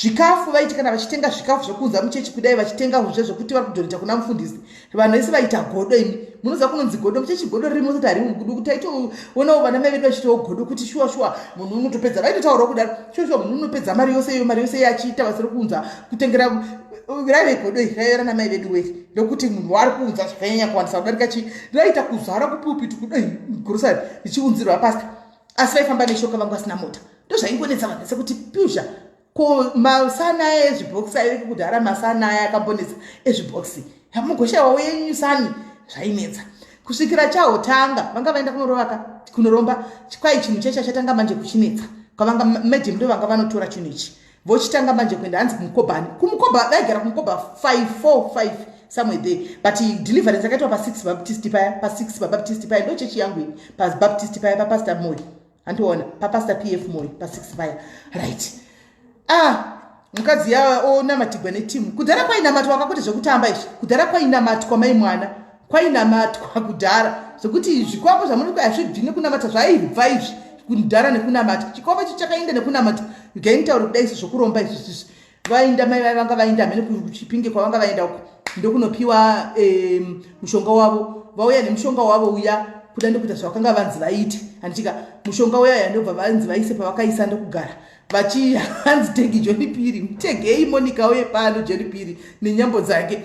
zvikafu vaiti kana vachitenga zvikafu zvokunza muchechi kudai vachitenga huzve zvokuti vari kudhonita kuna mufundisi vanhu vese vaita godo imi munoziva kunonzi godo muchechi godo ririmo kuti hari mugudu kuti taitoonawo vana mai vedu vachitawo godo kuti shuwa munhu unotopedza vaitotaurawo kudaro shuwa munhu unopedza mari yose iyo achiita vasiri kunza kutengera raive godo iri raiva namai vedu wese ndokuti munhu wari kuunza zvakanyanya kuwandisa kudarika chi raita kuzara kupupiti kudai gurusari richiunzirwa pasta asi vaifamba neshoka vangu vasina mota ndozvaingonetsa vanhu sekuti piuzha ko masana aya ezvibhokisi aive kudhara masana aya akambonetsa ezvibhokisi mugoshawawo yenyusani zvainetsa kusvikira chahotanga vanga vaenda kunoromba kwai chinhu checha chatanga manje kuchinetsa kwavanga madhem ndo vanga vanotora chinhu ichi vochitanga manje kuenda hanzi kumukobhani kumukoba vaigara kumukoba 545 somewhere there but deliverance yakaitwa pa6 baptist paya ndo chechi yangu iyi pabaptist paya papastor moi andiona papastor pf moi pa6 paya right mukadzi onamatigwa netimu kudhara kwainamatwa akakuti zvekutamba izvi kudhara kwainamatwa mai mwana kwainamatwa kudhara zvokuti zvikwambo zvamunoti hazvibvi nekunamata zvaibva izvi kudhara nekunamata chikwambo ichi chakaenda nekunamata gainitauri kudai izvi zvokuromba izvi vainda mai vai vanga vaenda mhene kuchipinge kwavanga vaenda uko ndokunopiwa mushonga wavo vauya nemushonga wavo uya kuda ndokuita zvavakanga vanzi vaite handitika mushonga uya yandobva vanzi vaise pavakaisa ndokugara vachihanzi tegi John Piri mutegei Monica uye pano John Piri nenyambo dzake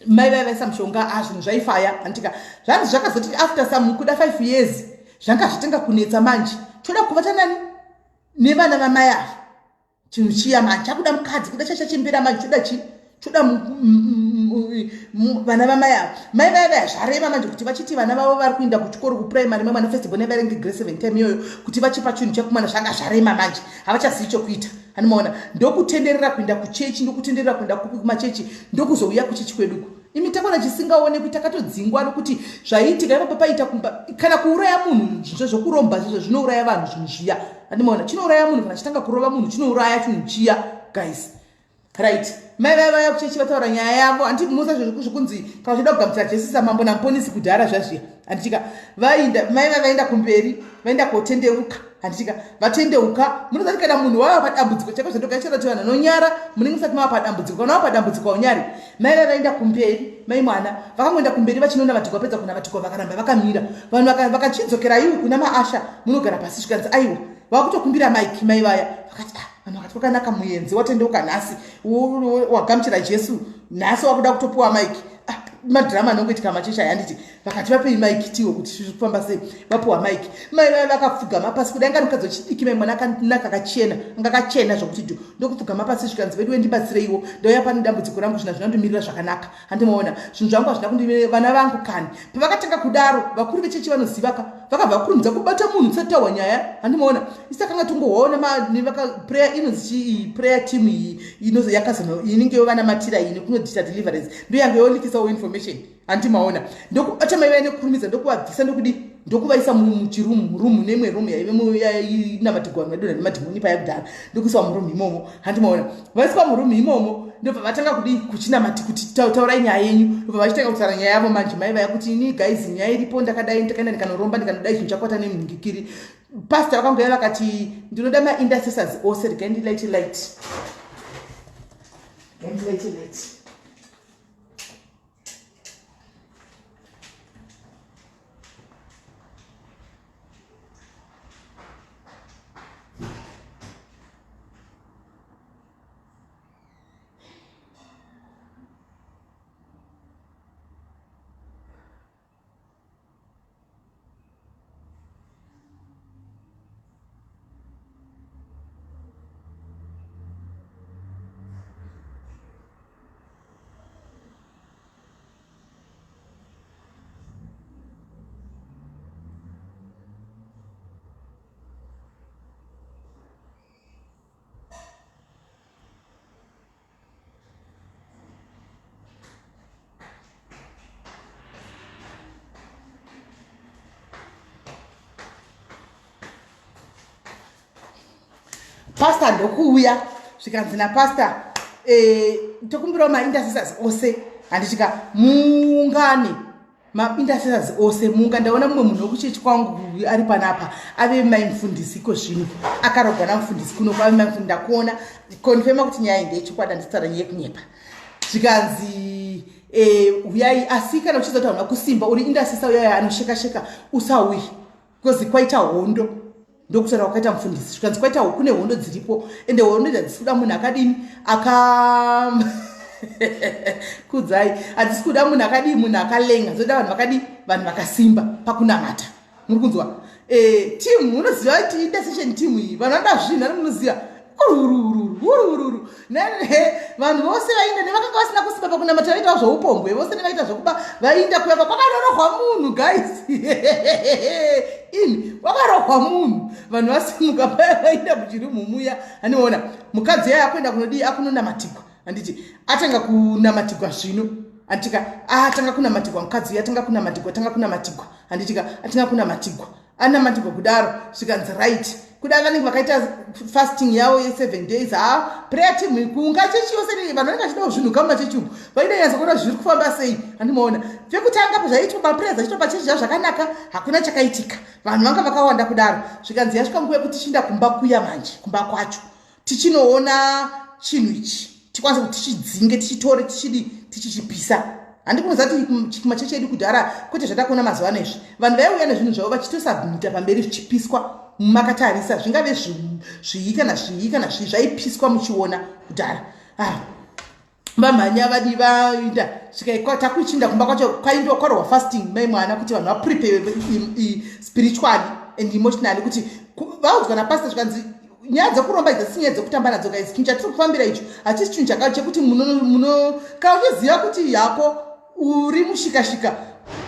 mai vai vaisa mushonga zvinhu zvaifaya handitika zvanzi zvakazoti after some kuda 5 years zvanga zvitenga kunetsa manje toda kuvata nani nevana vamai ava chinhu chiya manje chakuda mukadzi kuda chachachimbira manje toda vana vamai ava mai vai zvareva manje kuti vachiti vana vavo vari kuenda kuchikoro kuprimary mai mwana festival nevarengi grade 7 time iyoyo kuti vachipa chinhu chekumwana zvanga zvarema manje havachazivi chokuita hanimaona ndokutenderera kuenda kuchechi ndokutenderera kuenda kumachechi ndokuzouya kuchechi kweduku imi takona chisingaonekwi takatodzingwa nokuti zvaiitika ipapo paita kumba kana kuuraya munhu zvinhu zvokuromba zvizvo zvinouraya vanhu zvinhu zviya hanimaona chinouraya munhu kana chitanga kurova munhu chinouraya chinhu chiya guys right mai vaya kuchechi vataura nyaya yavo handi musa zvokunzi kana uchida kugamuchira jesu samambo namuponesi kudhara zvazviya handitika mai vaenda kumberi vaenda kotendeuka handitika vatendeuka munoziva kuti kana munhu wava padambudziko chako zvandokaichirati vanhu anonyara munenge musati mava padambudziko kana wava padambudziko aunyari mai vaenda kumberi mai mwana vakangoenda kumberi vachinona vatikwa pedza kuna vatikwa vakaramba vakamira vanhu vakachidzokera iwe kuna maasha munogara pasi zvikanzi aiwa vakutokumbira maiki mai vaya vakati vanhu vakati kwakanaka muenzi watendeuka nhasi wagamuchira jesu nhasi wakuda kutopiwa maiki madhirama anongoitika machecha yanditi vakati vapei maiki tiwo kuti zviri kufamba sei vapiwa maiki mai vai vakapfugama pasi kudai ngani mukadzi wechidiki mai mwana akanaka akachena anga akachena zvokuti ndokupfugama pasi zvikanzi vedu wendibatsireiwo ndauya pane dambudziko rangu zvina zvinandomirira zvakanaka handimaona zvinhu zvangu hazvina kundimirira vana vangu kani pavakatanga kudaro vakuru vechechi vanozivaka vakabva kurumidza kubata munhu usati tawa nyaya handimaona isakanga tongoona prayer inonzi prayer team iyi inenge yovanamatira ini kunodita deliverance ndoyange yoolikisawo information handimaona ndokuatamaiva nekukurumidza ndokuvabvisa ndokudi ndokuvaisa muchirumu nemwe rumu yainamatigwa madona nemadhimoni paya kudhara ndokuiswa murumu imomo handimaona vaiswa murumu imomo ndobva vatanga kudi kuchinamati kuti taurai nyaya yenyu ndobva vachitanga kutaura nyaya yavo manje mai vaya kuti ini guys nyaya iripo ndakadai ndikaenda ndikanoromba ndikanodai zvinhu chakwata nemunhingikiri pastor vakangoya vakati ndinoda maintercessors ose regainlight pastor ndokuuya zvikanzi napastor tokumbirawo maintercessors ose handisvika muungane maintercessors ose muunga ndaona mumwe munhu wekuchechi kwangu ari panapa ave maimufundisi iko zvino akarogwa namufundisi kuno kwave maimufundisi ndakuona konfema kuti nyaya ndeyechokwadi handisitaura nyaya yekunyepa zvikanzi uyai asi kana uchizoti hauna kusimba uri intercessor uyaya anosheka usauyi because kwaita hondo ndokutaura wakaita mufundisi zvikanzi kwaita kune hondo dziripo ende hondo dzisi kuda munhu akadini kudzai hadzisi kuda munhu akadii munhu akalenga zoda vanhu vakadii vanhu vakasimba pakunamata muri kunzwa timu unoziva kuti intercession team iyi vanhu vanoda zvinhu ani munoziva urururu vanhu vose vainda nevakanga vasina kusimba pakunamata vaitawo zvoupombwe vose nevaita zvokuba vainda kuyaka kwakarohwa munhu guys ini wakarohwa munhu vanhu vasimuka paya vainda muchirumu muya handiona mukadzi yaya akuenda kunodii akunonamatigwa handiti atanga kunamatigwa zvino anditika atanga kunamatigwa mukadzi atanga kunamatigwa handitika atanga kunamatigwa anamatigwa kudaro zvikanzi right kuda vanenge vakaita fasting yavo ye7 days prayer team kunga chechi yose vanhu vanenge vachidawo zvinhu kama chechubu vainyanza kuona zviri kufamba sei handimoona pekutanga zvaitwa maprayers achiitwa pachechi zvavo zvakanaka hakuna chakaitika vanhu vanga vakawanda kudaro zvikanzi yasvika nguva yekuti tichienda kumba kuya manje kumba kwacho tichinoona chinhu ichi tikwanisa kuti tichidzinge tichitore tichichipisa handikunoziva kuti machechi edu kudhara kwete zvatakuona mazuva ano izvi vanhu vaiuya nezvinhu zvavo vachitosabhimita pamberi zvichipiswa mumakatarisa zvingave zvii kana zvii zvaipiswa muchiona kudhara vamhanya vadi vainda takuichinda kumba kwacho kwaindokorwa fasting mai mwana kuti vanhu vaprepare spiritually and emotionally kuti vaudzwa napastor zvikanzi nyaya dzekuromba idzi hadzisi nyaya dzekutamba nadzo guys chinhu chatiri kufambira icho hachisi chinhu chakacho chekuti kana uchiziva kuti yako uri mushikashika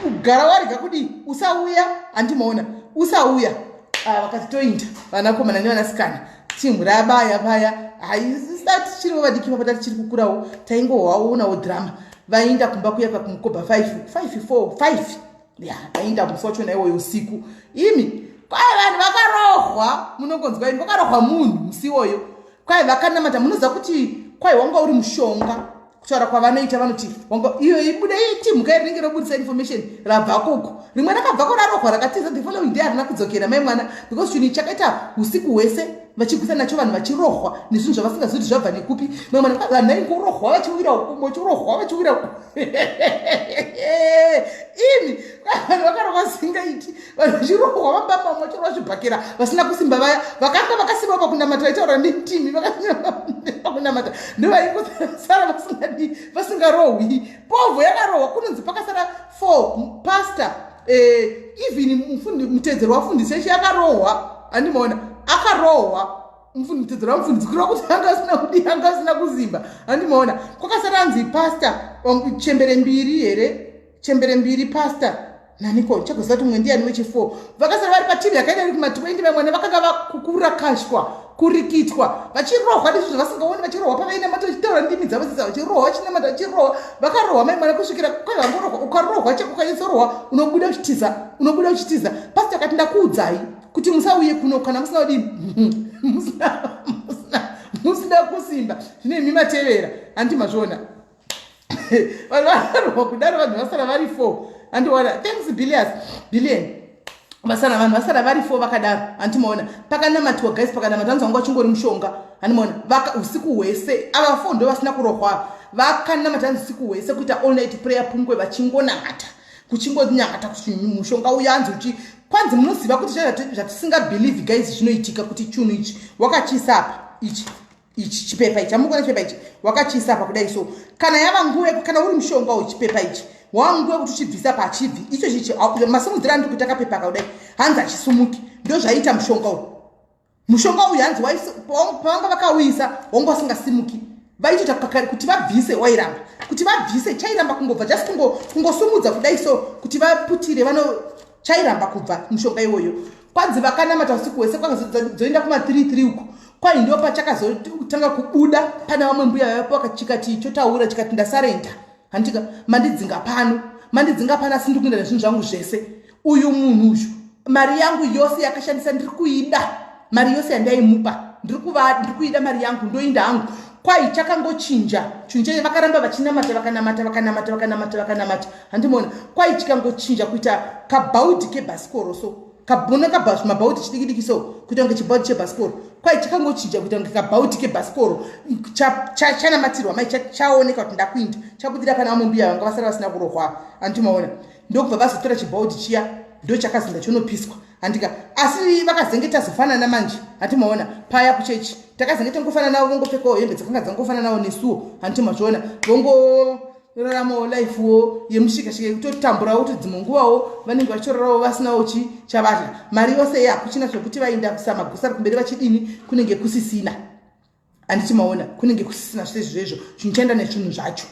ugara warega kudi usauya handimaona usauya vakati toinda vanakomana nevanasikana timu rabaya paya haisati tichiriwo vadiki papata tichiri kukurawo taingohwaonawo drama vainda kumba kuyaka kumukoba 5 vainda musi wacho naiwoyo usiku imi kwai vanhu vakarohwa munongonzwa ini kwakarohwa munhu musi iwoyo kwai vakanamata munoziva kuti kwai wanga uri mushonga kutaura kwavanoita vanoti iyo ibude timu kai rinenge robudisa information rabvakuko rimwe rakabvako rarohwa rakatiza the following day harina kudzokera mai mwana because chinhu chakaita usiku hwese vachigwisa nacho vanhu vachirohwa nezvinhu zvavasingazivi kuti zvabva nekupi mai mwana vanhu vaingorohwa vachiwira uku vachirohwa vachiwira uku ini vanhu vakarohwa singaiti vanhu vachirohwa vambamba vachirohwa zvibhakera vasina kusimba vaya vakanga vakasimba pakunamata vaitaura netimi pakunamata ndovaingosara vasingarohwi povho yakarohwa kunonzi pakasara 4 pastor even mutedzero wafundisi eshe akarohwa handimaona akarohwa mutedzero wamufundisi kureva kuti anga asina kudi anga asina kuzimba handimaona kwakasara anzi pastor chembere mbiri here chembere mbiri pastor naniko chakuziva kuti mumwe ndiani wechi4 vakasara vari pativi yakaenda iri kuma20 vamwana vakanga vakurakashwa kurikitwa vachirohwa nezvinhu vasingaoni vachirohwa pavaina mato vachitaura ndimi dzavo dzidza vachirohva vachinamata vachirohwa vakarohwa mai mwana kusvikira kwavangorohwa ukarohwa ukanyatsoروhwa unobuda uchitiza pastor akati ndakuudzai kuti musauye kuno kana musina kudini musina kusimba zvine imi matevera handi mazviona vanhu vakarohwa kudaro vanhu vasara vari 4 andiona thanks billion basana vanhu vasara vari 4 vakadaro andimaona pakanamatiwa guys pakanamatiwa anzvanga chingori mushonga andimaona usiku hwese ava 4 ndo vasina kurohwa vakanamata usiku hwese kuita all night prayer pungwe vachingonamata kuchingonyamata kuti mushonga uya anzi uchi kwanzi munoziva kuti zvatisingabelieve guys zvinoitika kuti chunhu ichi wakachisapa ichi chipepa ichi amukona chipepa ichi wakachisapa kudai so kana yava nguva kana uri mushonga wechipepa ichi wanguva kuti uchibvisa pachibvi icho chichi masimudzira andi kuita kapepa kudai hanzi achisumuki ndo zvaita mushonga uyu hanzi pavanga vakauyisa wanga wasingasimuki vaitota kuti vabvise wairamba kuti vabvise chairamba kungobva just kungosumudza kudai so kuti vaputire chairamba kubva mushonga iwoyo kwanzi vakanamata usiku hwese kwakazoenda kuma33 uko kwai ndo pachakazotanga kubuda pana vamwe mbuya vapo vakachikati chotaura chikati ndasarenda handika mandidzinga pano asi ndikuenda nezvinhu zvangu zvese uyu munhu uyu mari yangu yose yakashandisa ndiri kuida mari yose yandaimupa ndiri kuida mari yangu ndoinda hangu kwai chakangochinja chinhu cheche vakaramba vakanamata handimona kwai chikangochinja kuita kabhaudhi kebhasikoro so kabhuna mabhaudhi chidikidiki so kuita kunge chibhaudhi chebhasikoro kwai chakangochinja kuita kunge kabhaudhi kebhasikoro chanamatirwa mai chaoneka kuti ndakuinda chabudira pana vamwe mbuya vanga vasara vasina kurohwa andimaona ndokubva vazotora chibhaudhi chiya ndo chakazinda chonopiswa handika asi vakazenge tazofanana manje hatimaona paya kuchechi takazenge tangofanana navo vongopfekawo hembe dzakanga dzangofanana nawo nesuwo hantimazviona vongoraramawo lifewo yemushikashika yekutotamburawo kuti dzimwe nguvawo vanenge vachitorarawo vasinawo chavadya mari yose hakuchina zvokuti vainda kusamagusara kumberi vachidini kunenge kusisina handichimaona kunenge kusisina sezvizvezvo chinhu chaenda nezvinhu zvacho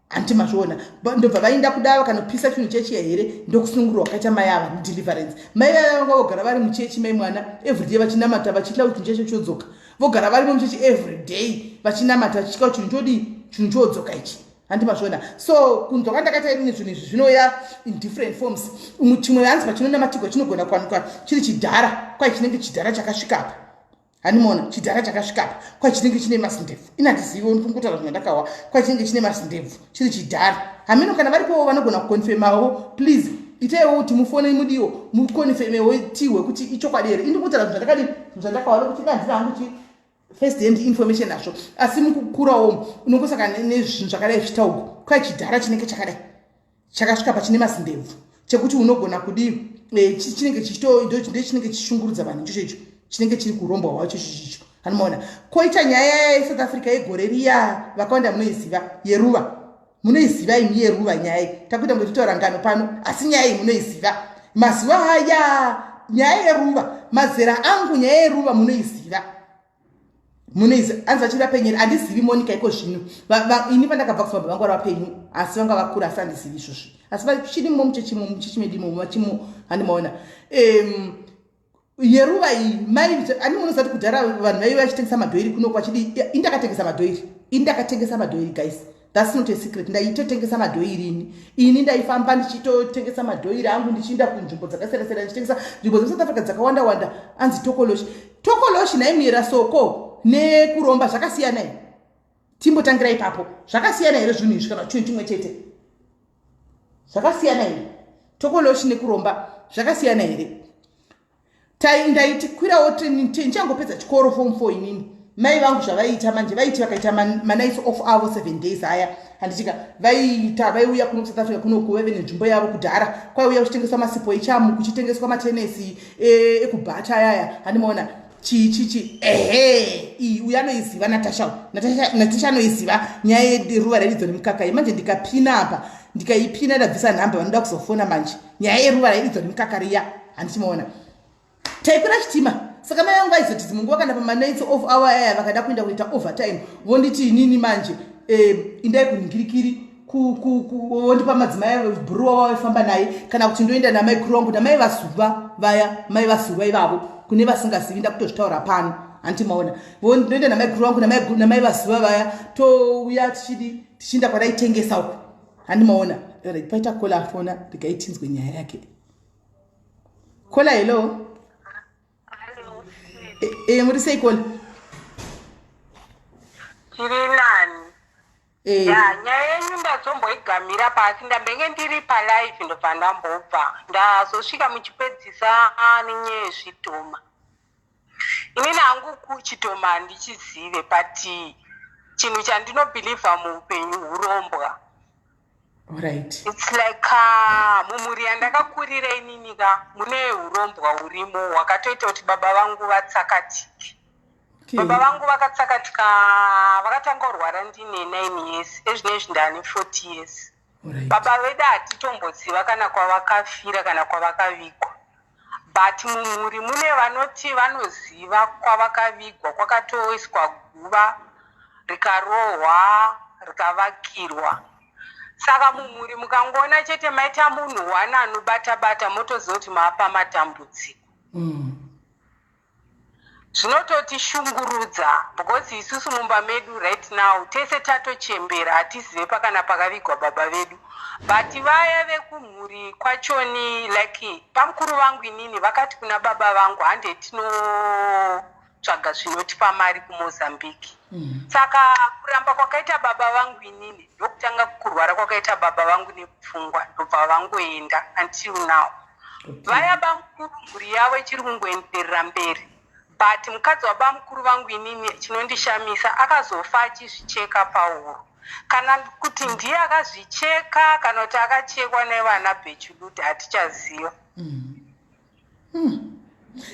hantimazviona ndobva vainda kuda vakanopisa chinhu chechiya here ndokusungurwa wakaita mai ava mudeliverance mai vaya vanga vogara vari muchechi mai mwana everyday vachinamata vachitya kuti chinhu checho chodzoka vogara varimo muchechi everyday vachinamata vachitya kuti chinhu chodzoka ichi handimazviona so kunzwa kwandakaita iri nezvinhu izvi zvinoya in different forms chimwe hanzi pachinonamatirwa chinogona kuwanikwa chiri chidhara kwai chinenge chidhara chakasvikapa hanimona chidhara chakasvikapa kwai chinenge chine masindebvu inandizivo ndikungutaura zvinhu ndakawa kwai chinenge chine masindebvu chiri chidhara hamino kana varipowo vanogona kukonfemawo please itaiwo kuti mufone mudiwo mukonfemewo tihwe kuti ichokwadi here indikutaura zvinhu zvandakadini zvandakawa nokuti ndandira hangu first hand information nazvo asi mukukurawo unongosaka nezvinhu zvakadai zvitauko kwai chidhara chinenge chakadai chakasvikapa chine masindebvu chekuti unogona kudi chinenge chinenge chishungurudza vanhu ichocho chinenge chiri kurombwa wacho chichicho hanomaona koita nyaya yeSouth Africa yegore riya vakawanda munoiziva yeruva munoiziva imi yeruva nyaya takuita ngototaura ngano pano asi nyaya iyi munoiziva mazuva haya nyaya yeruva mazera angu nyaya yeruva munoiziva anzi vachida penyeri handizivi monika iko zvino ini pandakabva kufamba vanga vapenyu asi vanga vakura asi handizivi izvozvi asi vachirimo muchechimedimo vachimo handimaona yeruva iyi mai ani munozati kudhara vanhu vaiva vachitengesa madhoiri kuno kwachidi indakatengesa madhoiri guys that's not a secret ndaitotengesa madhoiri ini ndaifamba ndichitotengesa madhoiri angu ndichienda kunzvimbo dzakasiyana-siyana ndichitengesa nzvimbo dzeSouth Africa dzakawanda anzi tokoloshi naimuyera soko nekuromba zvakasiyana here timbotangira ipapo zvakasiyana here zvinhu izvi kana chinhu chimwe chete zvakasiyana here tokoloshi nekuromba zvakasiyana here ndaitikwirawo ndichangopedza chikoro form 4 inini mai vangu zvavaiita manje vakaita manights off avo 7 days aya handitika vaiuya kuno South Africa kuno kuve nenzvimbo yavo kudhara kwaiuya kuchitengeswa masipo echamu kuchitengeswa matenesi ekubhata ayaya handimaona uya anoiziva natasha anoiziva nyaya yeruva raidzo nemukaka manje ndikapina apa ndikaipina ndabvisa nhamba vanoda kuzofona manje nyaya yeruva raidzo nemukaka riya handichimaona taikwira chitima saka mai vangu vaizoti dzimwe nguva kana pamanights off hour aya vakada kuenda kuita overtime vonditi inini manje indai kuningirikiri wondipa madzimai bhuruwa waifamba naye kana kuti ndoenda namai kurongo namai vasuva vaya mai vasuva ivavo kune vasingazivi ndakutozvitaura pano hanti maona ndoenda namai kurongo namai vasuva vaya touya tichienda kwadaitengesa uku handi maona paita kola afona ndikaitinzwe nyaya yake kola hello muri sei kola tiri nani nyaya yenyu ndazomboigamira pasi ndambenge ndiri palive ndobva ndambobva ndazosvika muchipedzisa nenyaya yezvidhoma inini hangu kuchidhoma handichizive but chinhu chandinobhilivha muupenyu urombwa. Right. It's like mumuri yandakakurira ininika mune urombwa urimo wakatoita kuti baba vangu vatsakatike. Baba vangu vakatsakatika vakatanga kurwara ndine 9 years ezvinezvi ndane 40 years. Baba vedu hatitomboziva kana kwavakafira kana kwavakavigwa. But mumuri mune vanoti vanoziva kwavakavigwa kwakatoiswa guva rikarohwa rikavakirwa. Saka mumuri mukangona chete maita munhu wana anobata-bata motoziva kuti maapa matambudziko. Zvinototishungurudza because isusu mumba medu right now tese tatochembera hatizive pakana pakavigwa baba vedu. But vaya vekumhuri kwachoni like pamukuru vangu inini vakati kuna baba vangu hande tinotsvaga zvinotipa mari kuMozambique. Saka kuramba kwakaita baba vangu inini ndokutanga kurwara kwakaita baba vangu nepfungwa ndobva vangoenda until now. Vaya bamukuru mhuri yavo ichiri kungoenderera mberi. But mukadzi wabamukuru vangu inini chinondishamisa akazofa achizvicheka pahuro. Kana kuti ndiye akazvicheka kana kuti akachekwa nevana bhechuluti hatichaziva.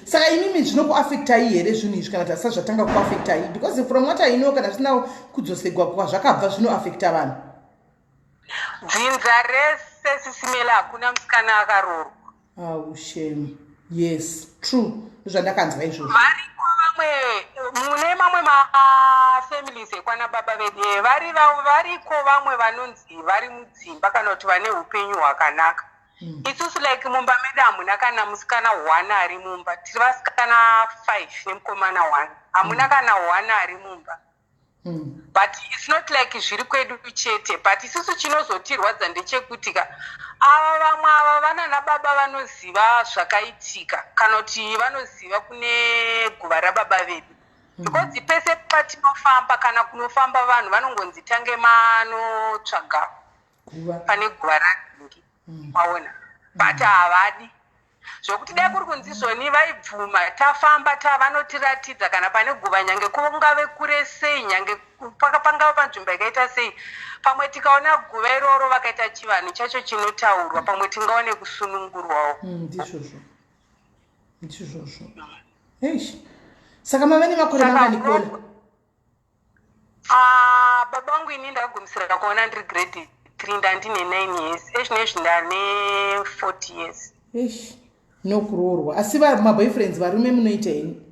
Saka imimi zvinokuafektai here zvinhu izvi kana kuti asati zvatanga kuafektai because from what I know kana zvisina kudzosegwa kwazvakabva zvinoafekta vanhu. Dzinza rese sisimela hakuna musikana akaroorwa. Oh shame. Yes, true. Zvandakanzwa izvozvo. Variko vamwe mune mamwe mafamilies ekwana baba vedu variko vamwe vanonzi vari mudzimba kana kuti vane upenyu hwakanaka. Isusu like mumba medu hamuna kana musikana 1 ari mumba. Tiri vasikana 5 nemukomana 1. Hamuna kana 1 ari mumba. But it's not like zviri kwedu chete. But isusu chinozotirwadza ndechekuti ava vamwe ava vana nababa vanoziva zvakaitika kana kuti vanoziva kune guva rababa vedu. Because pese patinofamba kana kunofamba vanhu vanongonzi tange manotsvaga pane guva radhingi. Maona. But havadi. Zvokuti dai kuri kunzi zvoni vaibvuma tafamba vanotiratidza kana pane guva nyange kungave kure sei nyange pangava panzvimbo yakaita sei. Pamwe tikaona guva iroro vakaita chivanhu chacho chinotaurwa pamwe tingaone kusunungurwawo. Ndizvozvo. Eish. Saka mavene makore mangani Kola? Baba vangu ini ndakagumisira kuona ndiri grade 3 ndandine 9 years. Ezvinezvi ndane 40 years. Eish. Nokuroorwa. Asi maboyfriends varume munoita ini?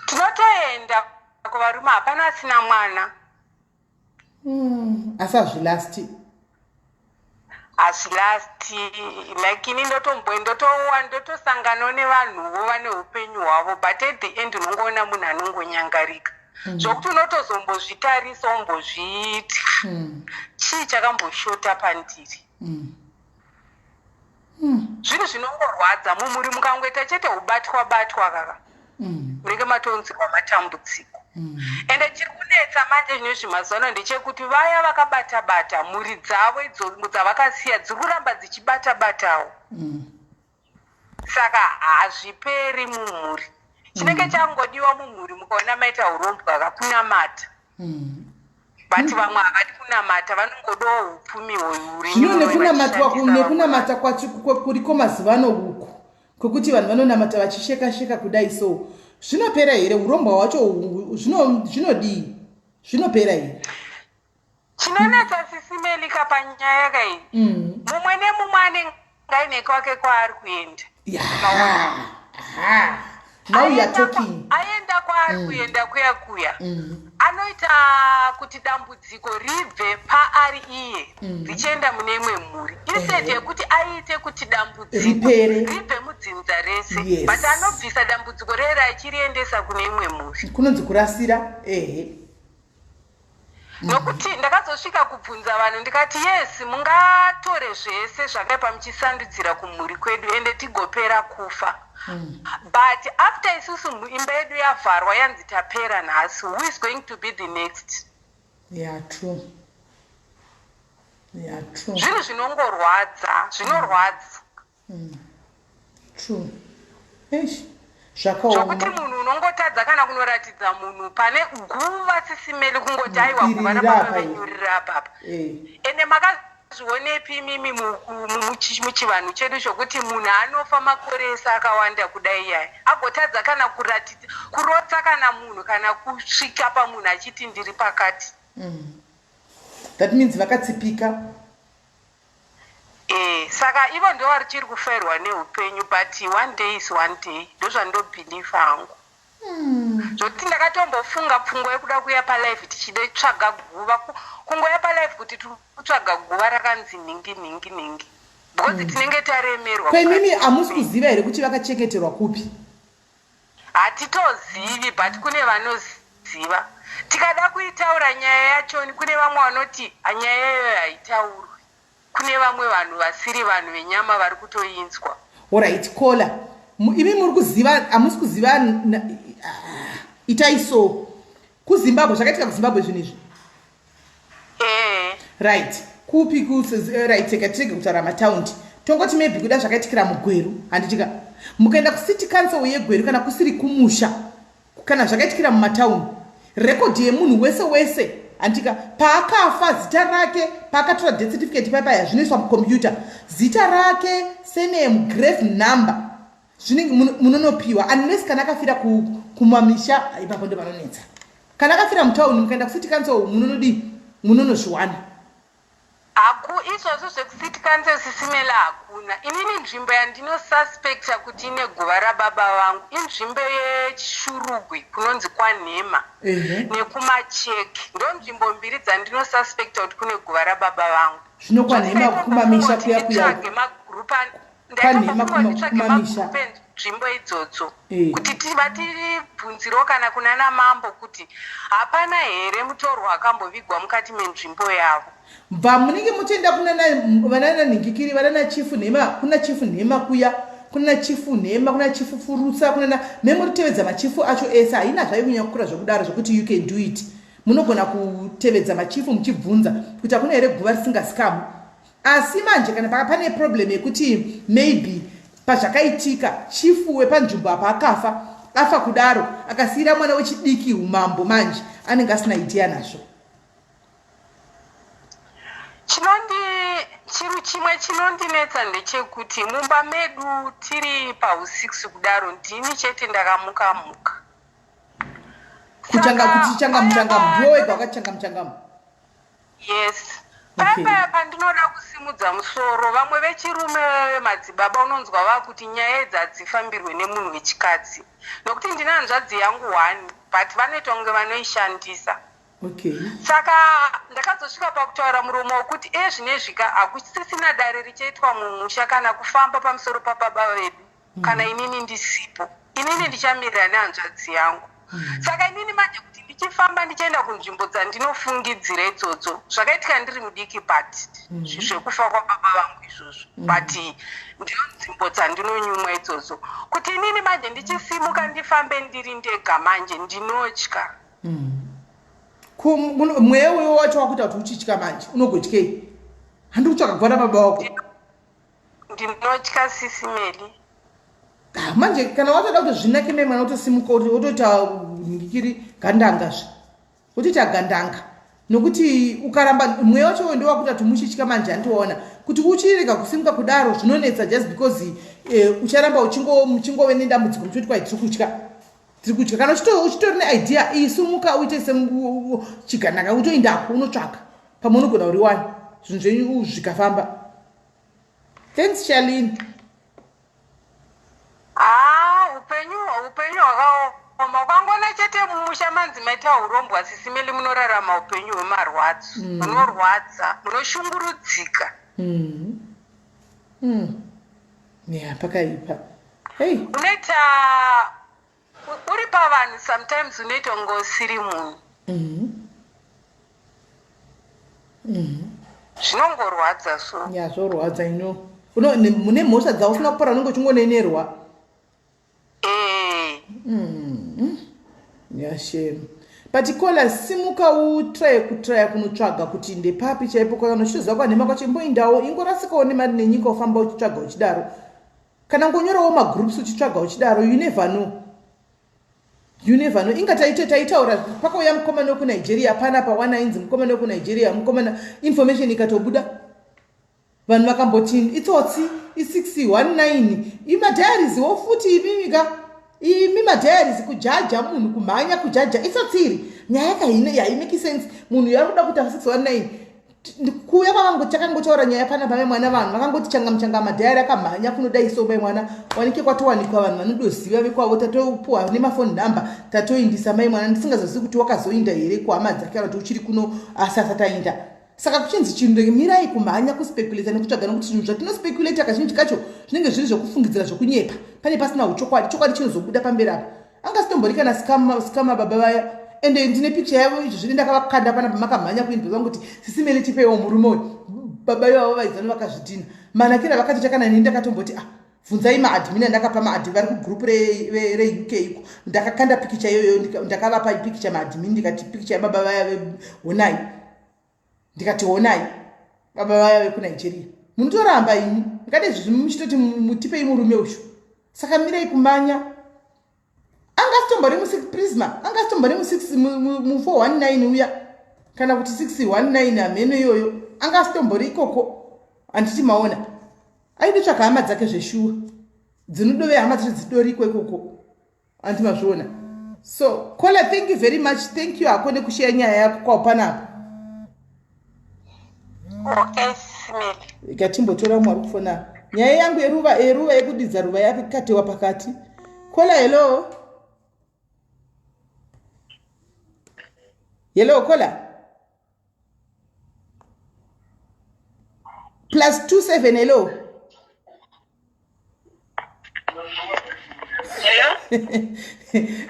Tinotoenda kuvarume hapana asina mwana. Asi hazvilasti? Hazvilasti. Like ini ndotosanganawo nevanhuvo vane upenyu hwavo but at the end unongoona munhu anongonyangarika. Zvokuti unotozombozvitarisa umbozviti chii chakamboshota pandiri. Zvinhu zvinongorwadza mumuri mukangoita chete ubatwa kaka munenge matonzirwa matambudziko. Ende chiri kunetsa manje zvinezvi mazuva ndechekuti vaya vakabata mhuri dzavo idzo dzavakasiya dziri kuramba dzichibata-batawo. Saka hazviperi mumhuri. Chinenge changodiwa mumhuri mukaona maita urombwa kakunamata. But vamwe havadi kunamata vanongodawo upfumi huri. Zvino nekunamata kuriko mazuva ano uku kwekuti vanhu vanonamata vachisheka kudai so zvinopera here urombwa hwacho zvinodii zvinopera here? Chinonetsa sisimelika panyaya yakai mumwe nemumwe anenge aine kwake kwaari kuenda. Now you are talking. Aenda kwaari kuenda kuya anoita kuti dambudziko ribve paari iye richienda mune imwe mhuri instead yekuti aite kuti dambudziko ribve mudzinza rese but anobvisa dambudziko rero achiriendesa kune imwe mhuri kunonzi kurasira nokuti ndakazosvika kubvunza vanhu ndikati yes mungatore zvese zvakaipa muchisandudzira kumhuri kwedu ende tigopera kufa but after isusu imba yedu yavharwa yanzi tapera nhasi, who is going to be the next? True. Zvinhu zvinongorwadza, zvinorwadza. True. Zvokuti munhu unongotadza kana kunoratidza munhu pane guva sisimeli kungoti aiwa kuva napapa venyurira papa ende makazvionepi mimi muchivanhu chedu chokuti munhu anofa makore ese akawanda kudai yaya agotadza kana kuratidza kurotsa kana munhu kana kusvika pamunhu achiti ndiri pakati. That means vakatsipika. Saka ivo ndo vari chiri kufairwa neupenyu but one day is one day ndozvandobhilieve hangu. Zvokuti ndakatombofunga pfungwa yekuda kuya palife tichide tsvaga guva kungoya palife kuti tikutsvaga guva rakanzi ningi ningi ningi because tinenge taremerwa. Kwemimi hamusi kuziva here kuti vakachengeterwa kupi? Hatitozivi but kune vanoziva. Tikada kuitaura nyaya yacho kune vamwe vanoti nyaya iyoyo haitaurwi. Kune vamwe vanhu vasiri vanhu venyama vari kutoinzwa. Alright, Kola. Imi muri kuziva, hamusi kuziva itaiso kuZimbabwe, zvakaitika kuZimbabwe zvinezvi. Right. Kupi right tekatege kutaura mataundi. Tongoti maybe kuda zvakaitikira muGweru, handitika. Mukaenda kuCity Council yeGweru kana kusiri kumusha, kana zvakaitikira mumataundi. Record yemunhu wese andika paakafa zita rake paakatora death certificate paya zvinoiswa mucomputer zita rake surname grave number zvinenge munonopiwa unless kana akafira kumamisha ipapo ndo vanonetsa. Kana akafira mutauni mukaenda kuCity Council munonozviwana. Izvozvo zvekuCity Council sisimela hakuna. Inini nzvimbo yandinosuspecta kuti ine guva rababa vangu inzvimbo yechishurugwi kunonzi kwaNhema nekumacheki. Ndo nzvimbo mbiri dzandinosuspecta kuti kune guva rababa vangu. Zvino kwaNhema kumamisha kuya ndaitofunga nditsvage magrupu nzvimbo idzodzo kuti tiribvunzirewo kana kunana mambo kuti hapana here mutorwa akambovigwa mukati menzvimbo yavo. Bva munenge mutoenda vanana Nhingikiri, vanana Chifu Nhema, kuna Chifu Nhema kuya, kuna Chifu Nhema, kuna Chifu Furutsa, kuna memoritevedza machifu acho ese haina zvainyanya kukura zvokudaro zvokuti you can do it. Munogona kutevedza machifu muchibvunza kuti hakuna here guva risingasikamu. Asi manje kana pane problem yekuti maybe pazvakaitika chifu wepanzvimbo apa akafa, afa kudaro akasiyira mwana wechidiki umambo manje anenge asina idea nazvo. Chiro chimwe chinondinetsa ndechekuti mumba medu tiri pausiku kudaro ndini chete ndakamuka. Kuchangamu ndiwe wega wakachangamu. Yes. Paya pandinoda kusimudza musoro vamwe vechirume madzibaba unonzwa vakuti nyaya idzi hadzifambirwe nemunhu wechikadzi. Nokuti ndina hanzvadzi yangu 1 but vanoita kunge vanoishandisa. Saka ndakazosvika pakutaura muromo wekuti zvinezvika hakusisina dare richaitwa mumusha kana kufamba pamusoro papaba vedu kana inini ndisipo. Inini ndichamirira nehanzvadzi yangu. Saka inini manje kuti ndichifamba ndichienda kunzvimbo dzandinofungidzira idzodzo zvakaitika ndiri mudiki but zvekufa kwababa vangu izvozvo but ndiyo nzvimbo dzandinonyumwa idzodzo kuti inini manje ndichisimuka ndifambe ndiri ndega manje ndinotya. Mweya wewe wacho wakuita kuti uchitya manje unogotyei? Handi kutsvaka kugwara baba wako. Ndinotya sisimeli. Manje kana watoda kuti zvinake mema unotosimuka wotoita Nhingikiri gandangazve. Wotoita gandanga. Nokuti ukaramba mweya wacho ndio wakuita kuti muchitya manje andiwaona kuti uchirega kusimuka kudaro zvinonetsa just because ucharamba uchingove nedambudziko muchoti kwai tiri kutya. Kana uchitori neidea isumuka uite sechigananga utoindako unotsvaka pamwe unogona uri wani zvinhu zvenyu zvikafamba. Thanks Charlene. Upenyu makangona chete mumusha manzi maita urombo asisimeli munorarama upenyu hwemarwadzo munorwadza munoshungurudzika ya pakaipa hey unoita uri pavanhu sometimes unoita kunge usiri munhu zvinongorwadza so ya zvorwadza mune mhosva dzausina kupora unenge uchingonenerwa yashame but kola simuka utraye kunotsvaga kuti ndepapi chaipo kwakanoshuza kwanhema kwachimboindawo ingorasikawo nemari nenyika ufamba uchitsvaga uchidaro kana ngonyorawo magroups uchitsvaga uchidaro you never know inga taitaura pakauya mukomana wekunigeria pana pawana inzi mukomana wekunigeria mukomana information ikatobuda vanhu vakamboti itsotsi i619 imadhayariziwo futi imi madhayarizi kujaja munhu kumhanya kujaja itsotsiri nyaya yaimeki sense munhu yarikuda kuita 619 kuya kwakangotaura nyaya pana pame mwana vanhu vakangoti changa madhayari akamhanya kunodaiso mai mwana wanike kwatowanikwa vanhu vanodoziva vekwavo tatopuwa nemafoni namba tatoindisa mai mwana ndisingazozivi kuti wakazoinda here kuhama dzake kana kuti uchiri kuno asasatainda saka kuchinzi chinhu mirai kumhanya kuspekulata nekutsvaga nokuti zvinhu zvatinospekulata kazhinji kacho zvinenge zviri zvokufungidzira zvokunyepa pane pasina uchokwadi chinozobuda pamberi apo angasitomborika kana skama baba vaya ende ndine picture yavo izvo zvine ndakavakanda pana pamakamhanya kuinbvisa kuti sisimeli tipeiwo murume uyu baba ivavo vaizano vakazvidhina manakira vakati chakana nini ndakatomboti bvunzai maadmin andakapa maadmin vari kugroup reuk iko ndakakanda pikicha iyoyo ndakavapa pikicha maadmin ndikati pikicha yababa vaya honai ndikati honai baba vaya vekunigeria munotoramba ini ndikati izvi muchitoti mutipei murume ushu saka mirei kumanya angasitombo remusiprisma angasitombo mu419 uya kana kuti 619 amene iyoyo angasitombo ikoko handiti maona ainotsvaka hama dzake zveshuwa dzinodove hama dzacho dzidoriko ikoko handi mazviona so Kola, thank you very much. Thank you akone kushare nyaya yako kwa upanapo ikatimbotora mwari kufona nyaya yangu yeruva yekudidza ruva yapikatewa pakati. Kola, hello Kola +27 hello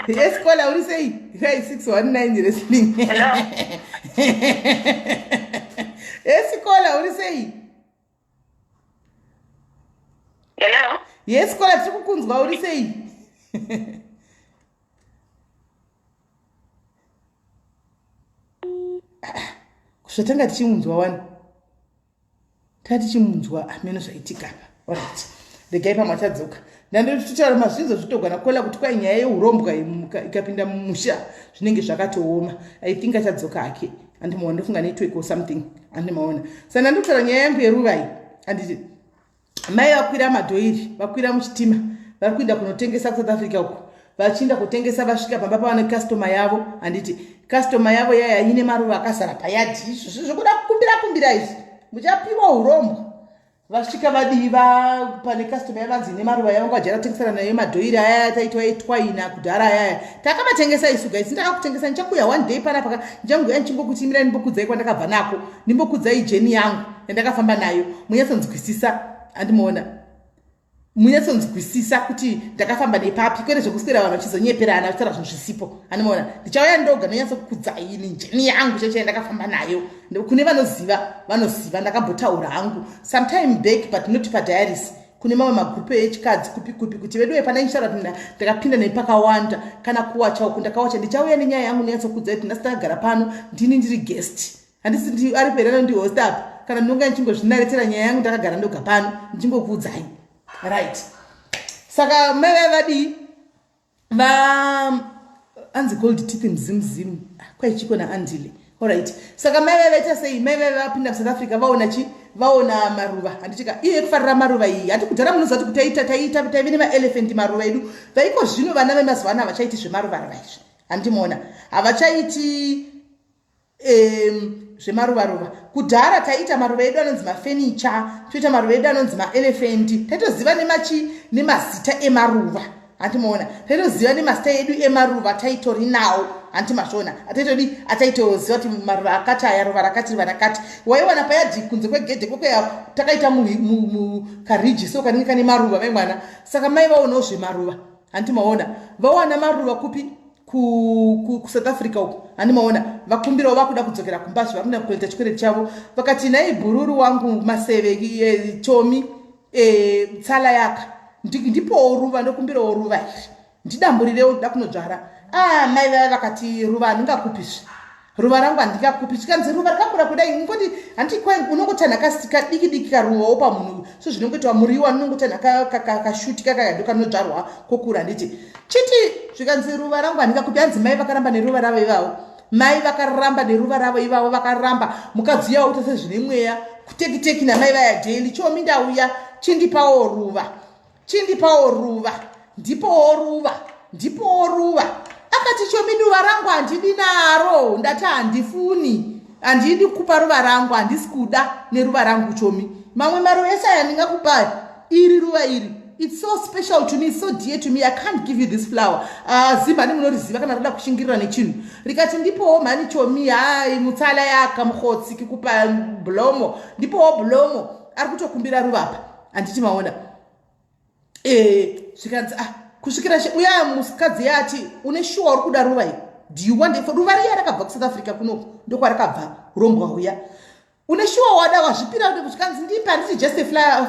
yes Kola, uri sei 619 wrestling hello yes Kola, uri sei hello yes Kola, tiri kukunzwa uri sei kusvatanga tichimunzwa wani tatichimunzwa ameno zvaitika apa alright regai pamwachadzoka ndandotitaura mazvinzo zvitogona Kola kuti kwai nyaya yeurombwa ikapinda mumusha zvinenge zvakatooma. I think achadzoka ake andimaona ndofunga network or something andimaona saka ndandotaura nyaya yangu yeruvai anditi mai vakwira madhoiri vakwira muchitima vari kuenda kunotengesa kuSouth Africa uko vachienda kutengesa vasvika pamba pavane customer yavo handiti customer yavo yaya ine maruva akazara payadhi izvo zvokuda kukumbira izvi muchapiwa urombo vasvika vadiva pane customer yavanzi ine maruva yavo ngajara tengesana nayo madhoiri aya taitwa etwaina kudhara ayaya takamatengesa isu guys ndakakutengesa ndichakuya one day panapa ndichangoya ndichimbokutimira ndimbokudzai kwandakabva nako ndimbokudzai jeni yangu yandakafamba nayo munyatsonzwisisa andimaona munyatsonzwisisa kuti ndakafamba nepapi kwete zvokuswera vanhu vachizonyeperana vachitaura zvinhu zvisipo andimaona ndichauya ndoga nonyatsokukudzai ini jeni yangu cheche yandakafamba nayo kune vanoziva ndakambotaura hangu sometime back but not padiaris kune mamwe magrupu echikadzi kupi kuti vedu pana inshara kuti ndakapinda nepakawanda kana kuwacha uku ndakawacha ndichauya nenyaya yangu nonyatsokudzai kuti ndasitakagara pano ndini ndiri guest handisi ari perano ndihost apa kana ndinonga ndichingozvinaretera nyaya yangu ndakagara ndoga pano ndichingokuudzai right saka mai vadi anzi gold teeth mzimu kwaichikona andile alright saka mai vaita sei mai vapinda muSouth Africa vaona maruva handitika iye kufarira maruva iyi hati kudhara munozati kuti taive nemaelephant maruva edu vaiko zvino vana vemazuva ano havachaiti zvemaruva izvi handimaona havachaiti zvemaruva kudhara taita maruva edu anonzi mafenicha toita maruva edu anonzi maelephant taitoziva nemazita emaruva Anti maona. Taitoziva nemasta edu emaruva taitori nawo. Anti mashona. Ataitori ataitoziva kuti maruva akati aya ruva rakati ruva rakati. Waiwana payadhi kunze kwegedhe kwekweya takaita kariji so kanenge kane maruva memwana. Saka mai vaonawo zvemaruva. Anti maona. Vawana maruva kupi ku South Africa uko. Ani maona vakumbira vakuda kudzokera kumbashi vakuda kuita chikwere chavo. Vakati nai bhururu wangu maseve Chomi tsala yaka. Ndipo ruva ndokumbira ruva iri. Ndidamburirewo ndakunodzvara. Mai vakati ruva ndingakupisvi. Ruva rangu handingakupisvi. Kanzi ruva rakakura kudai ngoti anti kwai unongotana kasika diki karuvawo pamunhu. So zvinongoitwa muriwa unongotana kashuti kakayado kanodzvarwa kokura nditi. Chiti zvikanzi ruva rangu handingakupi hanzi mai vakaramba neruva ravo ivavo. Mai vakaramba neruva ravo ivavo vakaramba. Mukadzi yawo utase zvine mweya. Kuteki namai vaya daily. Chomi ndauya chindipawo ruva. Chindipawo ruva. Ndipo ruva. Akati Chomi ruva rangu handidi naro. Ndati handifuni. Handidi kupa ruva rangu. Handisi kuda neruva rangu Chomi. Mamwe maruva ese andingakupa iri ruva iri. It's so special to me, so dear to me. I can't give you this flower. Zimba nemunoriziva kana roda kushingirira nechinhu. Rikati ndipo mani Chomi hai mutsala yaka mukhotsi kikupa blomo. Ndipo blomo ari kutokumbira ruva apa. Anditi maona. Zvikanzi kusvikira uya musikadzi yati une shuwa uri kuda ruva iri. Do you want it for ruva riya rakabva ku South Africa kuno ndokwarakabva rombwa uya. Une shuwa wada wazvipira kuti zvikanzi ndipe handiti just a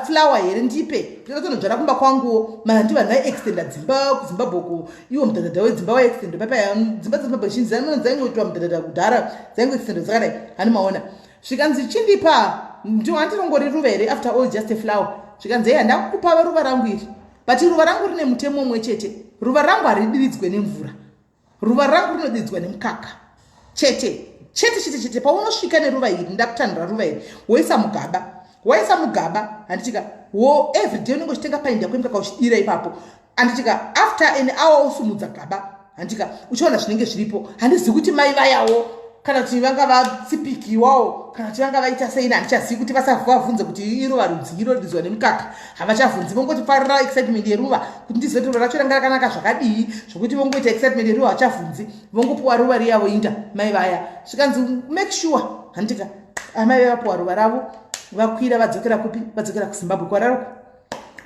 flower here ndipe. Ndakatonodzvara kumba kwangu mana ndiva extenda dzimba kuZimbabwe ku iwo mudhadhadha wedzimba wa extend papa dzimba dzeZimbabwe zhinji dzaingoitwa mudhadhadha kudhara dzaingo extend dzakadai hani maona. Zvikanzi chindipa handinongori ruva here after all just a flower. Zvikanzi handakukupa ruva rangu iri. But ruva rangu rine mutemo umwe chete. Ruva rangu haridiridzwe nemvura. Ruva rangu rinodiridzwa nemukaka. Chete paunosvika neruva iri ndakutandira ruva iri woisa mugaba handitika every day unongochitenga painda kwemukaka uchidira ipapo handitika after an hour usumudza gaba handitika uchiona zvinenge zviripo handizivi kuti mai vayawo kana kuti vanga vatsipikiwawo kana kuti vanga vaita sei handichazivi kuti vasavabvunze kuti iruva rudzi irodiridzwa nemukaka havachabvunzi vongoti farira excitement yeruva kuti ndizive kuti ruva racho ranga rakanaka zvakadii zvokuti vongoita excitement yeruva havachabvunzi vongopuwa ruva riya voinda mai vaya. Zvikanzi make sure handika amai vapuwa ruva ravo vakwira vadzokera kupi vadzokera kuZimbabwe kwararo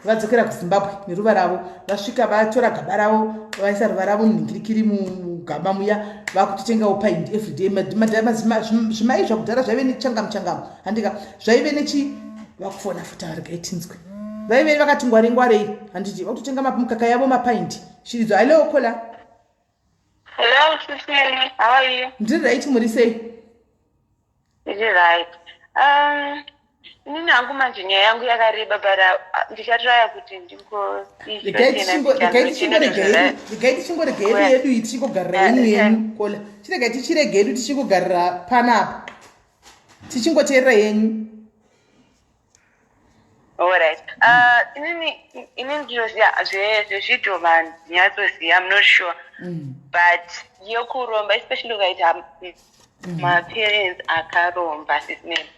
vadzokera kuZimbabwe neruva ravo vasvika vatora gaba ravo vaisa ruva ravo ninhingirikiri mugaba muya vakutitengawo paindi everyday zvimai zvakudhara zvaive nechangamu handika zvaive nechi vakufona futa varigaitinzwe vaive vakati ngwarei handiti vakutotenga mukaka yavo mapaindi shiridzo. Hello Kola. Hello Siseli, how are you? Ndiri right muri sei? Ndiri right. Nini hangu manje nyaya yangu yakareba bara ndichatraya kuti ndingoregai tichingoregei yedu iyi tichingogarira yenyu Kola. Chiregai tichirege yedu tichingogarira panapa tichingoteerera yenyu. Alright. Inini ndinoziva zvezvidho ndinatsoziva, I'm not sure. But yokuromba, especially ukaita maparents akaromba sismeni.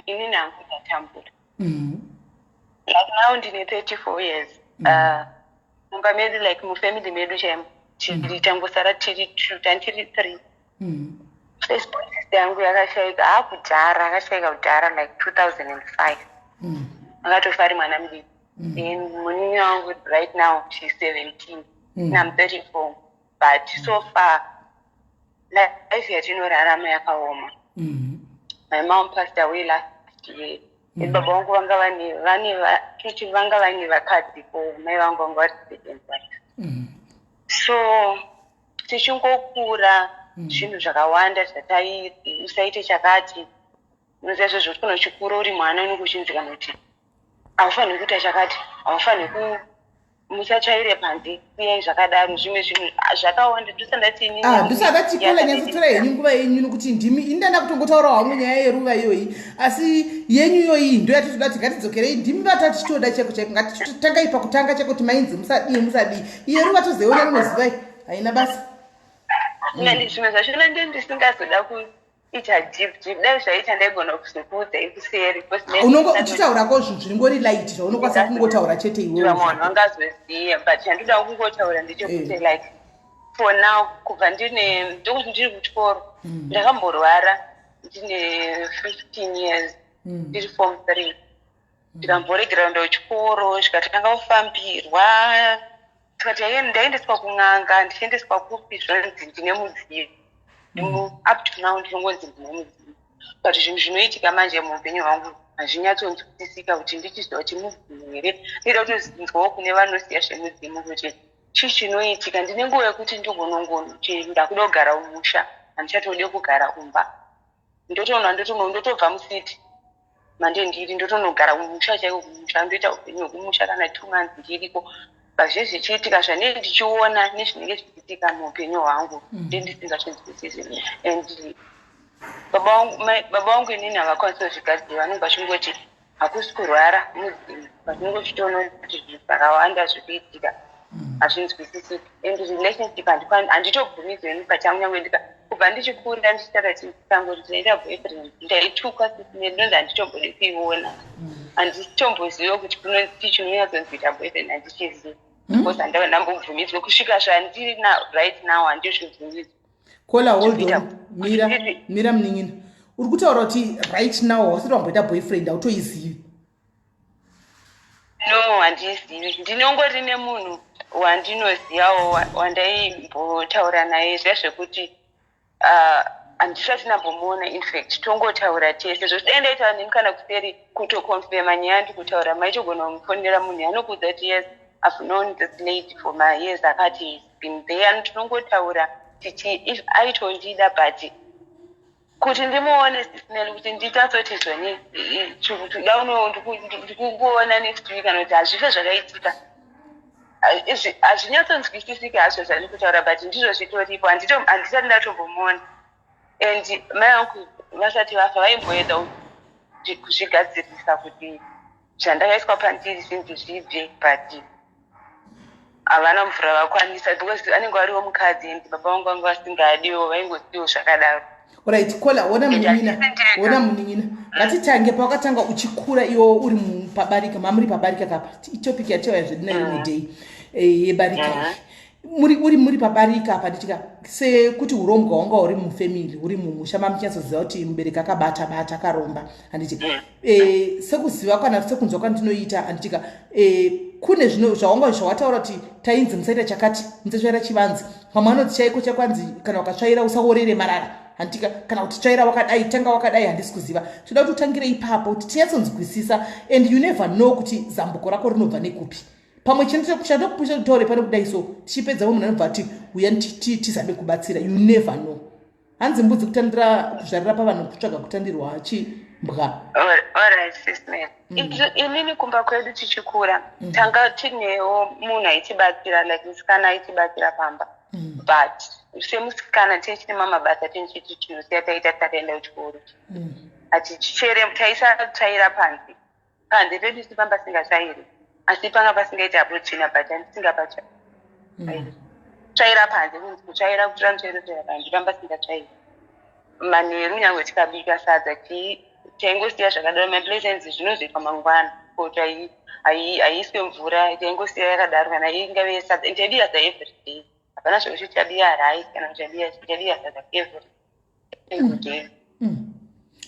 Inini hangu ndatambura. Like now ndine 34 years. Munga medu like mufamily medu chambosara tiri 3. Responses yangu yakashaika akudhara like 2005. Akatofari mwana mudiki. And munini wangu right now she's 17 and I'm 34. But so far life yatinorarama yakaoma. My mom passed away last year. And baba wangu vanga vane vakadzi ko mai vangu vanga vari second wife. So tichingokura zvinhu zvakawanda zvataiti usaite chakati unoziva zvozvo kunochikura uri mwana unokuchinzikana kuti haufaniri kuita chakati haufaniri musachaire panze kuyai zvakadaro zvimwe zvinhu zvakawanda ndosandati kola nyatsotora henyu nguva yenyu nokuti ndimi indanda kutongotaura hwangu nyaya yeruva iyoyi asi yenyu iyoyi ndo yatitoda kuti ngatidzokerei ndimi vatati tichitoda cheko chaiko ngatitangai pakutanga cheko kuti mainzi musadii iye ruva tozeona rinozivai haina basa. Zvimwe zvachona ndisingazoda ita deep dai zvaita ndaigona kuzokuudza ikuseri uchitaurako zvinhu zvingori light zvaunokwanisa kungotaura chete iwewe munhu angazoziva but chandoda kungotaura ndechekuti like for now kubva ndokuti ndiri kuchikoro ndakamborwara ndine 15 years ndiri form 3 ndikamboregera kuenda kuchikoro zvikatanga kufambirwa tikati ndaendeswa kun'anga ndichiendeswa kupi zvanzi ndine mudziyo up to now ndinongonzi ndine mudziyo but zvinhu zvinoitika manje muupenyu hwangu hazvinyatsonzwisisika kuti ndichiziva kuti mudziyo here ndida kutozinzwawo kune vanosiya zvemudzimu kuti chii chinoitika ndine nguva yekuti ndigonongochi ndakuda kugara umusha handichatode kugara umba ndotobva musiti mande ndiri ndotonogara umusha chaiko kumusha ndoita upenyu hwekumusha kana 2 months ndiriko pazve zvichiitika zvanei ndichiona nezvinenge zvichiitika muupenyu hwangu ndendisingazvinzwisisi and baba vangu inini havakwanisa kuzvigadzira vanenge vachingoti hakusi kurwara mudzimu patinenge tichiona kuti zvinhu zvakawanda zvikuitika hazvinzwisisiki and relationship handitobvumidzweni pachangu nyange kubva ndichikura ndichitara chitangoti ndaita boyfriend ndaituka ndinonzi handitombode kuiona handitomboziva kuti kunoti chinoyatsonzita boyfriend handichizivi because ndambobvumidzwe kusvika zvandiri right now handizvibvumidzwe kola hold on mira munin'ina uri kutaura kuti right now wasati wamboita boyfriend hautoizivi no handizivi ndinongori nemunhu wandinozivawo wandaimbotaura naye zviya zvekuti handisati ndambomuona infact tongotaura tese zvosi ndaitaura neni kana kuseri kutokonfirma nyaya ndikutaura maitogona kumufonera munhu anokuudza kuti yes I've known this lady for my years akati he's been there tinongotaura tichi if aitondida but kuti ndimuone sisineli kuti nditatsoti zvone ndikukuona next week kana kuti hazvife zvakaitika hazvinyatsonzwisisika hazvo zvandiri kutaura but ndizvo zvitoripo handisati ndatombomuona and mai vangu vasati vafa vaimboedza kuzvigadzirisa kuti zvandakaiswa pandiri zvinhu zvibve but havana mvura vakwanisa because anenge variwo mukadzi and baba vangu vanga vasingadiwo vaingosiwo zvakadaro. Alright, kola wona munin'ina ngatitange pakatanga uchikura iwo uri pabarika mamuri pabarika kapa topic yatewa zvedina imwe day yebarika muri pabarika apa nditika sekuti urongwa wanga uri mufamily uri mumusha mamuchinatsoziva kuti mubereki akabata akaromba handiti sekuziva kana sekunzwa kwandinoita handitika kune zvino zvawanga zvawataura kuti tainzi musaita chakati musatsvaira chivanzi pamwe anoti chaiko chakwanzi kana wakatsvaira usaorere marara handika kana kuti tsvaira wakadai tanga wakadai handisi kuziva toda kuti utangire ipapo kuti tinyatsonzwisisa and you never know kuti zambuko rako rinobva nekupi pamwe chinotokushanda kupusha kutaure pane kudai so tichipedza munhu anobva ati uya tizabe kubatsira you never know hanzi mbudzi kutandira kuzvarira pavanhu kutsvaga kutandirwa chimbwa. Alright sister, inini kumba kwedu tichikura tanga tinewo munhu aitibatsira like musikana aitibatsira pamba but semusikana tichine mamabasa tinchiti tinosiya taita takaenda kuchikoro ati taisa panze pedu sipamba singatsvairi asi panga pasingaita aprochina but handisingapacha tsvaira panze kunzi kutsvaira kutora mutsvairo tsvaira panze pamba singatsvairi manheru nyange tikabika sadza taingosiya zvakadaro maplacensi zvinozoitwa mangwana kuti haiiswe mvura taingosiya yakadaro kana ingave sadza tadiya za everyday hapana zvokuti tadiya rice kana kuti tadiya sadza everyday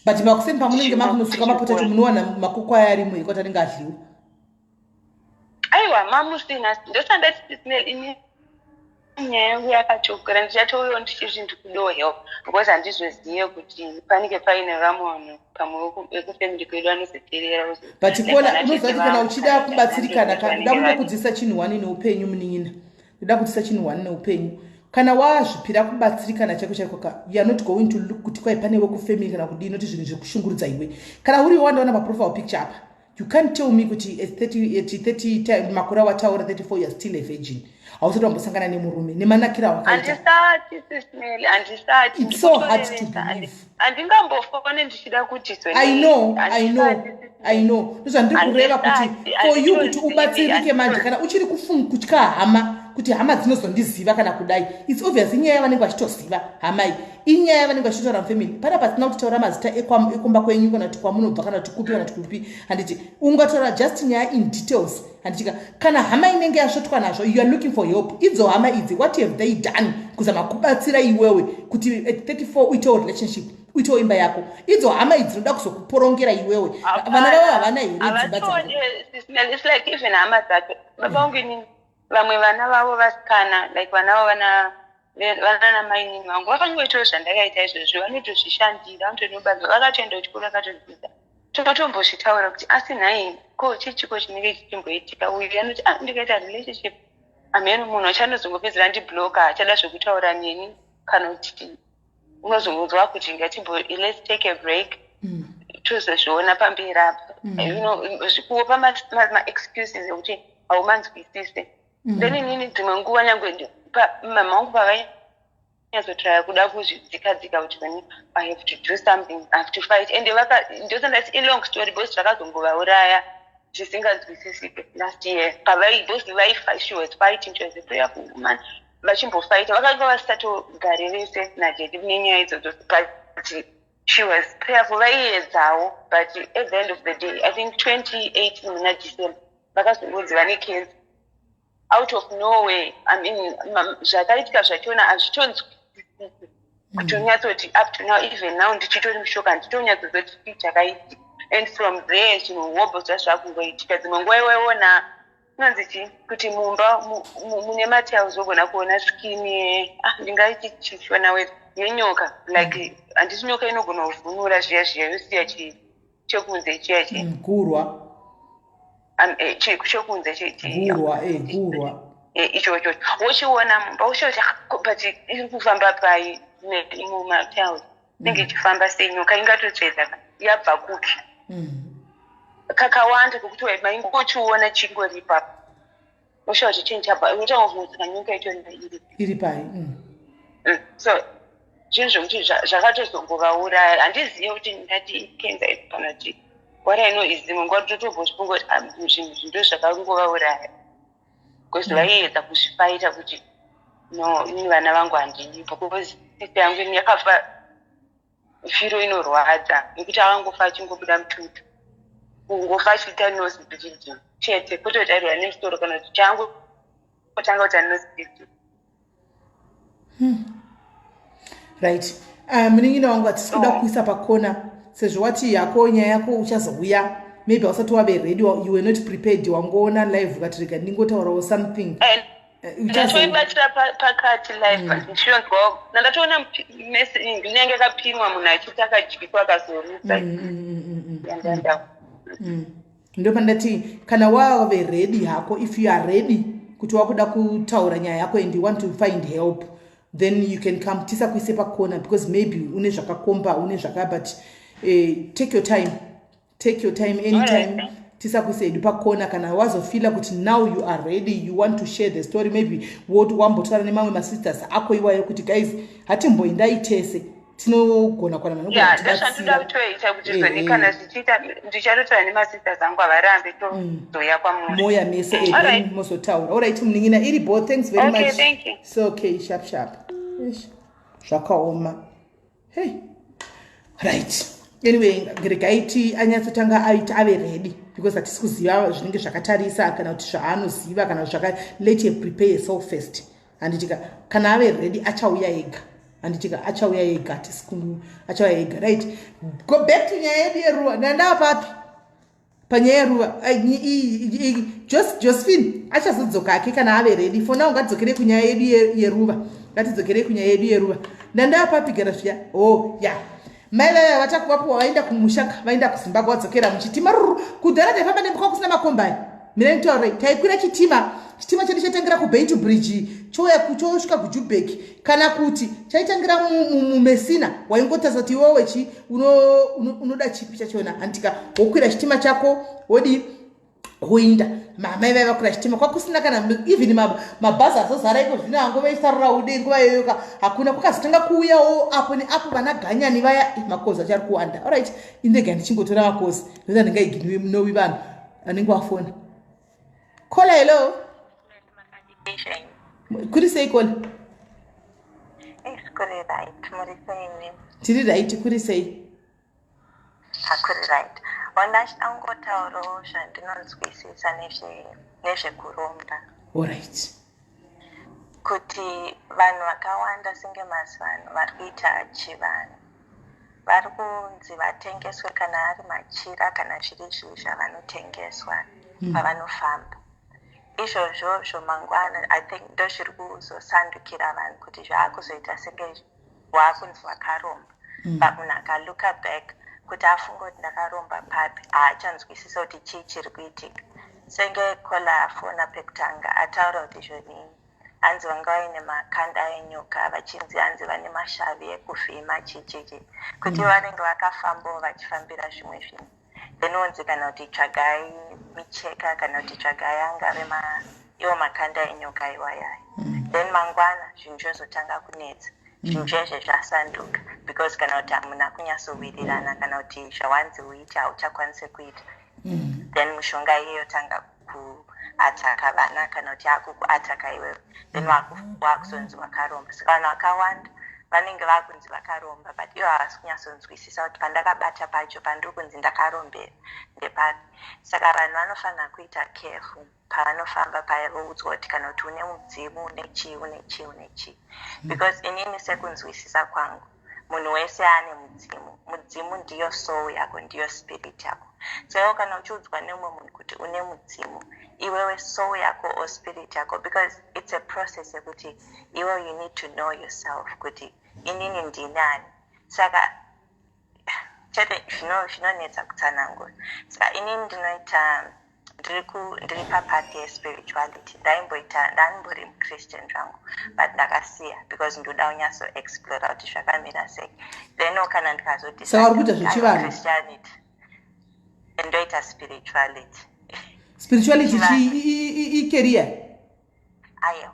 but makuseni pamunenge makunosuka mapotato munowana makoko aya arimwe ekuti anenge adliwa aiwa mamusina ndosandati ini nyaya yangu yakachokera ndichatouyawo ndichizvinhu kudo help because handizozive kuti panenge paine vamwe pamwe ekufamily kwedu anozoteerera but kola unoziva kuti kana uchida kubatsirikana ndoda kungokudzisa chinhu wani neupenyu munin'ina ndoda kudzisa chinhu wani neupenyu kana wazvipira kubatsirikana chako chaiko you are not going to look kuti kwai pane wekufamily kana kudii noti zvinhu zvekushungurudza iwe kana uri wandaona maprofile picture apa you can't tell me kuti at 30 makore awataura 34 you're still a virgin hausati wambosangana nemurume nemanakira wakaita handisati it's so hard to believe handingambofone ndichida kuti I know ndozvandiri kureva kuti for you kuti ubatsirike manje kana uchiri kutya hama kuti hama dzinozondiziva kana kudai. It's obvious inyaya vanenge vachitoziva hamai. Inyaya vanenge vachitotaura mufamily. Pana pasina kutaura mazita ekumba kwenyu kana kuti kwamunobva kana kuti kupi kana kuti kupi. Handiti ungataura just nyaya in details. Handitika kana hama inenge yasvotwa nazvo, you are looking for help. Idzo hama idzi, what have they done kuzama kubatsira iwewe kuti at 34 uitewo relationship, uitewo imba yako. Idzo hama idzi dzinoda kuzokuporongera iwewe. Vana vavo havana here dzimba dzavo. It's like even hama dzacho baba vangu inini vamwe vana vavo vasikana like vana vavo vana namainini vangu vakangoitawo zvandakaita izvozvo vanotozvishandira vanotinobatsira vakatoenda kuchikoro vakatodzidza totombozvitaura kuti asi nhai ko chichiko chinenge chichimboitika uyu anoti ndikaita relationship ameno munhu achanozongopedzera ndibloka achada zvekutaura neni kana kuti unozongonzwa kuti let's take a break tozozviona pamberi apa kuopa ma-excuses ekuti haumanzwisise then inini dzimwe nguva nyangwe mama vangu pavanyazotraya kuda kuzvidzikadzika kuti I have to do something, I have to fight, and ndosandati ilong story because zvakazongovauraya zvisinganzwisisike last year she was fighting, she was a prayerful woman, vachimbofighta vakanga vasatogare vese nadhedi nenyaya idzodzo but she was prayerful vaiedzawo, but at the end of the day I think 2018 muna December vakazongodziva necancer out of nowhere. I mean zvakaitika zvachona hazvitonzwisisi kutonyatsoti up to now, even now ndichitori mushoka nditonyatsodzoti chakaitika, and from there zvinhuhobho zvazvakungoitika. Dzimwe nguva iwaiona unonzi chii kuti mumba mune matiles ogona kuona skini ndingaiti chishona wedu yenyoka, like handiti nyoka inogona kuvhunura zviya zviya yosiya chekunze chiya gurwa chekunze gurwa ichocho wochiona mumba wochoti but iri kufamba pai mumatiles inenge ichifamba senyoka ingatotsvedza yabva kuki kakawanda kokuti maingochiona chingori ipapo oshawa kuti chinhu chabva unotangobvunzika nyoka icho iri pai so zvinhu zvokuti zvakatozongovauraya. Handizive kuti ndati ikenza iri kana kuti what I know is dzimwe nguva totobvozvifunga kuti zvinhu zvindo zvakangovauraya because vaiedza kuzvifaita kuti no ini vana vangu handidipo because sisi yangu ini yakafa firo inorwadza nekuti akangofa achingobuda mututu kungofa achiita nosibhidhi chete kutotarirwa nemusoro kana kuti changu kutanga kuti anosibhidhi right. Munin'ina wangu hatisi kuda kuisa pakona sezvo wati yako nyaya yako uchazouya maybe usati wave ready, you were not prepared, wangoona live ukatireka ndingotaurawo something ndatoibatira pakati live ndishonzwa ndatoona ndinenge akapimwa munhu achiti akadyikwa akazorutsa yandandawo ndopandati kana wave ready hako, if you are ready kuti wakuda kutaura nyaya yako and you want to find help, then you can come. Tisa kuise pakona because maybe une zvakakomba une zvaka, but take your time anytime. Right. Tisa kuise pakona kana wazofila kuti now you are ready, you want to share the story, maybe what wambotara nemamwe ma sisters ako iwayo kuti guys hatimboindaitese tinogona kwana mangu ndashanduda kutoita kuti kana zichita ndicharotaura nemasisters angu avarambe tozoya kwamunhu moya mese then mozotaura. Alright Munin'ina iri both, thanks very much. Thank you. So okay, sharp zvakaoma. Hey, right. Anyway, Gregaiti anyatsotanga ave ready because hatisi kuziva zvinenge zvakatarisa kana kuti zvaanoziva kana zvaka, let him prepare yourself first. Anditika kana ave ready achauya ega. Anditika achauya ega, tisikungu achauya ega. Right. Go back to nyaya yedu yeruva. Nanda papi panyaya yeruva Josephine achazodzoka ake kana ave ready. For now ngadzokere kunyaya yedu yeruva. Ngatidzokere kunyaya yedu yeruva. Nanda papi gara zviya. Oh yeah. Mai vaya vatakuvapo vaenda kumushaka vaenda kuZimbabwe vadzokera muchitima kudhara taifamba nembuka kusina makombai. Mina nditaure taikwira chitima chedu chatangira kuBeit Bridge chosvika kuJubeck kana kuti chaitangira muMessina waingotaza kuti iwewe unoda chipi chachona. Andika wokwira chitima chako wodi woinda mai vaya vakwira chitima kwakusina kana even mabhazi azozara iko zvino angova isarura ude nguva iyoyoka hakuna, kwakazotanga kuuyawo apo neapo vana ganyani vaya makozi achari kuwanda. Alright, indega ndichingotora makozi ndoda ndingaiginiwe munowi vanhu anenge wafona. Kola hello. kuri sei kona kuri right muri sei tiri right kuri sei hakuri right wanda chitangotaurawo zvandinonzwisisa nezvekuromba alright kuti vanhu vakawanda senge mazivano vari kuita chivanhu vari kunzi vatengeswe kana ari machira kana zviri zviri zvavanotengeswa pavanofamba izvozvo mangwana I think ndo zviri kuzosandukira vanhu kuti zvaakuzoita senge waakunzi vakaromba but munhu akalooka back kuti afunga kuti ndakaromba papi haachanzwisisa kuti chii chiri kuitika senge kola afona pekutanga ataura kuti izvoni hanzi vanga vaine makanda enyoka vachinzi hanzi vane mashavi ekuvhima chichichi kuti vanenge vakafambawo vachifambira zvimwe zvinhu then onzi kana kuti tsvagai micheka kana kuti tsvagai angave iwo makanda enyoka iwayayo then mangwana zvinhu zvozotanga kunetsa zvinhu zvezve zvasanduka because kana kuti hamuna kunyatsowirirana kana kuti zvawanzi uite hauchakwanisi kuita then mushonga iyeyo tanga kuataka vana kana kuti akukuataka iwewe then wakuzonzi vakaromba saka vanhu vakawanda vanenge vakunzi vakaromba but ivo havasi kunyatsonzwisisa kuti pandakabata pacho pandiri kunzi ndakarombera ndepari saka vanhu vanofanira kuita careful pavanofamba pavoudzwa kuti kana kuti une mudzimu une chii because inini sekunzwisisa kwangu munhu wese ane mudzimu ndiyo soul yako ndiyo spirit yako so kana uchiudzwa nemumwe munhu kuti une mudzimu iwewe soul yako or spirit yako because it's a process yekuti iwe you need to know yourself kuti inini ndinani saka chete zvinonetsa kutsanangura saka inini ndinoita ndiri papati yespirituality ndaimbori muchristian zvangu but ndakasiya because ndoda unyatso explora kuti zvakamira sei then kana ndikazoti saka uri kuita zvechivanhu ndoita spirituality ikeria ayo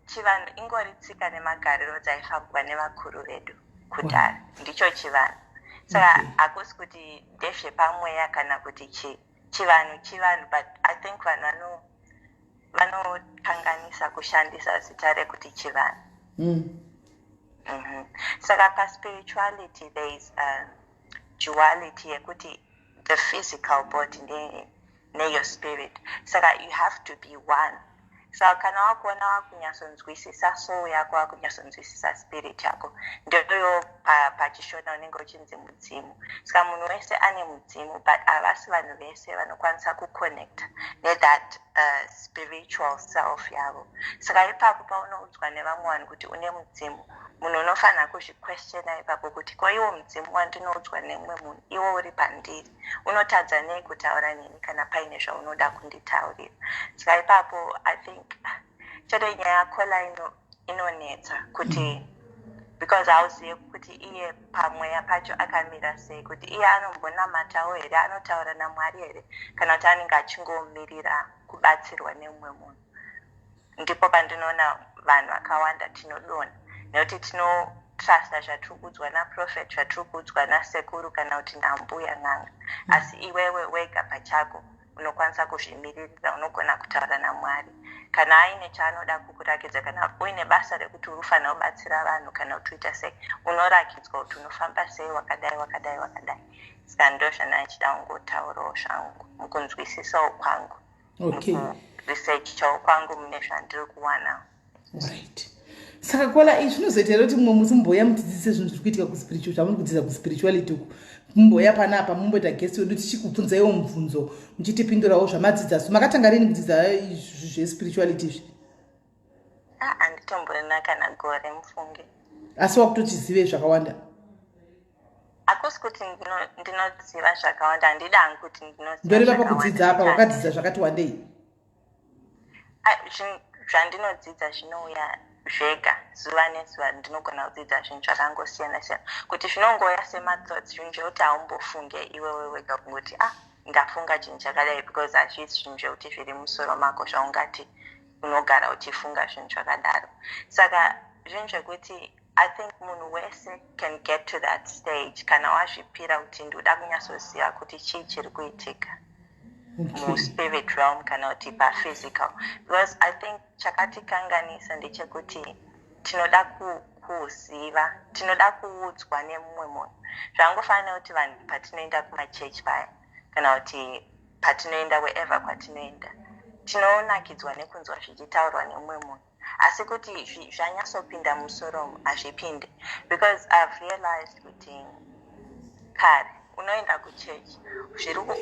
chivanhu ingori tsika nemagariro dzaifambwa nevakuru vedu kudhara ndicho chivanhu saka hakusi kuti ndezvepamweya kana kuti chivanhu but I think vanhu vanokanganisa kushandisa zita rekuti chivanhu saka paspirituality there is a duality yekuti the physical body neyour spirit saka you have to be one saka kana wakuona wakunyatsonzwisisa soul yako wakunyatsonzwisisa spirit yako ndoyo pachishona unenge uchinzi mudzimu saka munhu wese ane mudzimu but havasi vanhu vese vanokwanisa kuconnecta nethat spiritual self yavo saka ipapo paunoudzwa nevamwe vanhu kuti une mudzimu munhu unofanira kuzviquestiona ipapo kuti ko iwo mudzimu wandinoudzwa nemumwe munhu iwo uri pandiri unotadza nei kutaura neni kana paine zvaunoda kunditaurira saka ipapo I think chete nyaya yakola inonetsa kuti because hauzive kuti iye pamweya pacho akamira sei kuti iye anombonamatawo here anotaura naMwari here kana kuti anenge achingomirira kubatsirwa nemumwe munhu ndipo pandinoona vanhu vakawanda tinodonha nekuti tinotrasta zvatiri kuudzwa naprofet zvatiri kuudzwa nasekuru kana kuti nambuya n'anga asi iwewe wega pachako unokwanisa kuzvimiririra unogona kutaura naMwari kana aine chaanoda kukurakidza kana uine basa rekuti unofanira kubatsira vanhu kana kuti uita sei unorakidzwa kuti unofamba sei wakadai saka ndo zvandaichida kungotaurawo zvangu mukunzwisisawo kwangu mukuresearchawo kwangu mune zvandiri kuwanawo right saka kola izvi zvinozoita here kuti mumwe musi mumboya mutidzise zvinhu zviri kuitika kuspiritual zvamuri kudzidzisa kuspirituality uku mumboya panapa mumboita guest wedu tichikubvunzaiwo mubvunzo muchitipindurawo zvamadzidza so makatanga rini kudzidza zvespirituality izvi handitomborina kana gore mufunge asi wakutochizive zvakawanda hakusi kuti ndinoziva zvakawanda handidi hangu kuti ndori papa kudzidza apa wakadzidza zvakati wandei zvandinodzidza zvinouya zvega zuva nezuva ndinogona kudzidza zvinhu zvakangosiyana siyana kuti zvinongoya semathoughts zvinhu zvekuti haumbofunge iwewe wega kungoti ndafunga chinhu chakadai because hazvisi zvinhu zvekuti zviri musoro mako zvaungati unogara uchifunga zvinhu zvakadaro saka zvinhu zvekuti I think munhu wese can get to that stage kana wazvipira kuti ndoda kunyatsoziva kuti chii chiri kuitika spirit realm kana kuti physical, because I think chakatikanganisa ndechekuti tinoda kuziva, tinoda kuudzwa nemumwe munhu. Zvangofanira kuti vanhu patinoenda kumachechi paya kana kuti patinoenda wherever kwatinoenda tinonakidzwa nekunzwa zvichitaurwa nemumwe munhu, asi kuti zvanyatsopinda musoro hazvipinde, because I've realized kuti kare unoenda kuchechi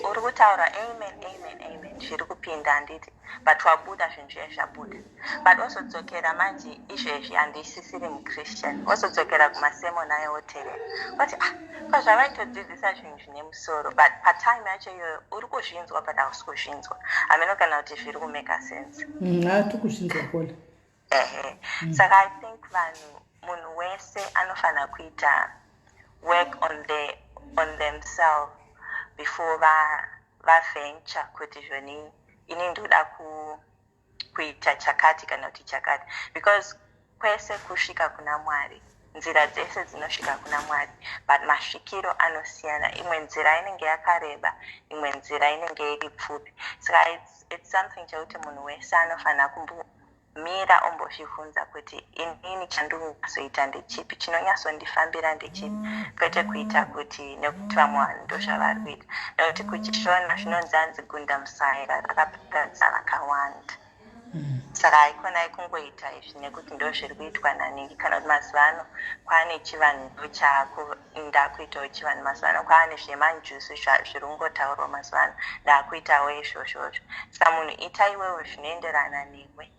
uri kutaura amen zviri kupinda handiti, but wabuda zvinhu zviye zvabuda, but wozodzokera manje izvezvi handisisiri muchristian, wozodzokera kumasemon ayoteerera kuti zvavaitodzidzisa zvinhu zvine musoro, but patime yacho iyoyo uri kuzvinzwa but hausi kuzvinzwa. Hameno kana kuti zviri kumeka sense. Hatikuzvinzwa kola. Saka I think munhu wese anofanira kuita work on themselves before venture kuti zvoni ini ndoda kuita chakati kana kuti chakati, because kwese kusvika kuna Mwari, nzira dzese dzinosvika kuna Mwari, but masvikiro anosiyana. Imwe nzira inenge yakareba, imwe nzira inenge iri pfupi. Saka it's something chekuti munhu wese anofanira mira ombozvibvunza kuti inini chandingazoita ndechipi, chinonyatsondifambira ndechipi, kwete kuita kuti nekuti vamwe vanhu ndozvavari kuita, nekuti kuchishona zvinonzi gunda musaira rakaparadza vakawanda. Saka haikona kungoita izvi nekuti ndozviri kuitwa naningi, kana kuti mazuva ano kwaane chivanhu chakuinda kuitawo chivanhu, mazuva ano kwaane zvemanjusi zviri kungotaurwa mazuva ano, ndaakuitawo izvozvozvo. Saka munhu ita iwewe zvinoenderana newe,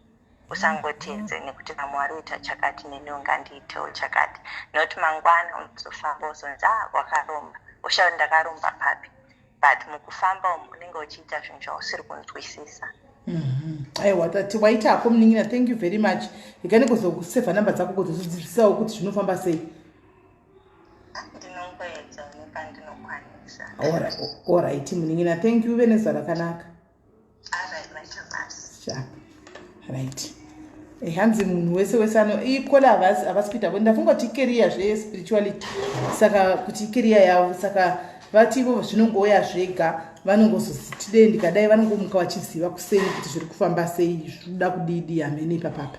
usangotedze nekuti vamwe vari kuita chakati neniwo ngandiitewo chakati, nokuti mangwana unozofamba uzonzi wakaromba, ushauri ndakaromba papi, but mukufamba unenge uchiita zvinhu zvausiri kunzwisisa. Aiwa tati waitako munin'ina, thank you very much. Ikani kuzokusevha namba dzako kuzodzidzisawo kuti zvinofamba sei. Ndinongoedza nepandinokwanisa. Alright munin'ina, thank you, uve nezuva rakanaka. Right. Hanzi munhu wese ano ikola havasi kuita ndafunga kuti career zvespirituality, saka kuti career yavo, saka vativo zvinongoya zvega, vanongozotide ndikadai vanongomuka vachiziva kuseni kuti zviri kufamba sei, zvoda kudidi hamene papapa.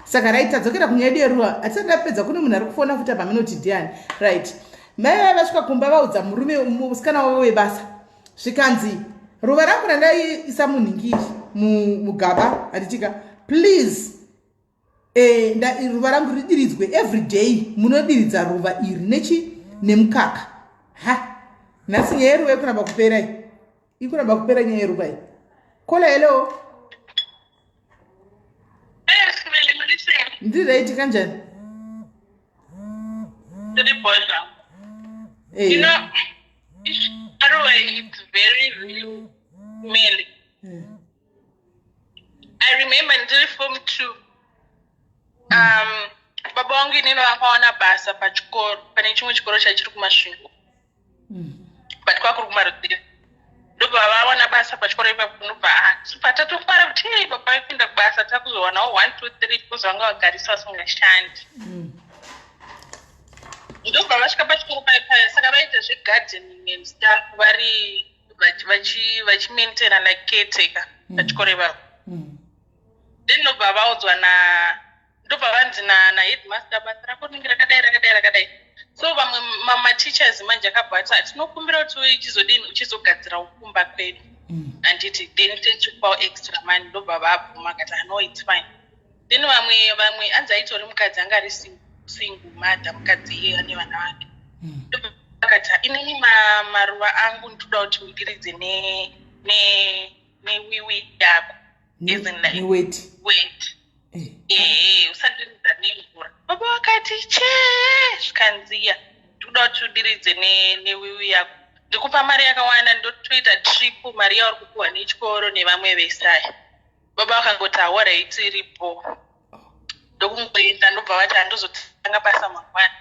Saka right, tadzokera kunyaya yedu yeruva, hatisati tapedza. Kune munhu ari kufona futi pamenoti ndiani. Right, mai vasvika kumba vaudza murume musikana wavo webasa zvikanzi ruva rangu randaiisa munhingiri mugaba handitika please ruva rangu ridiridzwe every day. Munodiridza ruva iri nemukaka. Nhasi nyaya yeruva ikuramba kupera iyi, ikuramba kupera nyaya yeruva iyi. Kola hello, ndiri raitika njani? You know, it's very male. I remember in Form 2, baba wangu inini vakawana basa pachikoro, pane chimwe chikoro chachiri kumasvingo, but kwakuri kumarudzi. Ndobva vawana basa pachikoro ipapo, ndobva patatofara kuti baba vaipinda kubasa takuzowanawo 1 2 3 kuzi vanga vagarisa vasingashandi. Ndobva vasvika pachikoro paipaya, saka vaita zvegardening and stuff, vari vachimaintaina like caretaker pachikoro ipapo. Then ndobva vaudzwa ndobva vanzi naheadmaster basa rako rinenge rakadai. So vamwe mama-teachers manje akabva ati tinokumbira kuti uchizodini uchizogadzira ukumba kwedu, handiti then tichikupawo extra money. Ndobva vabvuma akati no it's fine. Then vamwe anzi aitori mukadzi anga ari single mother, mukadzi iye ane vana vake. Ndobva akati inini maruva angu ndinoda kuti mudiridze newiwi yako. Wait. Usadiridza nemvura. Baba wakati zvikanziya ndinoda kuti udiridze newiwi yako. Ndikupa mari yakawanda, ndotoita trip mari yauri kupiwa nechikoro nevamwe vesaya. Baba vakangoti alright iripo. Ndokungoenda, ndobva vati handozotanga basa mangwana.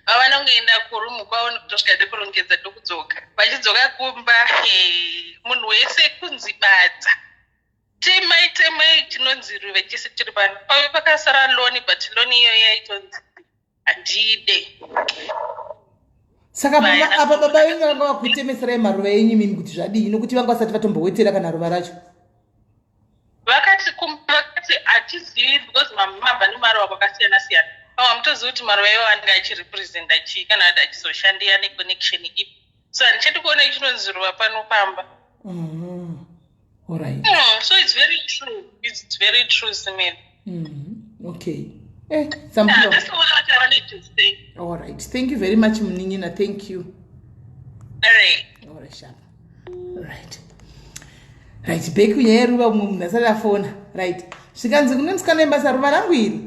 Vanongoenda kurumu kwavo nokutosvika ndekurongedza ndokudzoka. Vachidzoka kumba, munhu wese kunzibadza. Temai tinonzi ruve chese tiri pano. Pave pakasara loni, but loni iyo yaitonzi handide. Saka apa baba venyu vanga vakutemesera maruva enyu mini kuti zvadii nokuti vanga vasati vatombowetera kana ruva racho? Vakati hatizivi because mabva nemaruva kwakasiyana-siyana. Pamwe hamutozivi kuti maruva iwo anenge achirepresenta chii kana kuti achizoshandira neconnection ipi. So handichadi kuona chinonzi ruva pano pamba. All right. So it's very true. It's very true, Simil. Okay. That's all what I wanted to say. All right. Thank you very much, Mninyina. Thank you. All right. All right, sharp. Right. Right. Beku yeruva munasala phone. Right. Shikanzi kunonsikana basa ruva rangu iri.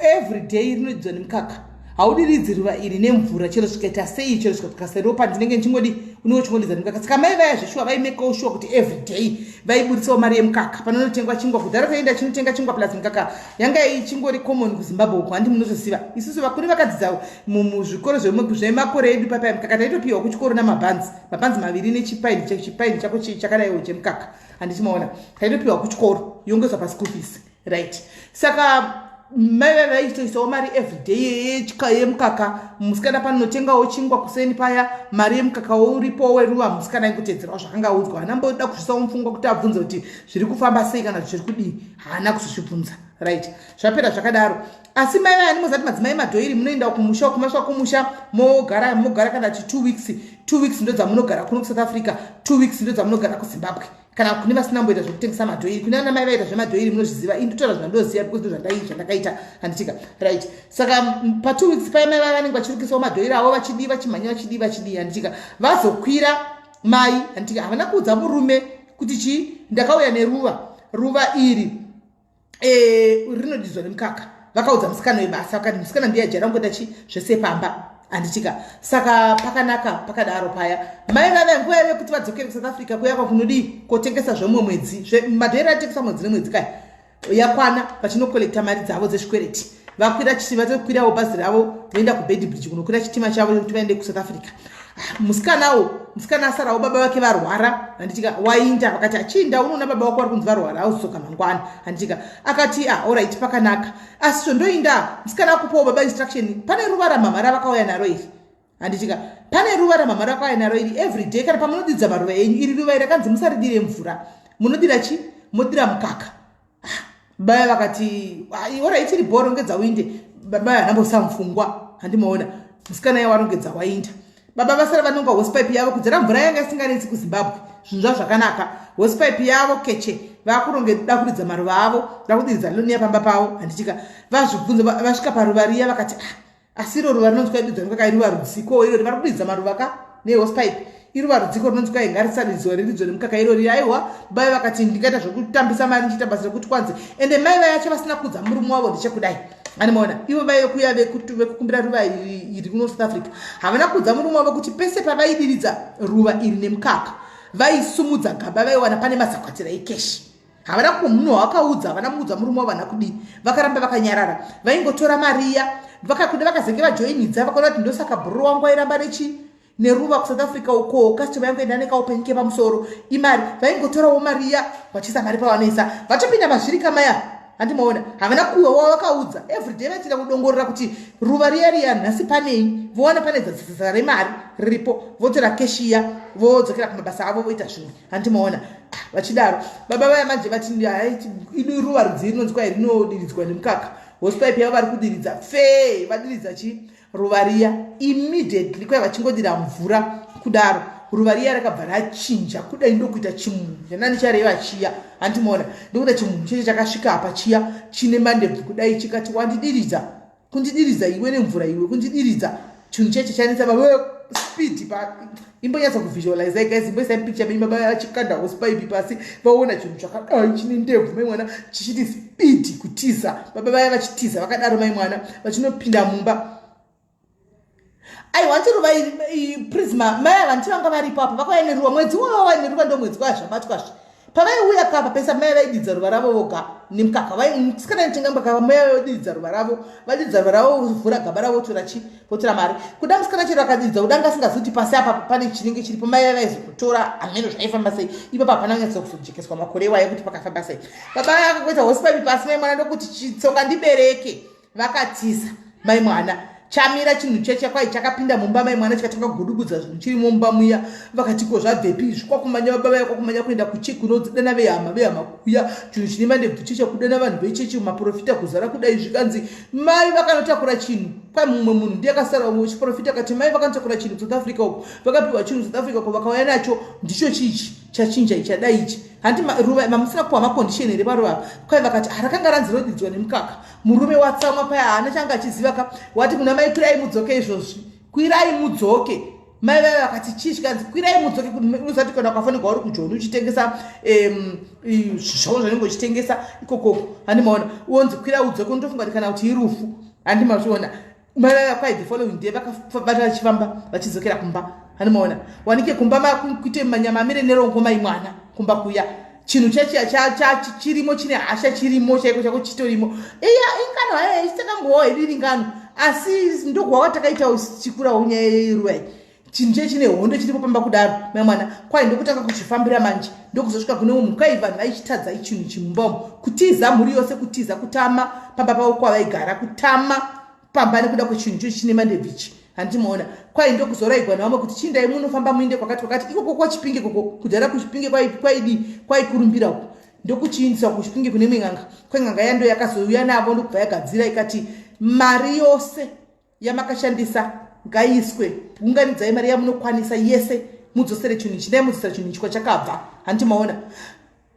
Every day rinodzwa nemukaka. Haudiridzi ruva iri nemvura chero svikaita sei chero svika seropa ndinenge ndichingodi unochingodiza nemukaka. Saka mai vaya zveshuwa vaimeka sure kuti every day vaibuditsawo mari yemukaka panonotengwa chingwa kudhara kaenda chinotenga chingwa plus mukaka yanga ichingori common kuZimbabwe uko handi munozoziva. Isusu vakuru vakadzidza muzvikoro zvemakore edu papai mukaka taitopiwa kuchikoro namabhanzi maviri nechipaini chako chakadaiwo chemukaka handichimaona taitopiwa kuchikoro yongezwa paschool fees. Right. Saka mai vaitoisawo mari everyday yemukaka. Musikana panotengawo chingwa kuseni paya mari yemukaka uripo weruva musikana ingotedzerawo zvakanga udzwa. Hanamboda kuzvisawo mufungwa kuti abvunze kuti zviri kufamba sei kana zviri kudii. Haana kuzvibvunza. Right. Zvapera zvakadaro. Asi mai vaya nimozati madzimai madhoiri munoenda kumusha kumaswa kumusha mogara kana 2 weeks. 2 weeks ndo dzamunogara kuno kuSouth Africa. 2 weeks ndo dzamunogara kuZimbabwe. Kana kune vasina mboita zvokutengesa madhoiri kune ana mai vaita zvemadhoiri munozviziva indotora zvandoziva because zvandakaita handitika. Right. Saka pa 2 weeks pai mai vanenge vachirukisawo madhoiri avo vachidii vachimhanya vachidii handitika vazokwira mai handitika havana kuudza murume kuti chi ndakauya neruva iri rinodidzwa nemukaka. Vakaudza musikana webasa vakati musikana ndiye ajara ngoita chi zvese pamba handitika. Saka pakanaka pakadaro paya mai vava nguva yekuti vadzokere kuSouth Africa kuyakwa kunodii kotengesa zvemumwe mwedzi madhoiri atengesa mwedzi nemwedzi kaya yakwana vachinokolekta mari dzavo dzezvikwereti vakwira vatokwirawo bhazi ravo voenda kuBedbridge kunokwira chitima chavo kuti vaende kuSouth Africa. Musikana asarawo baba vake varwara handitika wainda vakati achinda unoona baba vako vari kunzi varwara auzoka mangwana handitika akati alright pakanaka asi zvondoinda musikana akupawo baba instruction pane ruva ramama ravakauya naro iri handitika pane ruva ramama ravakauya naro iri everyday kana pamunodidza maruva enyu iri ruva iri akanzi musaridire mvura munodira chi modira mukaka. Baba vakati alright iri bhoro ngedza uinde baba hanambosa mufungwa handimaona musikana yawarongedza wainda baba vasara vanonga hosepipe yavo kudzera mvura yanga isinganetsi kuZimbabwe zvinhu zvakanaka hosepipe yavo keche vakurongeda kuridza maruva avo vakudiridza loni yapamba pavo handitika vazvibvunza vasvika paruva riya vakati asi iro ruva rinonzwa idudzwa nekaka iruva rudziko iro vari kuridza maruva ka nehosepipe iruva rudziko rinonzwa ingarisaridzwa riridzwa nemukaka iro ri aiwa baba vakati ndingaita zvokutambisa mari ndichita basa rekuti kwanze ende mai vayacho vasina kudza murume wavo ndichekudai animaona ivo vayokuya vekukumbira ruva iri kuno South Africa havana kudza murume wavo kuti pese pavaidiridza ruva iri nemukaka vaisumudza gaba vaiwana pane mazakwatira ekeshi havana munhu wakaudza havana muudza murume wavo hana kudii vakaramba vakanyarara vaingotora mariya vakakuda vakazenge vajoinidza vakaona kuti ndosaka bhuru wangu airamba neruva kuSouth Africa uko customer yangu enda nekaupenike pamusoro imari vaingotorawo mariya vachisa mari pavanoisa vatopinda mazvirika maya handimaona havana kuwa wavakaudza everyday vachiita kudongorera kuti ruva riya nhasi panei voona pane dzadzisa remari riripo votora keshiya vodzokera kumabasa avo voita zvimwe handimaona vachidaro baba vaya manje vati idu ruva rudzii rinonzwa rinodiridzwa nemukaka hosepipe yavo vari kudiridza fei vadiridza chi ruva riya immediately kwai vachingodira mvura kudaro ruva riya rakabva rachinja kudai ndokuita chimunhu janani chareva chiya handimaona ndokuita chimunhu cheche chakasvika apa chiya chine mandebvu kudai chikati wandidiridza kundidiridza iwe nemvura iwe kundidiridza chinhu cheche chanetsa baba speed imbonyatsa kuvisualize guys imboisa picture benyu baba vachikanda hosepipe pasi vaona chinhu chakadai chine ndebvu mai mwana chichiti speed kutiza baba vaya vachitiza vakadaro mai mwana vachinopinda mumba aiwa ndiruva prisma mai vanti vanga varipo apa vakauya neruva mwedzi wova neruva ndo mwedzi kwazvabatwazve pavaiuya kapa pesa mai vaididza ruva ravo voga nemukaka musikana nitenga mukaka mai vaididza ruva ravo vadidza ruva ravo vovhura gaba ravo votora mari kuda musikana chero akadidza kudanga asingazivi pasi apa pane chinenge chiripo mai vaizokutora ameno zvaifamba sei ipapa hapana kunyatsa kuzojekeswa makore iwayo kuti pakafamba sei baba akakuita hosepipe pasi mai mwana ndokuti chitsoka ndibereke vakatisa mai mwana chamira chinhu cheche kwai chakapinda mumba mai mwana chikatanga kugudubudza zvinhu chiri mumba muya vakatiko zvabvepi zvikwakumanya baba vaya kwakumanya kuenda kuchechi kunodana vehama kuya chinhu chine mandebvu cheche kudana vanhu vechechi maprofita kuzara kudai zvikanzi mai vakanotakura chinhu kwai mumwe munhu ndiye akasara chiprofita akati mai vakanotakura chinhu South Africa uko vakapiwa chinhu South Africa uko vakauya nacho ndicho chichi chachinja ichadai ichi handi ruva mamusina kupa makondisheni here paruva kwai vakati rakanga ranzi rodidzwa nemukaka murume watsamwa paya haana changa achiziva wati kuna mai kwirai mudzoke izvozvi kwirai mudzoke mai vaya vakati chishkanzi kwirai mudzoke usati kana ukafanirwa uri kujoni uchitengesa zvavo zvanenge uchitengesa ikoko handimaona unzi kwira udzoke unotofunga kuti kana kuti irufu handimazviona mai vaya kwai the following day vakabata vachifamba vachidzokera kumba handimaona wanike kumba kuite manyama amire nerongo mai mwana kumba kuya chinhu chachi chirimo chine hasha chirimo chaiko chako chitorimo ingano haye chitakangowa hediri ngano asi ndogwawa takaita chikura unyaya yeruwai chinhu chechine hondo chiripo pamba kudaro mai mwana kwai ndokutanga kuchifambira manje ndokuzosvika kune umwe kwai vanhu vaichitadza ichinhu chimumbamo kutiza mhuri yose kutiza kutama pamba pavo kwavaigara kutama pamba nekuda kwechinhu ichochi chine mandebvichi handimaona kwai ndokuzoraigwa navamwe kuti chindai munofamba muinde kwakati ikoko kwachipinge koko kudhara kuchipinge kwaikurumbira uko ndokuchiindiswa kuchipinge kune ming'anga kweng'anga yando yakazouya navo ndokubva yagadzira ikati mari yose yamakashandisa ngaiswe unganidzai mari yamunokwanisa yese mudzosere chinhu ichi dai mudzosera chinhu ichi kwachakabva handimaona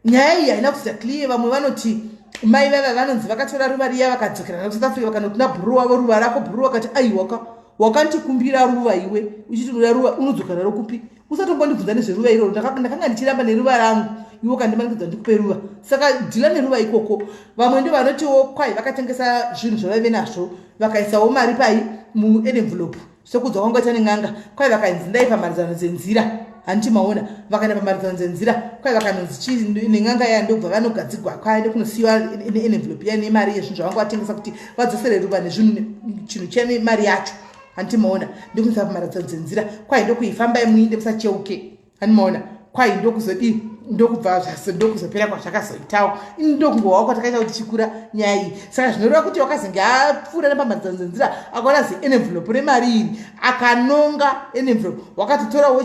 nyaya iyi haina kuita clear vamwe vanoti mai vava vanonzi vakatora ruva riya vakadzokera naSouth Africa vakanoti bhuru wavo ruva rako bhuru wakati aiwaka wakandikumbira ruva iwe uchiti ruva unodzoka naro kupi usatombondibvunza nezveruva iroro ndakanga ndichiramba neruva rangu iwe kandimanikidza ndikupe ruva saka dhila neruva ikoko vamwe ndo vanotiwo kwai vakatengesa zvinhu zvavaive nazvo vakaisawo mari pai muenvelope sokudza kwangoita nen'anga kwai vakainzi ndai pamharizano dzenzira handimaona vakaenda pamharizano dzenzira kwai vakanonzi nen'anga ya ndobva vanogadzigwa kwaende kunosiyiwa envelope ya nemari yezvinhu zvavanga vatengesa kuti vadzosere ruva nezvinhu chinhu chene mari yacho handimaona ndokuisa pamharizano dzenzira kwai ndokuifambai muinde musacheuke handimaona kwai ndokuzodii ndokubva zvase ndokuzopera kwazvakazoitawo ndokungowawo kwatakaita kuti chikura nyaya iyi saka zvinoreva kuti wakazenge apfuura nepamharizano dzenzira akaona envelope remari iri akanonga envelope wakatotorawo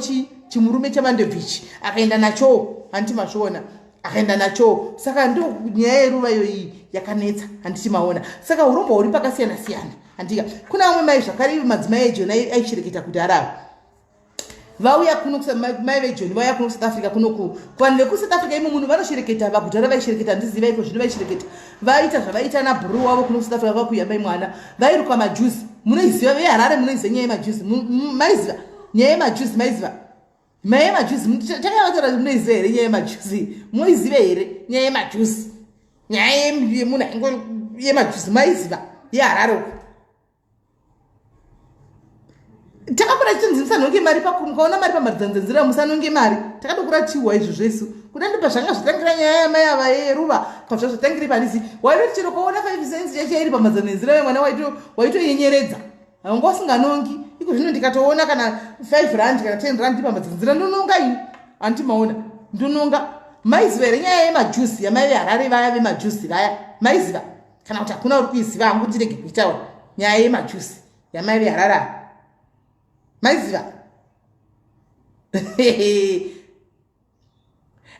chimurume chamandebvichi akaenda nacho handimazviona akaenda nacho saka ndo nyaya yeruva iyo iyi yakanetsa handichimaona saka urombo huri pakasiyana siyana handika kuna vamwe mai zvakare madzimai ejoni aichireketa kuti arava vauya kuno mai vejoni vauya kuno South Africa kunoku vanhu vekuSouth Africa imo munhu vanoshereketa vagudhara vaishereketa handiziva iko zvino vaishereketa vaita zvavaita nabhuru wavo kuno South Africa vakuya mai mwana vairuka majuzi munoiziva veharare munoiziva nyaya yemajuzi maiziva nyaya yemajuzi maiziva nyaya yemajuzi takavatora munoiziva here nyaya yemajuzi munoiziva here nyaya yemajuzi nyaya yemunhu aingo yemajuzi maiziva yeharare uko takapura chichinzi musanonge mari mukaona mari pamharizano dzenzira musanonge mari takadokuratiwa izvo zvesu kuda ndopa zvanga zvatangira nyaya yamai ava yeruva pazva zvatangire panisi waitoti chero kwaona 5 cents yacho iri pamharizano dzenzira we mwana waitoyenyeredza hanga wasinganongi iko zvino ndikatoona kana 5 rand kana 10 rand pamharizano dzenzira ndononga ini handimaona ndononga maiziva here nyaya yemajuzi yamai veharare vaya vemajuzi vaya maiziva kana kuti hakuna uri kuiziva hangu ndirege kuitaura nyaya yemajuzi yamai veharare maiziva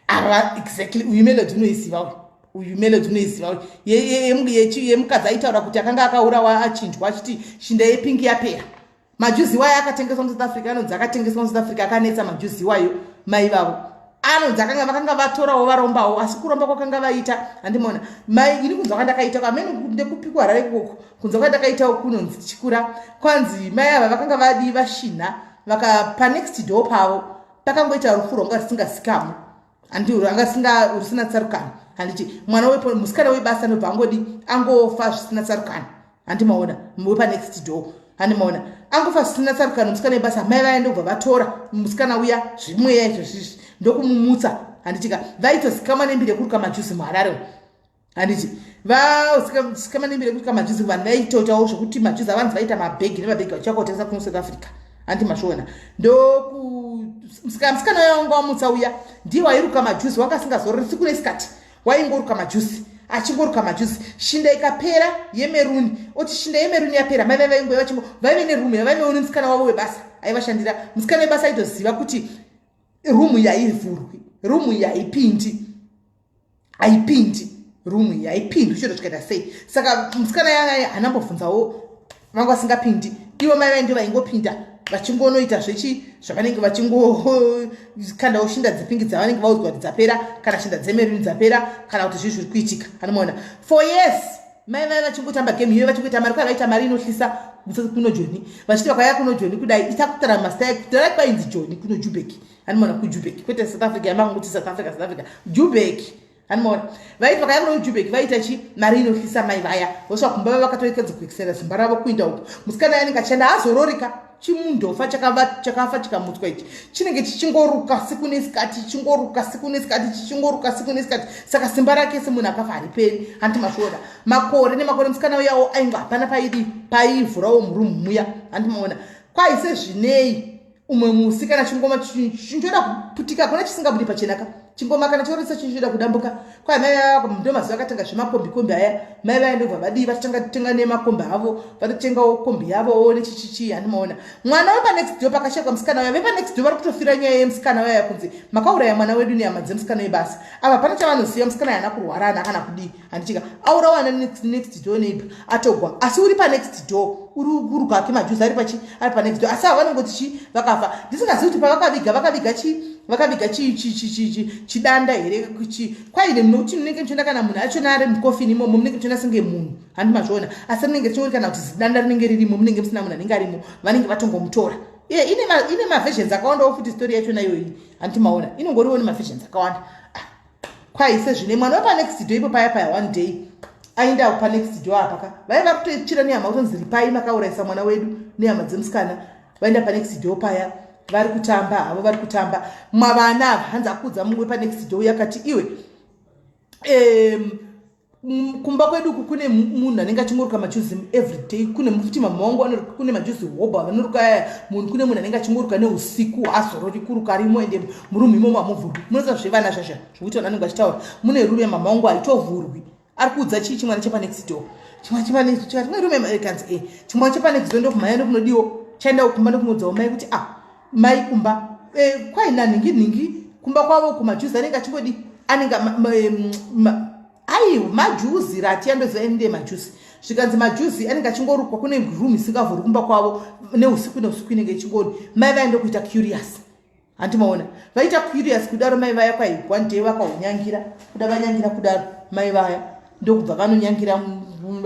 ava exactly uyu melodi unoiziva uyu melodi unoiziva yemukadzi aitaura kuti akanga akaurawa achinjwa achiti shinda yepingi yapera majuzi wayo akatengeswa muSouth Africa anonzi akatengeswa muSouth Africa akanetsa majuzi wayo mai vavo anonzi vakanga vatorawo varombawo asi kuromba kwakanga vaita handimona mai ini kunzwa kwandakaita kamene ndekupikwa harare ikoko kunzwa kwandakaitawo kunonzi chikura kwanzi mai ava vakanga vadi vashina vakapa next door pavo pakangoita rufuro anga risingasikamo handiro anga rusina tsarukano handiti mwana wepo musikana webasa ndobva angodi angofa zvisina tsarukano handimaona wepa next door handimaona angofa zvisina tsarukano musikana webasa mai vaenda kubva vatora musikana uya zvimweya izvozvizvi ndokumumutsa handitika vaitozikama nembiri yekuruka majuzi muharare handiti vasikama nembiri yekuruka majuzi vanhu vaitoitawo zvokuti majuzi avanzi vaita mabhegi nemabhegi vachakotengesa kuno South Africa handimazviona musikana uya wanga wamutsa uya ndiye wairuka majuzi wanga asingazorori siku nesikati waingoruka majuzi achingorukwa majuzi. Shinda ikapera yemeruni, oti shinda yemeruni yapera, mai vainge vaive nerumu yavaimeona musikana wavo webasa aivashandira. Musikana webasa aitoziva kuti rumu yaivhurwi, rumu yaipindi, haipindi, rumu yaipindi chiro chikaita sei. Saka musikana yaya hanambobvunzawo vanga vasingapindi, ivo mai vainde vaingopinda vachingonoita zvavanenge vachingokandawo shinda dzepingi dzavanenge vaudzwa kuti dzapera, kana shinda dzemeruni dzapera, kana kuti zviri zviri kuitika. Anomaona for years mai vai vachingotamba game iyoyo, vachingoita mari, kwavaita mari inotyisa kuno Joni, vachiti vakauya kuno Joni kudai itakutara mastai kudai kwainzi Joni kuno Joburg. Anomaona kuJoburg kwete South Africa, yamanguti South Africa Joburg. Anomaona vaiti vakauya kuno Joburg vaita mari inotyisa mai vaya, vosva kumba vava vakatoekedza kuekisera simba ravo kuinda uko. Musikana yanenge achishanda hazororika, chimundofa chakafa chikamutswa ichi chinenge chichingoruka siku nesikati, chichingoruka siku nesikati, chichingoruka siku nesikati. Saka simba rake semunhu akafa hariperi. Handi mashoda makore nemakore musikana uyawo ainge hapana paivhurawo murumu muya. Handi maona kwaise zvinei umwe musikana chingoma chinchoda kuputika, kuna chisingabudi pachenaka chingoma kana chorisa chinchoda kudambuka. Kwai mai ndo mazuva akatanga zvemakombi aya, mai vaenda kubva vadii vatanga kutenga nemakombi avo, vatotengawo kombi yavo nechichichi. Handi mwana wepa next door pakashekwa musikana waya, vepa next door vari kutofira nyaya yemusikana waya kunzi makauraya mwana wedu nehama dzemusikana webasa. Apa pana chavanoziva musikana yana kurwara hana kana kudii. Handichika aurawa next door neighbor atogwa, asi uri pa next door uri kake majuzi ari pa next door, asi avanongoti vakafa. Ndisingazivi kuti pavakaviga chidanda here kwaine mnouti munenge muchiona kana munhu achona ari mukofini imomo munenge muchiona senge munhu. Handi mazviona, asi rinenge richiori kana kuti zidanda rinenge ririmo munenge musina munhu anenge arimo, vanenge vatongomutora. Ine maversions akawandawo futi story yachona iyoyi. Handi maona inongoriwo nemaversions akawanda. Kwaise zvine mwana wepa next door ipo paya one day aenda pa next door apaka vaiva kutochira nehama kutonzi ripai makauraisa mwana wedu nehama dzemusikana. Vaenda pa next door paya vari kutamba mwavana hanzi akudza mumwe pa next door yakati iwe kumba kwedu kune munhu anenge achingoruka majuzi every day, kune mufuti mama wangu kune majuzi hoba vanoruka munhu, kune munhu anenge achingoruka neusiku hazorori kuruka rimo ende murumu imomo hamovhurwi. Munoziva zvevana zvazva zvokuti vanhu vanenge vachitaura mune rume mama wangu haitovhurwi, ari kuudza chimwana chepa next door, chimwana chepa next door chimwe rume kanzi chimwana chepa next door ndokumhanya nokunodiwo chaenda kumba ndokumudzawo mai kuti mai kumba kwaina ningi kumba kwavo kumajuzi anenge achingodi anenge majuzi rati yandozaende majuzi zvikanzi majuzi anenge achingorukwa kune room isingavhuri kumba kwavo neusiku inenge ichingoni. Mai vaenda kuita curious. Handi maona vaita curious kudaro mai vaya kwai one day vakahunyangira kuda vanyangira kudaro mai vaya ndokubva vanonyangira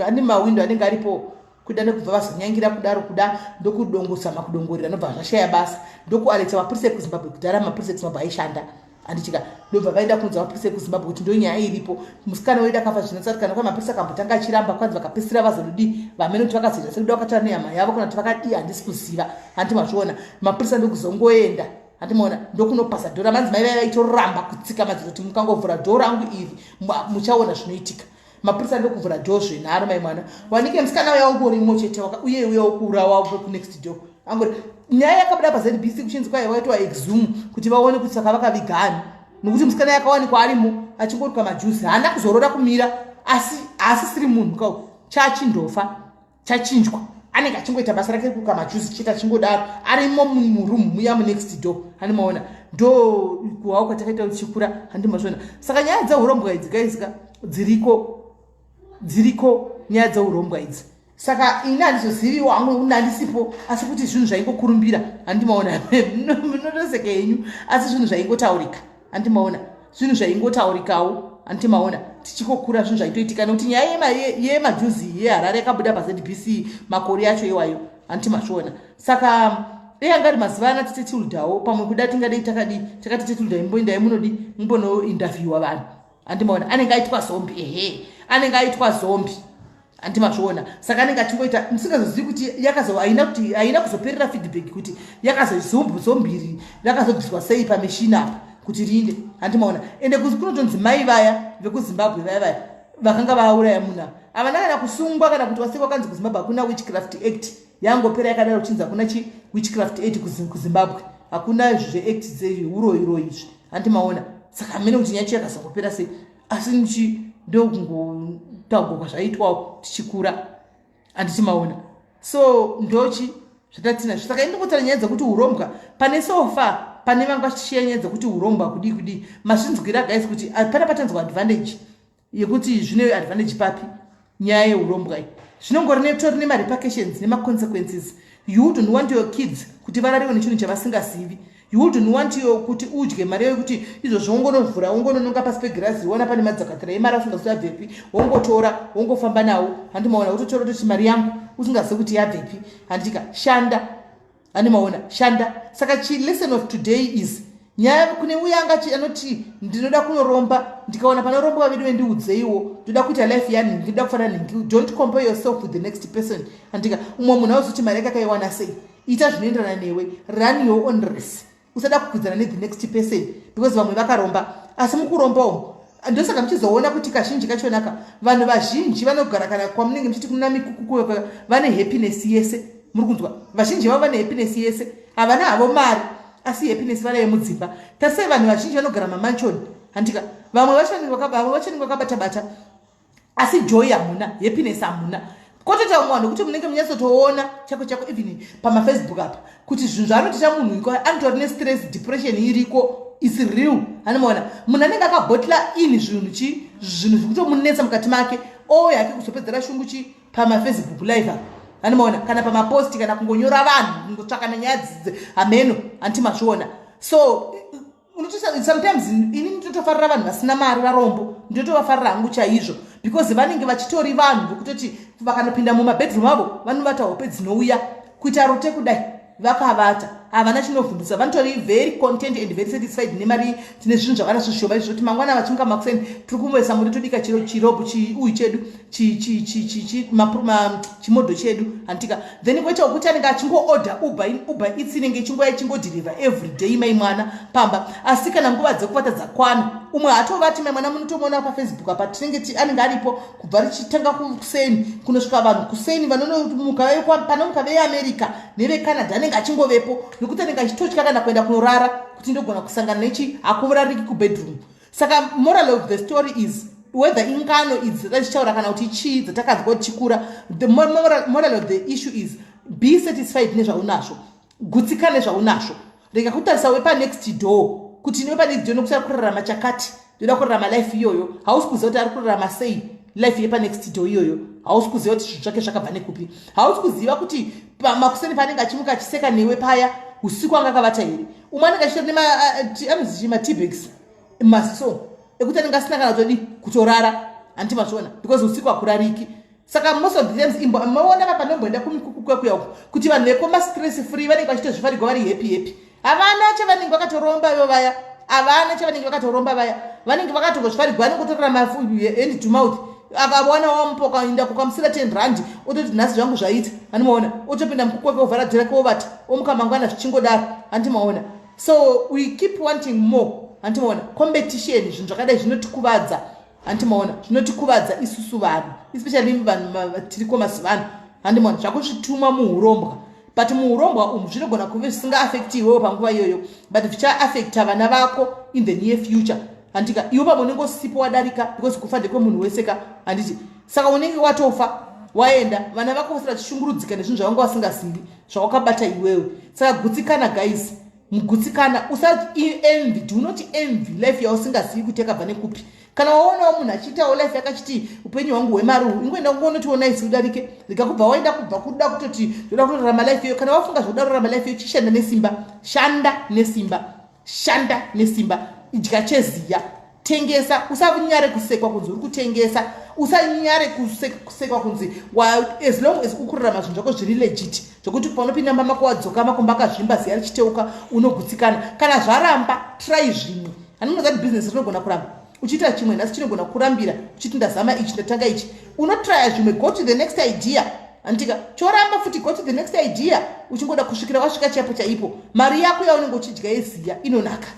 ane mawindo anenge aripo kuda nekubva vazonyangira kudaro kuda ndokudongosa makudongorera nobva zvashaya basa ndokualetsa mapurisa ekuzimbabwe kudhara mapurisa ekuzimbabwe aishanda. Handichika ndobva vaenda kunza mapurisa ekuzimbabwe kuti ndonyaya iripo musikana wedu akafa zvinosatikana kwa mapurisa akambotanga achiramba kwanzi vakapesira vazodii vamene kuti vakazoita sekuda vakataura nehama yavo kana kuti vakadii handisi kuziva. Handi mazviona mapurisa ndokuzongoenda. Handi maona ndokunopasa dhora manzi mai vaitoramba kutsika madziro kuti mukangovhura dhora rangu iri muchaona zvinoitika. Mapurisa ndokuvhura dhoo zvenharo mai mwana wanike musikana uya wangu urimo chete uye uya ukurawa ku next door angori nyaya yakabuda paZBC kuchinzi kwai waitwa exhume kuti vaone kuti saka vakavigana nokuti musikana yakawanikwa arimo achingoruka majuzi hana kuzorora kumira asi siri munhu kau chachindofa chachinjwa anenge achingoita basa rake kuruka majuzi chete achingodaro arimo murumu muya next door. Handi maona ndo kuwawo kwatakaita uchikura. Handi mazvona saka nyaya dzeurombwa idzi gaizika dziriko nyaya dzeurombwa idzi. Saka ini handizozivi wangu nandisipo asi kuti zvinhu zvaingokurumbira. Handi maona munotoseka henyu asi zvinhu zvaingotaurika. Handi maona zvinhu zvaingotaurikawo. Handi maona tichikokura zvinhu zvaitoitika nokuti nyaya yemajuzi yeHarare yakabuda paZBC makore yacho iwayo. Handi mazviona saka angari mazuva ana titetildawo pamwe kuda tingadei takati tetilda imboendai munodi mumbonointerviewa vanhu. Handi maona anenge aitwa zombi anenge aitwa zombi. Handi mazviona saka anenge achingoita musingazozivi kuti haina kuzoperera feedback kuti yakazozombiri rakazobviswa sei pameshini apa kuti riinde. Handi maona ende kunotonzi mai vaya vekuZimbabwe vaya vakanga vauraya munhu havana kana kusungwa kana kuti wasikwa kanzi kuZimbabwe hakuna witchcraft act yangopera yakadaro chinzi hakuna witchcraft act kuZimbabwe hakuna zveact dzeuroyi izvi. Handi maona saka hamene kuti nyacho yakazongopera sei asi ndokungotauka zvaitwa tichikura handichimaona. So ndochi zvatatinazvo saka indikutaura nyaya dzekuti urombwa pane sofa pane vanga vachishiya nyaya dzekuti urombwa kudi mazvinzwira guys kuti pana patanzwa advantage yekuti zvine advantage papi nyaya yeurombwa iyi zvinongori nemarepercussions nemaconsequences. You don't want your kids kuti varariwe nechinhu chavasingasivi. You don't want kuti udye mari yekuti izvozvo wongonovhura wongonononga pasi pegirazi wona pane madzakatira emari usingazivi yabvepi wongotora wongofamba nawo handimaona utotora kuti mari yangu usingazivi kuti yabvepi handika shanda handimaona shanda. Saka lesson of today is nyaya kune uya anoti ndinoda kunoromba ndikaona panoromba vedu vendiudzeiwo ndoda kuita life yani ndinoda kufanana ningi. Don't compare yourself with the next person handika. Umwe munhu auzoti mari yakaiwana sei ita zvinoenderana newe, run your own race. Usada kukwidzana ne the next person because vamwe vakaromba asi mukuromba umu ndosaka muchizoona kuti kazhinji kachonaka vanhu vazhinji vanogara kana kwamunenge muchiti kuna mikukuko vane happiness yese. Muri kunzwa vazhinji vavo vane happiness yese havana havo mari asi happiness vanayo mudzimba. Tasei vanhu vazhinji vanogara mamanchoni handika vamwe vachoni vakabata asi joy hamuna, happiness hamuna. Kotota mwana kuti munenge munyatsotoona chako even pamafacebook apa kuti zvinhu zvaanotiita munhu iko anotori nestress depression iriko is real. Hanomaona munhu anenge akabhotla ini zvinhu zvikutomunetsa mukati make yake kuzopedzera shungu pamafacebook live apa hanomaona kana pamaposti kana kungonyora vanhu kungotsvakana nyaya hameno antimazviona. So sometimes ini ndinotofarira vanhu vasina mari varombo ndinotovafarira hangu chaizvo because vanenge vachitori vanhu vekutoti vakanopinda mumabedroom avo vanovata hope dzinouya kuita rote kudai vakavata havana chinovhundutsa vanotori very content and very satisfied nemari tine zvinhu zvavanazvo zvishoma izvoti mangwana vachimuka makuseni tiri kumboisa muri todika chirobhu chiuyi chedu chimodho chedu handika then kwecha kuti anenge achingoorder uber eats inenge ichingodhirivha every day mai mwana pamba asi kana nguva dzekuvata dzakwana umwe hatovati mai mwana munotomuona pafacebook apa tinenge anenge aripo kubva richitanga kuseni kunosvika vanhu kuseni vanonomuka panomuka veamerica nevecanada anenge achingovepo nekuti anenge achitotya kana kuenda kunorara kuti ndogona kusangana hakuvarariki kubedroom. Saka moral of the story is whether ingano idzatachichaura kana kuti chii dzatakadzwa kuti chikura, the moral of the issue is be satisfied nezvaunazvo, gutsikana nezvaunazvo, rega kutarisa wepanext door kuti newepanext door nokusara kurarama chakati ndoda kurarama life iyoyo hausi kuziva kuti ari kurarama sei life yepanext door iyoyo, hausi kuziva kuti zvinhu zvake zvakabva nekupi, hausi kuziva kuti makuseni paanenge achimuka achiseka newe paya usiku anga akavata here, umwe anenge achitori matibegs maso ekuti anenge asina kana kutodi kutorara handimazviona because usiku hakurariki. Saka most of the times maona panomboenda kumikukukuya kuti vanhu vekoma stress free vanenge vachitozvifarigwa vari happy havana chavanenge vakatoromba ivo vaya, havana chavanenge vakatoromba vaya, vanenge vakatongozvifarigwa vanenge kutorara hand to mouth akaona wamupoka aenda kukamusira 10 rand ototi nhasi zvangu zvaita handimaona otopinda mukukweke ovhara dhirake ovata omuka mangwana zvichingodaro handimaona. So we keep wanting more handimaona. Competition zvinhu zvakadai zvinotikuvadza handimaona, zvinotikuvadza isusu vanhu especially vanhu tiriko masivano handimaona zvakuzvituma muurombwa but muurombwa umu zvinogona kuve zvisingaafekti iwewo panguva iyoyo but zvichaafekta vana vako in the near future handika. Iwe pamwe unenge usipo wadarika because kufa ndekwemunhu weseka handiti. Saka unenge watofa waenda vana vako vasira chishungurudzika nezvinhu zvavanga vasingazivi zvawakabata iwewe. Saka gutsikana guys, mugutsikana usati envy, do not envy life yausingazivi kuti yakabva nekupi. Kana waonawo munhu achiitawo life yakachiti upenyu hwangu hwemari ingoenda kungonotiona isi udarike rikakubva waenda kubva kuda kutoti ndoda kutorarama life iyo. Kana wafunga zvoda kurarama life iyo chishanda nesimba, shanda nesimba, idya cheziya, tengesa, usanyare kusekwa kunzi uri kutengesa, usanyare kusekwa kunzi as long as ukurarama zvinhu zvako zviri legit zvokuti panopinda mako wadzoka makomba akazvimba ziya richiteuka unogutsikana. Kana zvaramba try zvimwe, handinozati business rinogona kuramba uchiita chimwe nhasi chinogona kurambira uchiti ndazama ichi ndatanga ichi, unotrya zvimwe, go to the next idea handika. Choramba futi go to the next idea uchingoda kusvikira wasvika chapo chaipo. Mari yako yaunenge uchidya yeziya inonaka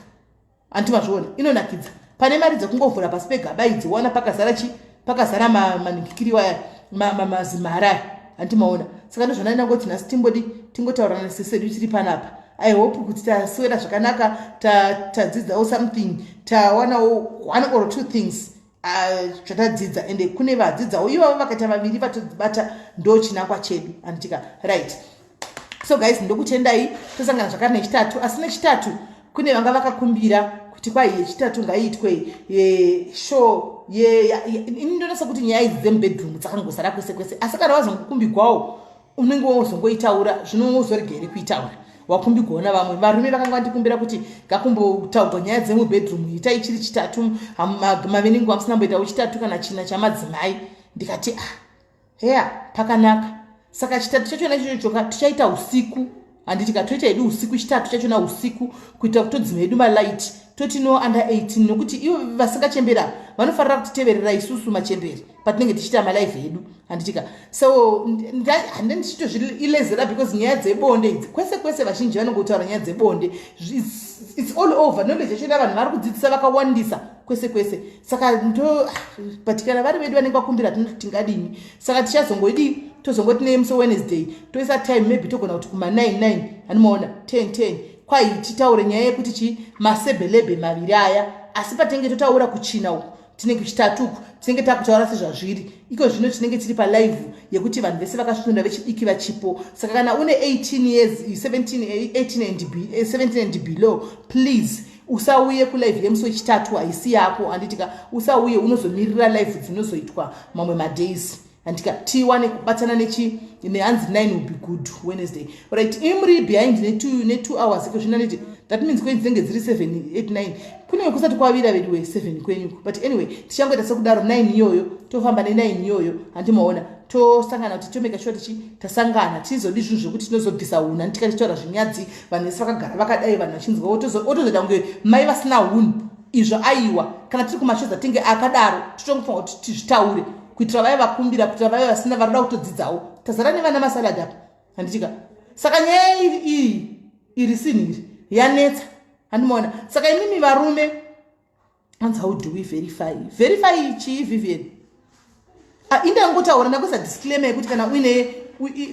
handimazviona, inonakidza pane mari dzekungovhura pasi pegaba idzi wana pakazara manikikiri waya mazimara handimaona. Saka ndozvona ndinangoti nhasi tingotaurana sesedu tiri panapa. I hope kuti taswera zvakanaka, tadzidzawo something, tawanawo 1 or 2 things zvatadzidza ende kune vadzidzawo ivavo vakaita vaviri vatodzibata ndo chinangwa chedu anditika right. So guys, ndokutendai tosangana zvakare nechitatu, asi nechitatu kune vanga vakakumbira kuti kwai yechitatu ngaiitwe show ini ndonasa kuti nyaya idzi dzemubedroom dzakangosara kwese kwese, asi kana wazongokumbigwawo unenge wozongoitaura zvinozoregere kuitaura wakumbigwawo navamwe varume vakanga vandikumbira kuti ngakumbotaurwa nyaya dzemubedroom itai chiri chitatu mavenengu amusinamboitawo chitatu kana china chamadzimai. Ndikati heya pakanaka. Saka chitatu chachona ichocho tichaita usiku, handiti toita hedu usiku chitatu chachona usiku kuita kuti todzime hedu malight toti no under 18 nokuti ivo vasingachembera vanofanira kutiteverera isusu machemberi patinenge tichita malive hedu handitika. So handeni tichitozvilezera because nyaya dzebonde idzi kwese kwese vazhinji vanongotaura nyaya dzebonde, it's all over. Knowledge yachona vanhu vari kudzidzisa vakawandisa kwese kwese. Saka ndo patikana vari vedu vanenge vakumbira tinoti tingadini. Saka tichazongodi tozongoti nemuso Wednesday toisa time maybe togona kuti kuma 9 anomaona 10 kwai titaure nyaya yekuti chi masebhelebhe maviri aya, asi patenge totaura kuchina uku tinenge chitatuku tinenge takutaura sezvazviri iko zvino tinenge tiri palive yekuti vanhu vese vakasvinura vechidiki vachipo. Saka kana une 18 years 17 and below please usauye kulive yemusi wechitatu haisi yako handitika. Usauye unozomirira live dzinozoitwa mamwe madays andika tiwane kubatana nehanzi 9 will be good Wednesday right. Imri behind ne 2 hours iko zvinaneti that means kwenzi dzinenge dziri 7 8 9 kune kusati kwavira vedu 7 kwenyuko. But anyway tichangoita sekudaro 9 iyoyo tofamba ne9 iyoyo handimaona tosangana kuti tomeka sure tichi tasangana tizodi zvinhu zvekuti tinozobvisa hunhu handika tichitaura zvinyadzi vanhu vese vakagara vakadai vanhu vachinzwa otozoita kunge mai vasina hunhu izvo aiwa kana tiri kumashoza tinge akadaro totongofanira kuti tizvitaure kuitira vaya vakumbira kuti vaya vasina varida kutodzidzawo tazara nevana masalad apa handitika. Saka nyaya iyi iri sinhiri yanetsa handimaona. Saka imimi varume hanzi how do we verify chii Vivian indangotaura ndakuisa disclaimer yekuti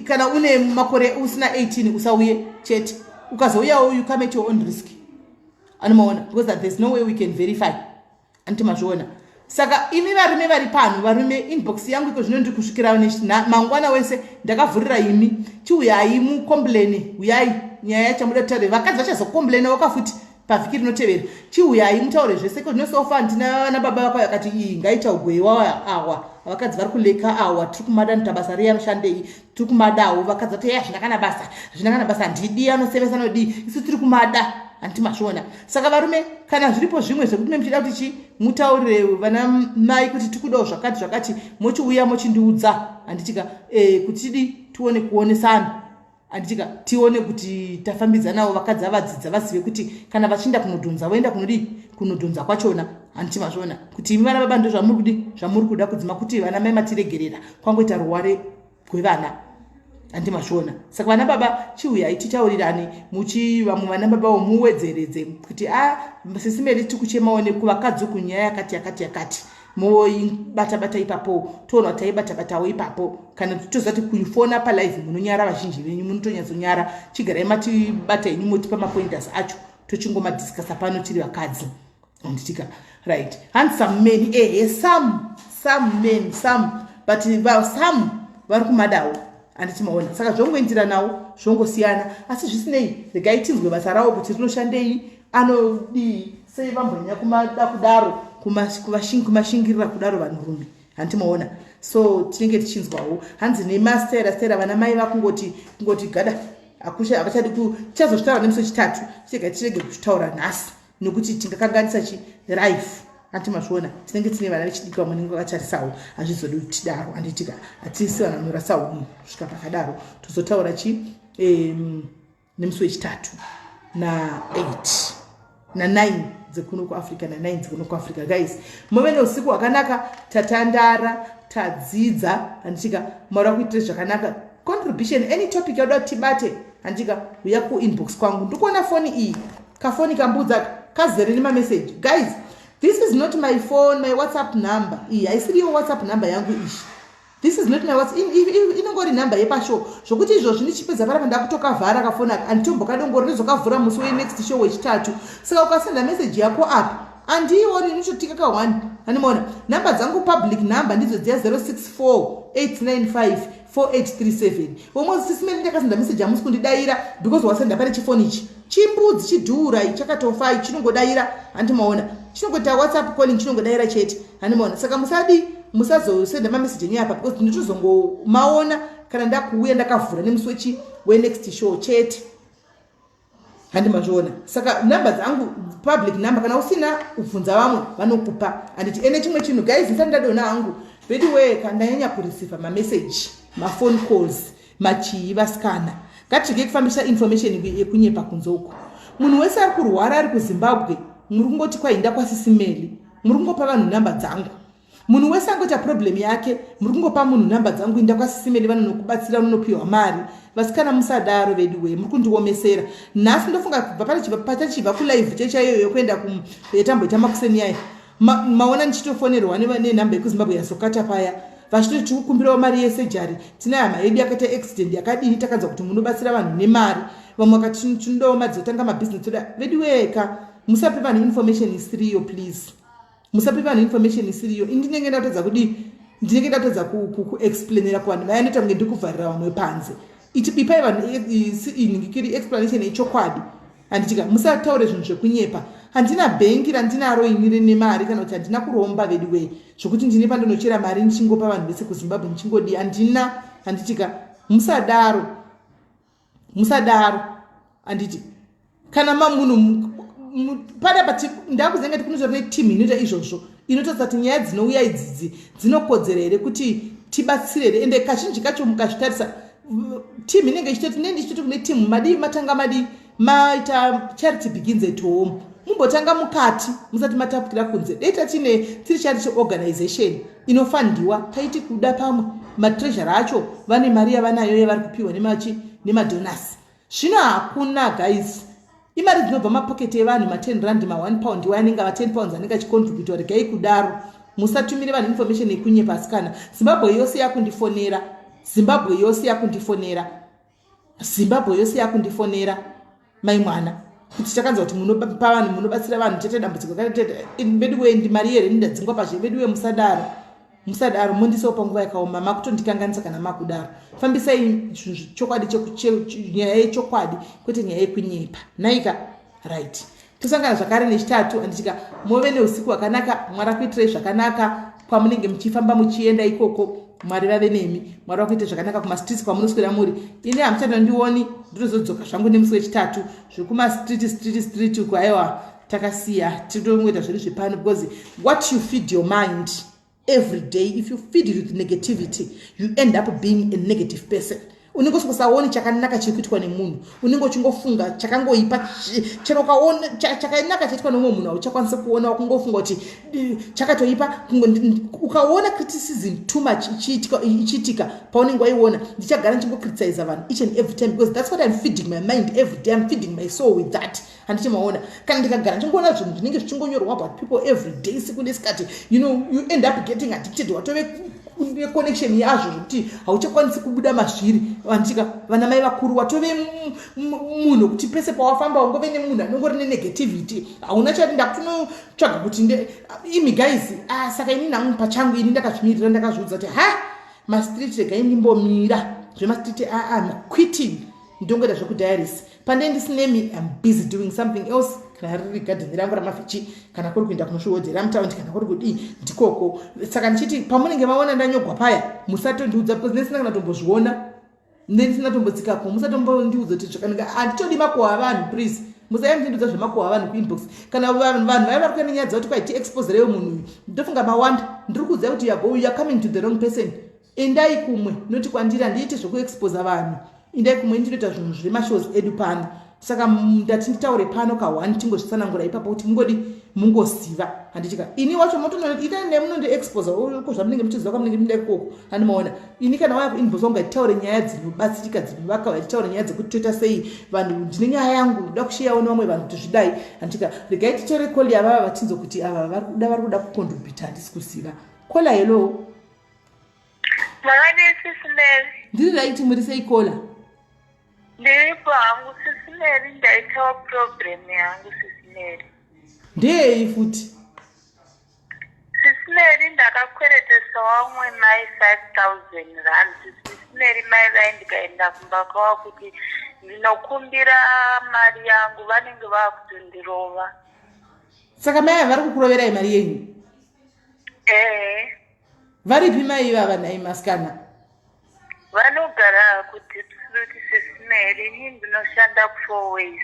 kana une makore usina 18 usauye chete, ukazouyawo you come at your own risk handimaona, because that there's no way we can verify antimazviona. Saka imi varume vari pano, varume inbox yangu iko zvino ndiri kusvikira mangwana wese ndakavhurira imi chiuyai mukomblene, uyai nyaya yachamuda kutaura vakadzi vachazokomblena wakafuti pavhiki rinotevera chiuyai mutaure zvese iko zvinosofa ndina nababa vako yakati iyi ngaitaugweiwa awa vakadzi vari kuleka awa tiri kumada ntabasa riya rishandei tiri kumadawo vakadzi vati ya zvinakana basa ndidi anosevesa nodii isu tiri kumada antimazviona. Saka varume kana zviripo zvimwe zvekuti muchida kuti mutaurire vana mai kuti tikudawo zvakati mochiuya mochindiudza handitika kuti tione kuonesana handitika tione kuti tafambidzanawo vakadzi avadzidza vazive kuti kana vachinda kunodhonza voenda kunodhonza kwachona handitimazviona kuti imi vana baba ndo zvamuri kuda kudzima kuti vana mai matiregerera kwangoita ruware gwevana handimazviona. Saka vana baba chiuyai titaurirane vamwe vana baba muwedzeredze kuti sisimeri tikuchemawo nekuvakadzi kunyaya yakati moibata ipapo toona kuti taibata ipapo kana tozati kufona palive munonyara vazhinji venyu munotonyadzonyara chigarai matibata inyu motipa mapointers acho tochingomadiskasa pano tiri vakadzi handitika right. And some men some men but some vari kumadawo handitimaona. Saka zvongoindira nawo zvongosiyana asi zvisinei regai tinzwe basa rawo kuti rinoshandei anodii sei vambonyanya kumada kudaro kumashingirira kudaro vanhurume handitimaona. So tinenge tichinzwawo hanzi nemastera vana mai vakungoti gada havachadi tichazotaura nemusi chitatu chega tirege kutaura nhasi nokuti tingakanganisa live hantimazviona tinenge tine vana vechidika munenge vakatarisawo hazvizodi kuti tidaro handitika hatisi vana vanorasa unhu kusvika pakadaro tozotaura nemusi wechitatu na8 na9 dzekuno kuafrica na9 dzekuno kuafrica. Guys, move neusiku hwakanaka, tatandara tadzidza handitika maura kuitire zvakanaka. Contribution any topic yauda kuti tibate handitika uya kuinbox kwangu ndikuona foni iyi kafoni kambudza kazere nemamessage. Guys, this is not my phone, my WhatsApp number. Haisiriyo WhatsApp number yangu ishi. This is not my WhatsApp. Inongori number yepashow. Zvokuti izvozvo ndichipedza parapa ndakutokavhara kafoni aka anditombokadongori ndizokavhura musi wenext show wechitatu. Saka ukasenda message yako apa andiioni inochotika ka1 Hanimona number dzangu public number ndidzo dzia 0648954837 omwe sisimene ndakasenda message amusi kundidaira because wasenda pane chifoni ichi chimbudzi chidhura ichakatofa chinongodaira handimaona chinongoita WhatsApp calling chinongodaira chete handimaona saka musazosenda mamessage enyu apa because ndinotozongomaona kana ndakuuya ndakavhura nemuswechi wenext show chete handimazviona saka number dzangu public number kana usina ubvunza vamwe vanokupa anditi ene chimwe chinhu guys ndandadona hangu very way kandanyanya kureceive mamessage phone calls machii vasikana ngatirege kufambisa information yekunyepa kunzoku munhu wese ari kurwara ari kuZimbabwe muri kungoti kwainda kwasisimeli muri kungopa vanhu namba dzangu munhu wese angoita problem yake muri kungopa munhu namba dzangu inda kwasisimeli vanonokubatsira unopiwa mari vasikana musadaro veduwe muri kundiomesera nhasi ndofunga kubva pachibva kulive chechaiyo yokuenda kuyetamboita makuseni yayo maona ndichitofonerwa nenhamba yekuZimbabwe yazokata paya vachitoti tikukumbirawo mari yesejari tina hama yedu yakaita accident yakadini takanzwa kuti munobatsira vanhu nemari vamwe vakati tinodawo mari dzotanga mabhizinesi toda veduweka musape vanhu information isiriyo please musape vanhu information isiriyo ndinenge ndatodza kudi ndinenge ndatodza kuexplainera kuvanhu vaya noita kunge ndikuvharira vamwe panze ipai vanhu iningikiri explanation yechokwadi handitika musataure zvinhu zvekunyepa handina bhengi randinaro inire nemari kana kuti handina kuromba veduwei zvokuti ndine pandinochera mari ndichingopa vanhu vese kuZimbabwe ndichingodi handina handitika musadaro handiti kana mamunhu pada pati ndakuzenga kuti kunotori netimu inoita izvozvo inotodzwa kuti nyaya dzinouya idzidzi dzinokodzera here kuti tibatsire here ende kazhinji kacho mukazvitarisa timu inenge ichitoti nendichitoti kune timu madii matanga madii maita charity begins at home mumbotanga mukati musati matapukira kunze data tiri charity organization inofandiwa taiti kuda pamwe matreasure acho vane mari yavanayo yavari kupiwa nemadonasi zvino hakuna guys imari dzinobva mapoketi evanhu ma10 rand ma1 pound wayanenge va10 pounds anenge achicontributa regai kudaro musatumire vanhu information yekunyepa asikana Zimbabwe yose yakundifonera mai mwana kuti takanzwa kuti munopa vanhu munobatsira vanhu tete dambudziko katete veduwe ndi mari here ndadzingwa pazhe veduwe musadaro mundisewo panguva yakaoma makutondikanganisa kana makudaro fambisai chokwadi nyaya yechokwadi kwete nyaya yekunyepa naika right tosangana zvakare nechitatu anditika move neusiku hwakanaka mwari akuitirai zvakanaka kwamunenge muchifamba muchienda ikoko mwari vave nemi mwari vakuita zvakanaka kumastreets kwamunoswera muri ine hamuchanondioni ndinozodzoka zvangu nemusi wechitatu zvekumastreet uku aiwa takasiya titongoita zvedu zvepano because what you feed your mind every day, if you feed it with negativity, you end up being a negative person. Unenge usikusaoni chakanaka chikuitwa nemunhu unenge uchingofunga chakangoipa chakaona chakanaka chaitwa nemumwe munhu uchakwanisa kuona wakungofunga kuti chakatoipa ukaona criticism too much ichitika paunenge waiona ndichagara ndichingocriticize vanhu each and every time because that's what I'm feeding my mind every day. I'm feeding my soul with that handichimaona kana ndikagara ndingoona zvinhu zvinenge zvichingonyorwa about people every day siku nesikati you end up getting addicted watove connection yazvo zvokuti hauchakwanisi kubuda mazviri vandika vana mai vakuru watove munhu kuti pese pawafamba ungove nemunhu anongori nenegativity hauna chati ndakutonotsvaga kuti imi guys saka ini nangu pachangu ini ndakazvimirira ndakazviudza kuti mastreet regai ndimbomira zvemastreet quitting ndongoita zvekudiaris pandei ndisinemi I'm busy doing something else kana riri gadheni rangu ramafichi kana kuri kuenda kunoshoodhera mutaundi kana kuri kudii ndikoko saka ndichiti pamunenge maona ndanyogwa paya musatondiudza because ndisina kana tombozviona ndisina tombodzikako musatomboundiudza kuti zvakanaka handitodi makuhwa vanhu please musayandiudza zvemakuhwa vanhu kuinbox kana vanhu vai vari kuenda nyaya dzavo kuti kwaiti exposereyo munhu uyu ndofunga mawanda ndiri kuudza kuti you're coming to the wrong person endai kumwe noti kwandiri handiite zvekuexposa vanhu indai kumwe ndinoita zvinhu zviri mashows edu pano saka ndati nditaure pano ka1 tingozvisanangura ipapo kuti mungosiva handitika ini wacho motonoita nemunondiexposa uko zvamunenge muchiziva kwamunenge muda ikoko handimaona ini kana waya kuinbox wangu nditaure nyaya dzinobatsirika dzinovaka nditaure nyaya dzekuti toita sei vanhu ndine nyaya yangu ndoda kushiyawo nevamwe vanhu kuti zvidai handitika regai titore koli yavava vatinzo kuti ava vari kuda kucontributa handisi kuziva kola hello ndiri raiti muri sei kola ndiripo hangu sisineri ndaitawo problem yangu sisineri ndei futi Mary ndakakweretesa wamwe mai 5,000 rand. Mary mai vaindikaenda kumba kwavo kuti ndinokumbira mari yangu vanenge vakutondirova. Saka mai vari kukuroverai mari yenyu? Varipi mai ivava nai masikana? Vanogara kuti Mary ini ndinoshanda ku4 ways.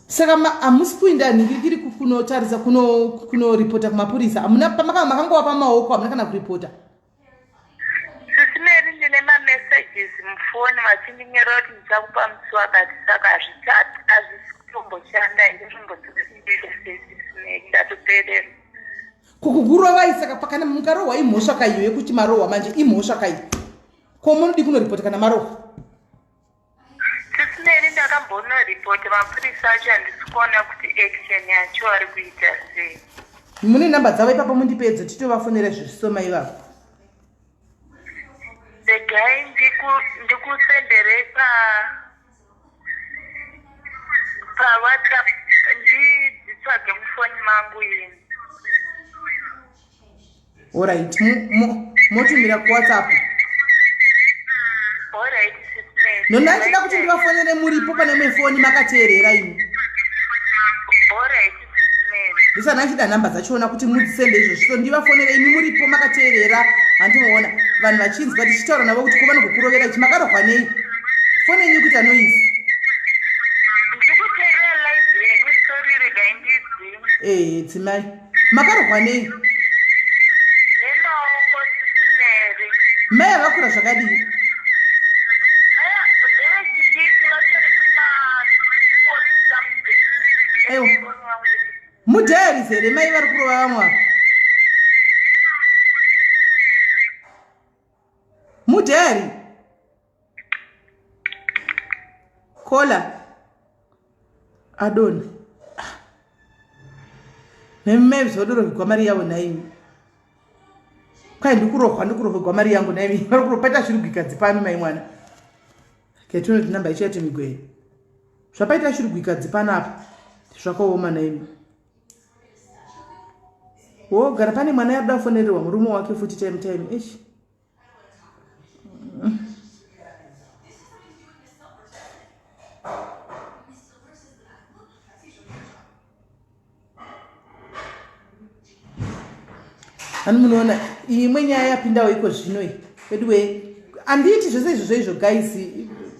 Saka hamusi kuenda ningirikiri kunotarisa kunoripota kumapurisa? Hamuna makangova pamaoko, hamuna kana kuripota? Mary ndine mamessages mufoni vachindinyorera kuti ndichakupa musi wakati, saka hazvisi kutomboshanda ndezvimbodzirisimbirese ndatoperera. Kukugurovai saka pakana mukarohwa imhosva kaiyo yekuti marohwa manje imhosva kaiyo. Ko munodi kunoripota kana marohwa? Mary ndakambonoripota mapurisa acho handisi kuona kuti action yacho ari kuita sei. Mune namba dzavo ipapo mundipedza titovafonera zvisoma ivavo. The guy ndikusendere pa WhatsApp nditsvage mufoni mangu ini. Alright, motumira ku WhatsApp. Alright, Mary. Nona ndida kuti ndivafonere muripo pane mefoni makateerera imi. Alright, Mary. Ndisana chida namba dzachona kuti mudzisende izvo so ndivafonere imi muripo makateerera handinoona vanhu vachinzwa tichitaura navo kuti kuva nokukurovera ichi makarohwa nei. Foni yenyu kuita noise. Ndikuteerera live yenyu story rega indidzimu. Dzimai. Makarohwa nei? Nemaoko Mary. Mai avakura zvakadii? Mudhayari zere mai vari kurova vamwe? Mudhayari? Kola? Adoni? Nemi mai zvodorogwa mari yavo naimi. Kwai ndikurohwa mari yangu naimi. Vari kuropaita shirugwika dzipano mai mwana. Ketunoti namba ichaite migwere. Zvapaita shirugwika dzipano apa. Zvakaoma naimi. Gara pane mwana yaruda kufonererwa murume wake futi time ish. Ani munoona imwe nyaya yapindawo iko zvino iyi. Anyway, anditi zvose izvo guys.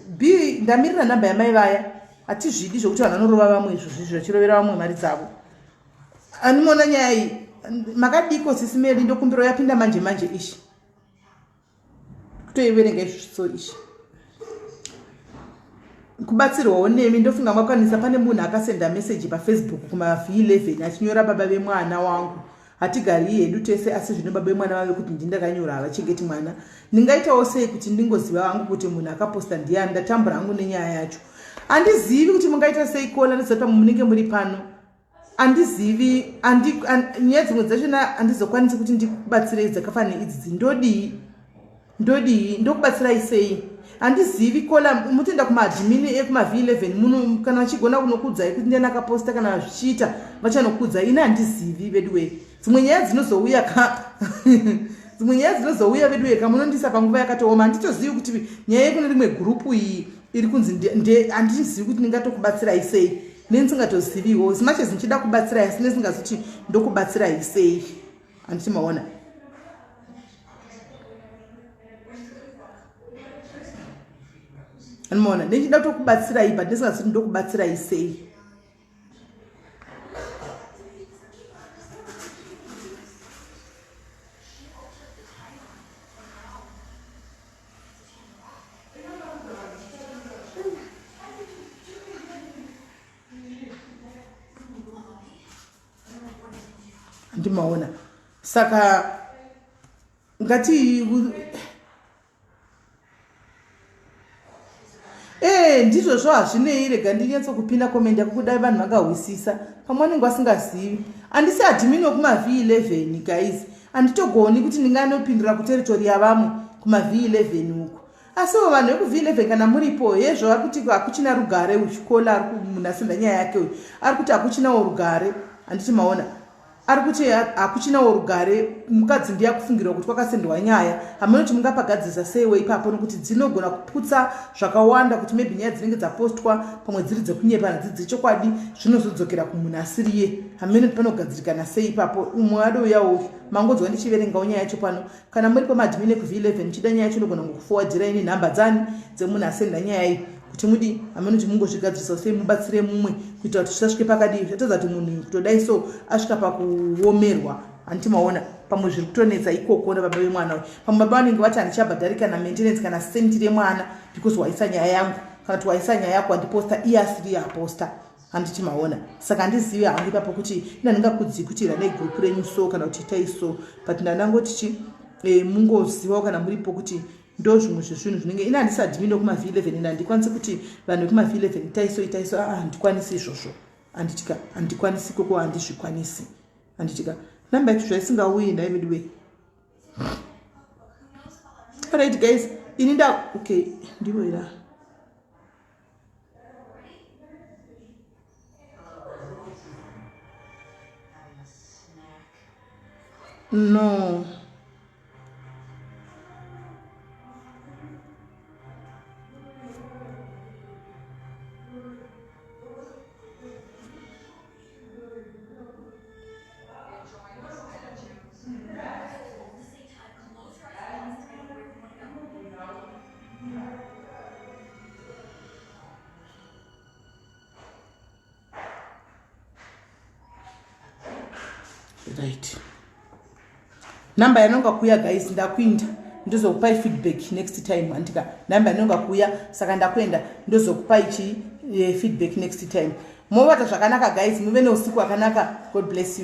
B ndamirira namba yamai vaya. Hatizvidi zvokuti vanhu vanorova vamwe izvo zvachirovera vamwe mari dzavo. Ani munoona nyaya iyi. Makadiko sisi Mary ndokumbiro yapinda manje ishi. Kutoiverenga izvo ishi. Kubatsirwawo nemi ndofunga makwanisa pane munhu akasenda message paFacebook kuma-V11 achinyora baba vemwana wangu. Hatigari hedu tese asi zvino baba vemwana vave kuti ndindakanyora havachengeti mwana. Ndingaitawo sei kuti ndingoziva wangu kuti munhu akaposta ndiani ndatambura hangu nenyaya yacho. Handizivi kuti mungaita sei Kola ndizoti munenge muri pano. Andizivi nyaya dzimwe dzachona handizokwanisi kuti ndikubatsirei dzakafanira idzi ndodii ndokubatsirai sei. Handizivi Kola mutenda kumaadhimini ekuma-V11 munhu kana vachigona kunokudzai kuti ndiani akaposta kana zvichiita vachanokudzai. Ini handizivi veduwe. Dzimwe nyaya dzinozouya veduwe kamunondisa panguva yakatooma. Handitozivi kuti nyaya yekune rimwe gurupu iyi iri kunzi handizivi kuti ndingatokubatsirai sei. Nendisingatoziviwo zimache zinchida kubatsirai asi nesingazoti ndokubatsirai sei. Handiti maona. Anomaona nechida kutokubatsirai but ndisingazoti ndokubatsirai sei. Ndimaona saka ngati ndizvo zvo hazvinei rega ndinyatso kupinda comment yako kudai vanhu vakahwisisa pamwe vanenge vasingazivi. Handisi adhimini wekuma-V11 guys. Handitogoni kuti ndinganopindura kuteritori yavamwe kuma-V11 uko. Asiwo vanhu veku-V11 kana muripo yezvo ari kuti hakuchina rugare uchikola ari munasenda nyaya yake uyu ari kuti hakuchinawo rugare. Handiti maona ari kuti hakuchinawo rugare mukadzi ndiye akufungira kuti kwakasendwa nyaya hamene kuti mungapagadzisa seiwo ipapo nokuti dzinogona kuputsa zvakawanda kuti maybe nyaya dzinenge dzapostwa pamwe dziri dzekunyepana dzechokwadi zvinozodzokera kumunasiriye hamene kuti panogadzirikana sei ipapo umwe adouyawo mangodzwa ndichiverengawo nyaya yacho pano kana muri pamadhimine kuv11 chida nyaya yacho nogona ngokufowadhirai nenhamba dzani dzemunhu asenda nyaya iyi kuti mudi hamene kuti mungozvigadzirisa sei mubatsire mumwe kuita kuti zvisasvike pakadii zvatadza kuti munhu kutodai so asvika pakuomerwa handiti maona pamwe zviri kutonetsa ikoko nababa vemwana uyu pamwe baba vanenge vati handichabhadharika namaintenance kana senti remwana because waisa nyaya yangu kana kuti waisa nyaya yako handiposta iye asiri yaposta handiti maona saka handizivi hangu ipapo kuti ina ndingakudzii kuti ranai gurupu renyu so kana kuti itai so but ndandangoti mungozivawo kana muripo kuti ndo zvimwe zvezvinhu zvinenge ina handisadhimino kuma-v11 ende handikwanisi kuti vanhu vekuma-v11 itaiso handikwanisi izvozvo handitika handikwanisi koko handizvikwanisi handitika namba yacho zvaisingauyi ndaividiwe alright guys ini okay ndivo ira no right namba yanonga kuya guys ndakuinda ndozokupai feedback next time andika namba yanonga kuya saka ndakuenda ndozokupai feedback next time movata zvakanaka guys muve neusiku hwakanaka. God bless you.